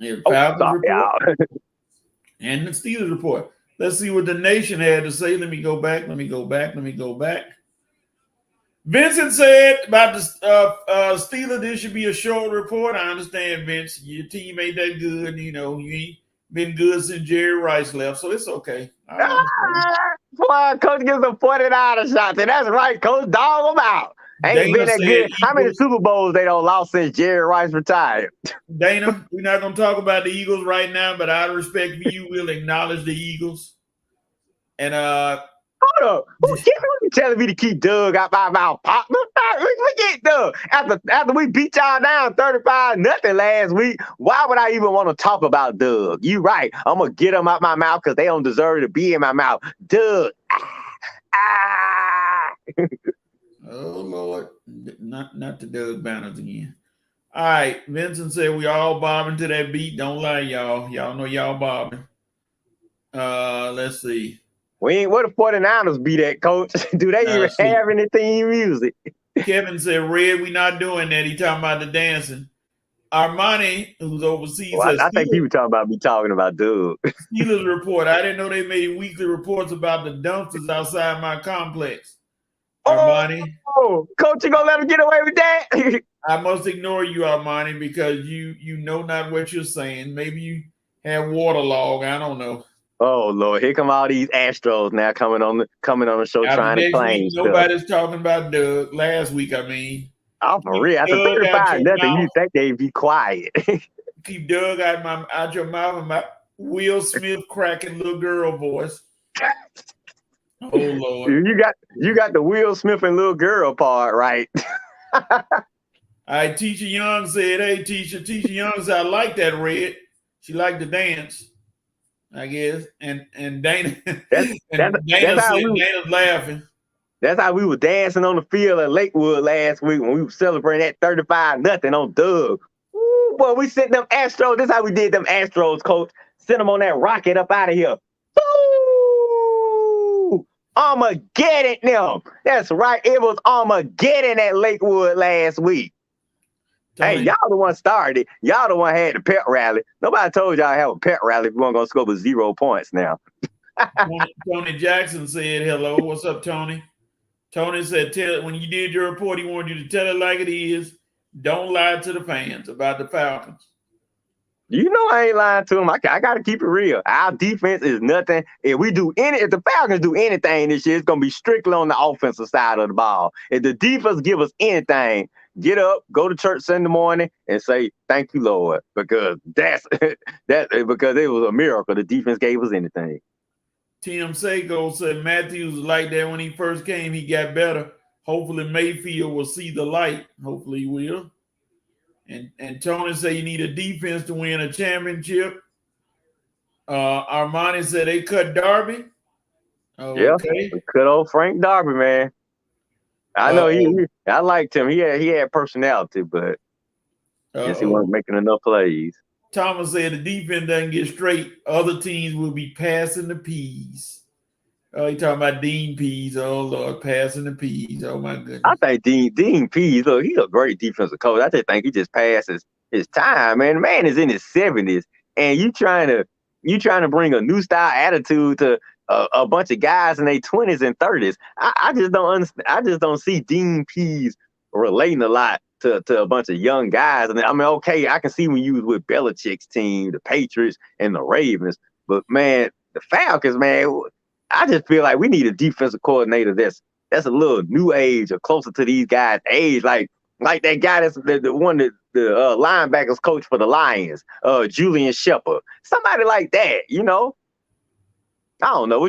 And the Falcons report. And the Steelers report. Let's see what the nation had to say. Let me go back. Vincent said about the Steelers, this should be a short report. I understand, Vince. Your team ain't that good. You know, you been good since Jerry Rice left, so it's okay. I understand. Boy, Coach gives them $40 shots, and that's right, Coach. Dog them out. Ain't Dana been that said good. How many Eagles- Super Bowls they don't lost since Jerry Rice retired? Dana, we're not going to talk about the Eagles right now, but out of respect for you, we'll acknowledge the Eagles. And Hold up. Who you telling me to keep Doug out my mouth? Partner? We get Doug. After we beat y'all down 35-0 last week, why would I even want to talk about Doug? You right. I'm going to get them out my mouth because they don't deserve to be in my mouth. Doug. oh Lord, not the Doug Banners again. All right, Vincent said we all bobbing to that beat. Don't lie, y'all. Y'all know y'all bobbing. Let's see. We ain't where the 49ers be that, Coach. Do they even have any theme music? Kevin said, Red, we not doing that. He talking about the dancing. Armani, who's overseas, Well, I think he was talking about me talking about Doug. Steelers report. I didn't know they made weekly reports about the dumpsters outside my complex. Armani. Oh, Coach, you gonna let him get away with that? I must ignore you, Armani, because you know not what you're saying. Maybe you have waterlog. I don't know. Oh Lord, here come all these Astros now coming on the show Now, trying to claim week, stuff. nobody's talking about Doug. Last week, I mean. Oh, for real. After 35-0, you think they'd be quiet. Keep Doug out your mouth and my Will Smith cracking little girl voice. Oh Lord. You got the Will Smith and little girl part right. All right, Teacher Young said, hey, Teacher Young said, I like that, Red. She liked to dance, I guess. And Dana, Dana's laughing. That's how we were dancing on the field at Lakewood last week when we were celebrating that 35-0 on Doug. Ooh, boy, we sent them Astros. This is how we did them Astros, Coach. Sent them on that rocket up out of here. Ooh, Armageddon them. That's right. It was Armageddon at Lakewood last week. Tony, hey, y'all the one started. Y'all the one had the pep rally. Nobody told y'all to have a pep rally if you weren't going to score with 0 points now. Tony Jackson said, hello. What's up, Tony? Tony said, when you did your report, he wanted you to tell it like it is. Don't lie to the fans about the Falcons. You know I ain't lying to them. I got to keep it real. Our defense is nothing. If the Falcons do anything this year, it's going to be strictly on the offensive side of the ball. If the defense give us anything, get up, go to church Sunday morning, and say, thank you, Lord, because because it was a miracle. The defense gave us anything. Tim Sago said Matthews was like that when he first came. He got better. Hopefully Mayfield will see the light. Hopefully he will. And Tony said you need a defense to win a championship. Armani said they cut Darby. Oh, yeah, okay. Cut old Frank Darby, man. I know I liked him. He had personality, but I guess he wasn't making enough plays. Thomas said the defense doesn't get straight. Other teams will be passing the peas. Oh, he talking about Dean Pease. Oh, Lord, passing the peas. Oh, my goodness. I think Dean Pease, look, he's a great defensive coach. I just think he just passes his time, man. The man is in his 70s, and you trying to bring a new style attitude to a bunch of guys in their 20s and 30s. I just don't understand. I just don't see Dean Pease relating a lot to a bunch of young guys. And I mean, okay, I can see when you was with Belichick's team, the Patriots and the Ravens, but man, the Falcons, man, I just feel like we need a defensive coordinator that's a little new age or closer to these guys' age, like that guy that's the one that the linebackers coach for the Lions, Julian Shepard, somebody like that, you know. I don't know, or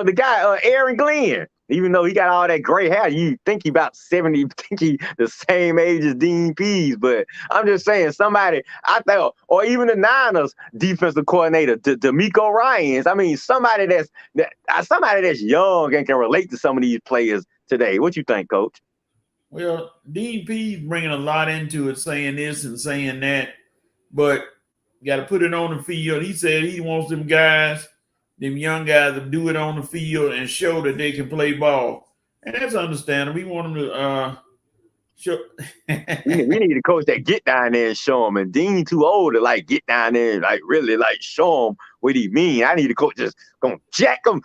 the guy Aaron Glenn. Even though he got all that gray hair, you think he about 70, think he the same age as Dean Pease. But I'm just saying, somebody I thought, or even the Niners defensive coordinator, DeMeco Ryans. I mean, somebody that's young and can relate to some of these players today. What you think, Coach? Well, Dean Pease bringing a lot into it, saying this and saying that, but you got to put it on the field. He said he wants them guys, them young guys, to do it on the field and show that they can play ball. And that's understandable. We want them to show. we need a coach that get down there and show them. And Dean too old to get down there and really show them what he mean. I need a coach just gonna jack them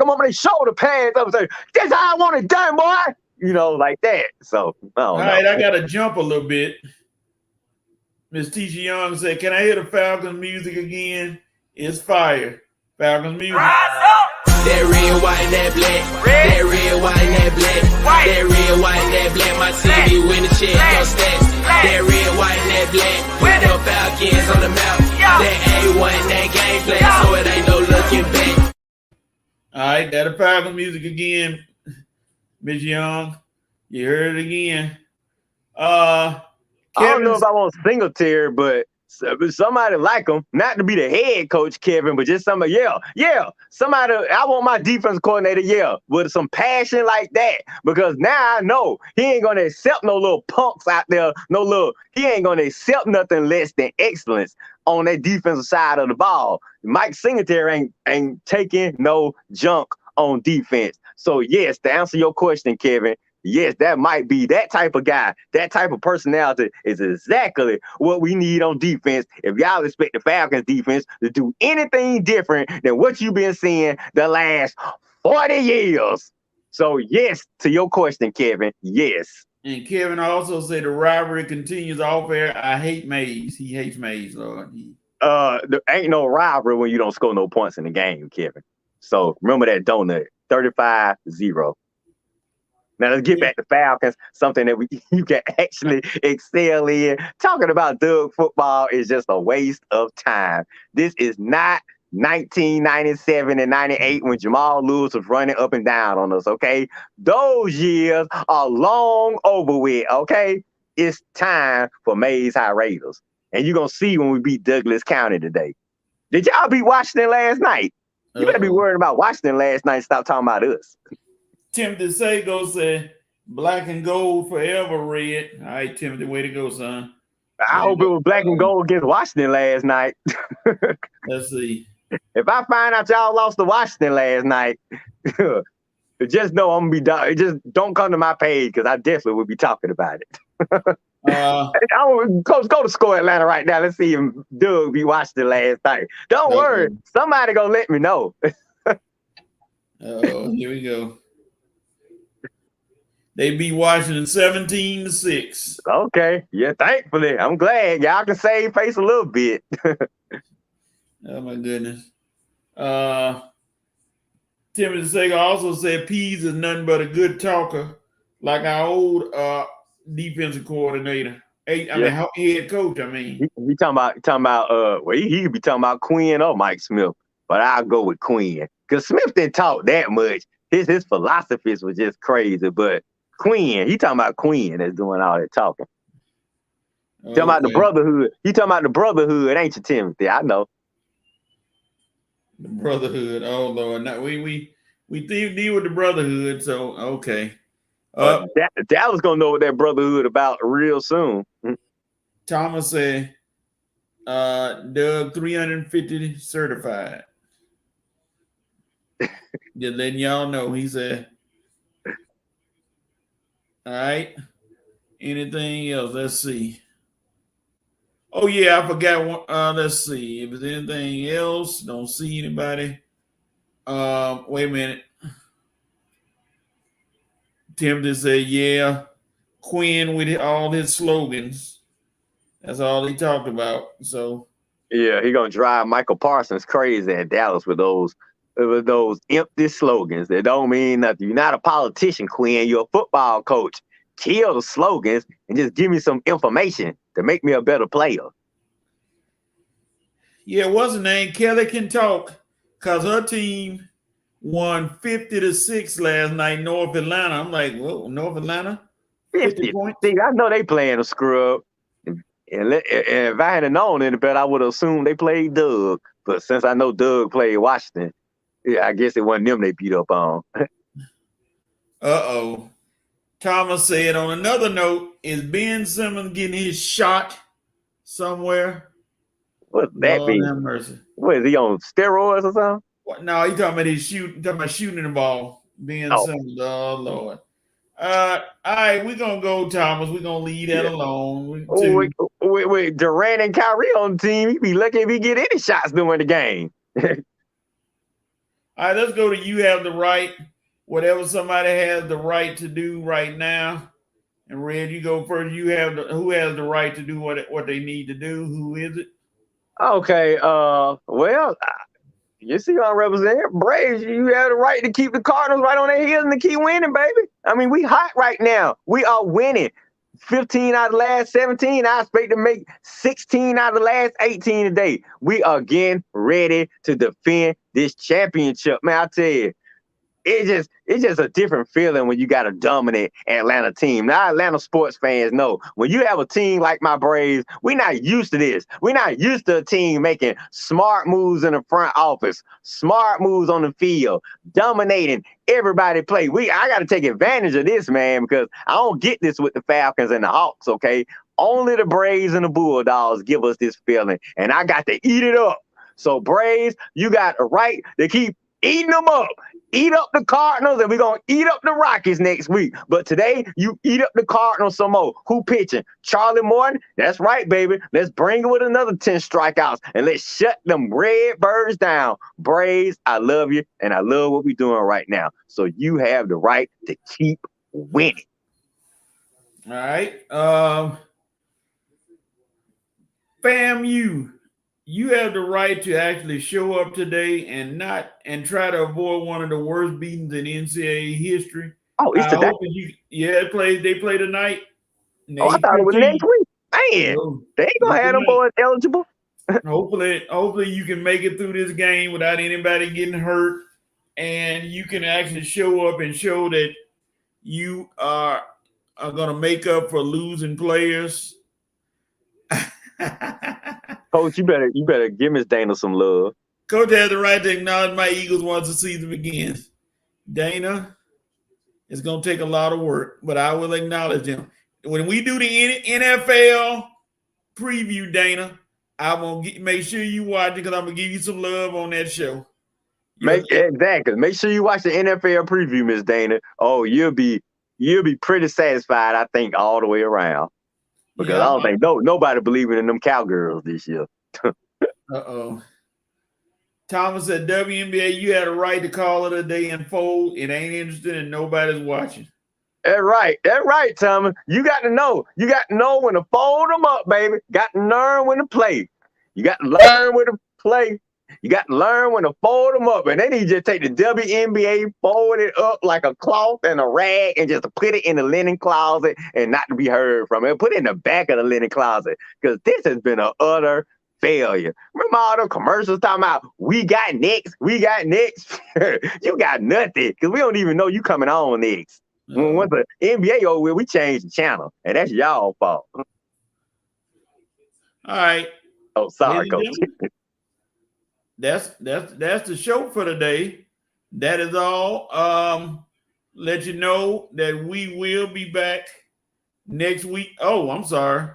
over their shoulder pads up and say, "This how I want it done, boy." You know, like that. So all right, I gotta jump a little bit. Miss Tisha Young said, "Can I hear the Falcons music again?" It's fire. Falcons music. That red, white, and that black. That red, white, and that black. That red, white, and that black. My TV win the check, no stats. That red, white, and that black. With the Falcons on the map. That A1, that gameplay, so it ain't no looking back. All right, that the Falcons music again, Miss Young. You heard it again. I don't know if I want Singletary, but somebody like him, not to be the head coach, Kevin, but just somebody, somebody, I want my defense coordinator, with some passion like that, because now I know he ain't going to accept no little punks out there, he ain't going to accept nothing less than excellence on that defensive side of the ball. Mike Singletary ain't taking no junk on defense. So yes, to answer your question, Kevin, yes, that might be that type of guy. That type of personality is exactly what we need on defense. If y'all expect the Falcons defense to do anything different than what you've been seeing the last 40 years. So yes, to your question, Kevin, yes. And Kevin also said the rivalry continues off air. I hate Mays. He hates Mays, Lord. There ain't no rivalry when you don't score no points in the game, Kevin. So remember that donut, 35-0. Now let's get back to Falcons, something that you can actually excel in. Talking about Doug football is just a waste of time. This is not 1997 and 98 when Jamal Lewis was running up and down on us, okay? Those years are long over with, okay? It's time for Mays High Raiders. And you're going to see when we beat Douglas County today. Did y'all beat Washington last night? You better be worried about Washington last night and stop talking about us. Timothy Sago said, black and gold forever red. All right, Timothy, way to go, son. I hope it was black and gold against Washington last night. Let's see. If I find out y'all lost to Washington last night, just know I'm going to be just don't come to my page because I definitely will be talking about it. Go to Score Atlanta right now. Let's see if Doug beat Washington last night. Don't worry. Somebody going to let me know. Oh, here we go. They beat Washington 17-6. Okay. Yeah, thankfully. I'm glad. Y'all can save face a little bit. Oh, my goodness. Timothy Sager also said Pease is nothing but a good talker, like our old defensive coordinator. Head coach, I mean. He talking about he could be talking about Quinn or Mike Smith, but I'll go with Quinn. Because Smith didn't talk that much. His philosophies was just crazy, but Quinn, he talking about Quinn that's doing all that talking. Okay. Talking about the brotherhood. You talking about the brotherhood, ain't you, Timothy? I know. The brotherhood. Oh Lord. Now we deal with the brotherhood, so okay. Dallas gonna know what that brotherhood about real soon. Thomas said Doug 350 certified. Just letting y'all know, he said. All right. Anything else? Let's see. Oh, yeah, I forgot one. Let's see. If there's anything else, don't see anybody. Wait a minute. Timothy said, yeah, Quinn with all his slogans. That's all he talked about. So yeah, he gonna drive Michael Parsons crazy at Dallas with those empty slogans that don't mean nothing. You're not a politician, Quinn. You're a football coach. Kill the slogans and just give me some information to make me a better player. Yeah, what's her name? Kelly can talk because her team won 50-6 last night, North Atlanta. I'm like, whoa, North Atlanta? 50 points? See, I know they playing a scrub. And if I hadn't known any better, I would have assumed they played Doug. But since I know Doug played Washington, yeah, I guess it wasn't them they beat up on. Uh-oh. Thomas said, on another note, is Ben Simmons getting his shot somewhere? What's that Lord mean? have mercy. What, is he on steroids or something? What? No, he's talking about shooting the ball. Ben Simmons. Oh, Lord. All right, we're going to go, Thomas. We're going to leave that alone. Wait, Durant and Kyrie on the team, he'd be lucky if he get any shots during the game. All right, let's go to you have the right. Whatever somebody has the right to do right now. And Red, you go first. Who has the right to do what they need to do? Who is it? Okay. Well, you see, I represent Braves. You have the right to keep the Cardinals right on their heels and to keep winning, baby. I mean, we hot right now. We are winning. 15 out of the last 17. I expect to make 16 out of the last 18 today. We are getting ready to defend this championship, man. I tell you, it's just a different feeling when you got a dominant Atlanta team. Now, Atlanta sports fans know when you have a team like my Braves, we're not used to this. We're not used to a team making smart moves in the front office, smart moves on the field, dominating everybody play. I got to take advantage of this, man, because I don't get this with the Falcons and the Hawks, okay? Only the Braves and the Bulldogs give us this feeling, and I got to eat it up. So, Braves, you got a right to keep eating them up. Eat up the Cardinals, and we're going to eat up the Rockies next week. But today, you eat up the Cardinals some more. Who pitching? Charlie Morton? That's right, baby. Let's bring it with another 10 strikeouts, and let's shut them Redbirds down. Braves, I love you, and I love what we're doing right now. So you have the right to keep winning. All right. FAMU. You have the right to actually show up today and try to avoid one of the worst beatings in NCAA history. Oh, it's today. They play tonight. Oh, I thought it was next week. Man, they ain't gonna have them boys eligible. Hopefully you can make it through this game without anybody getting hurt, and you can actually show up and show that you are gonna make up for losing players. Coach, you better give Miss Dana some love. Coach has the right to acknowledge my Eagles once the season begins. Dana, it's going to take a lot of work, but I will acknowledge them. When we do the NFL preview, Dana, I'm going to make sure you watch it because I'm going to give you some love on that show. Exactly. Make sure you watch the NFL preview, Miss Dana. Oh, you'll be pretty satisfied, I think, all the way around. Because I don't think nobody believing in them Cowgirls this year. Uh-oh. Thomas said, WNBA, you had a right to call it a day and fold. It ain't interesting and nobody's watching. That's right, Thomas. You got to know. You got to know when to fold them up, baby. Got to learn when to play. You got to learn when to play. You got to learn when to fold them up. And then you just take the WNBA, fold it up like a cloth and a rag, and just put it in the linen closet and not to be heard from it. Put it in the back of the linen closet because this has been an utter failure. Remember all the commercials talking about, we got next. You got nothing because we don't even know you coming on next. Once the NBA over with, we changed the channel, and that's y'all fault. All right. Oh, sorry, Coach. That's the show for today. That is all. Let you know that we will be back next week. Oh, I'm sorry.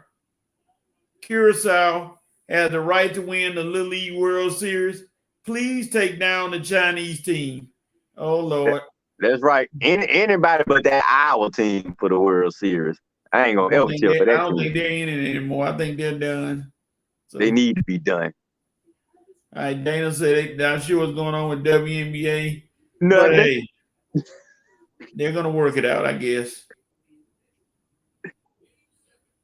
Curacao has the right to win the Little League World Series. Please take down the Chinese team. Oh, Lord. That's right. Anybody but that Iowa team for the World Series. I ain't going to ever chill for that. I don't think they're in it anymore. I think they're done. So, they need to be done. All right, Dana said they not sure what's going on with WNBA. No, hey, they're gonna work it out, I guess.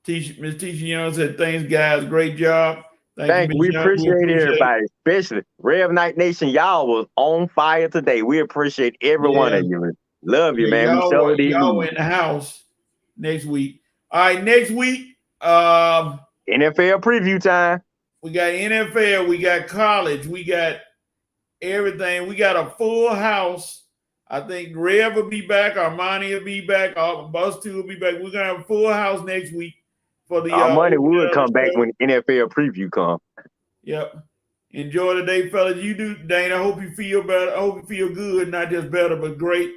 Miss Tisha Young said, "Thanks, guys. Great job. Thank you. We appreciate everybody, especially Rev Night Nation. Y'all was on fire today. We appreciate every one of you. Love you, man. Y'all in the house next week. All right, next week. NFL preview time. We got NFL, we got college, we got everything. We got a full house. I think Rev will be back, Armani will be back, Bus 2 will be back. We're gonna have a full house next week for the money will come back when NFL preview come. Yep. Enjoy the day, fellas. You do, Dana. I hope you feel better. I hope you feel good, not just better, but great.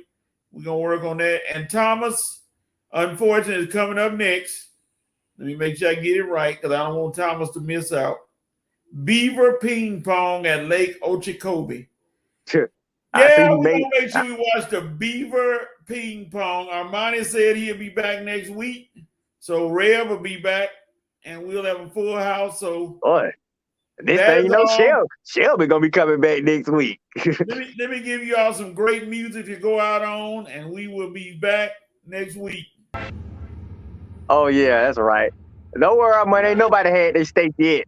We're gonna work on that. And Thomas, unfortunately, is coming up next. Let me make sure I get it right because I don't want Thomas to miss out. Beaver ping pong at Lake Okeechobee. Sure. Yeah, we're going to make sure we watch the Beaver ping pong. Armani said he'll be back next week. So Rev will be back, and we'll have a full house. So, boy, this thing, you know, Shelby going to be coming back next week. let me give you all some great music to go out on, and we will be back next week. Oh, yeah, that's right. Don't worry, Armani. Ain't nobody had their steak yet.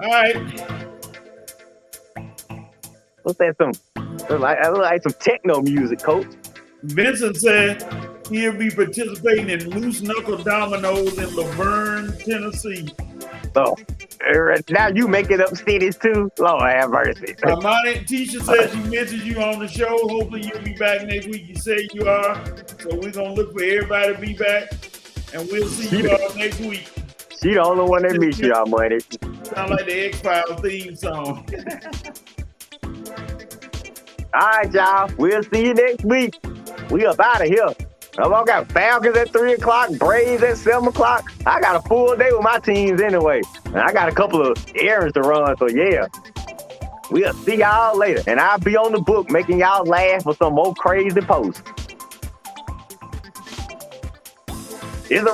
All right. What's that? I look like some techno music, Coach. Vincent said he'll be participating in loose knuckle dominoes in Laverne, Tennessee. So now you making up cities too. Lord have mercy. Tisha says she mentions you on the show. Hopefully you'll be back next week. You say you are. So we're gonna look for everybody to be back. And we'll see you all next week. She the only one that meets y'all money. Sound like the X-Files theme song. All right, y'all. We'll see you next week. We up out of here. I got Falcons at 3 o'clock, Braves at 7 o'clock. I got a full day with my teams anyway. And I got a couple of errands to run, so yeah. We'll see y'all later. And I'll be on the book making y'all laugh for some more crazy posts. It's a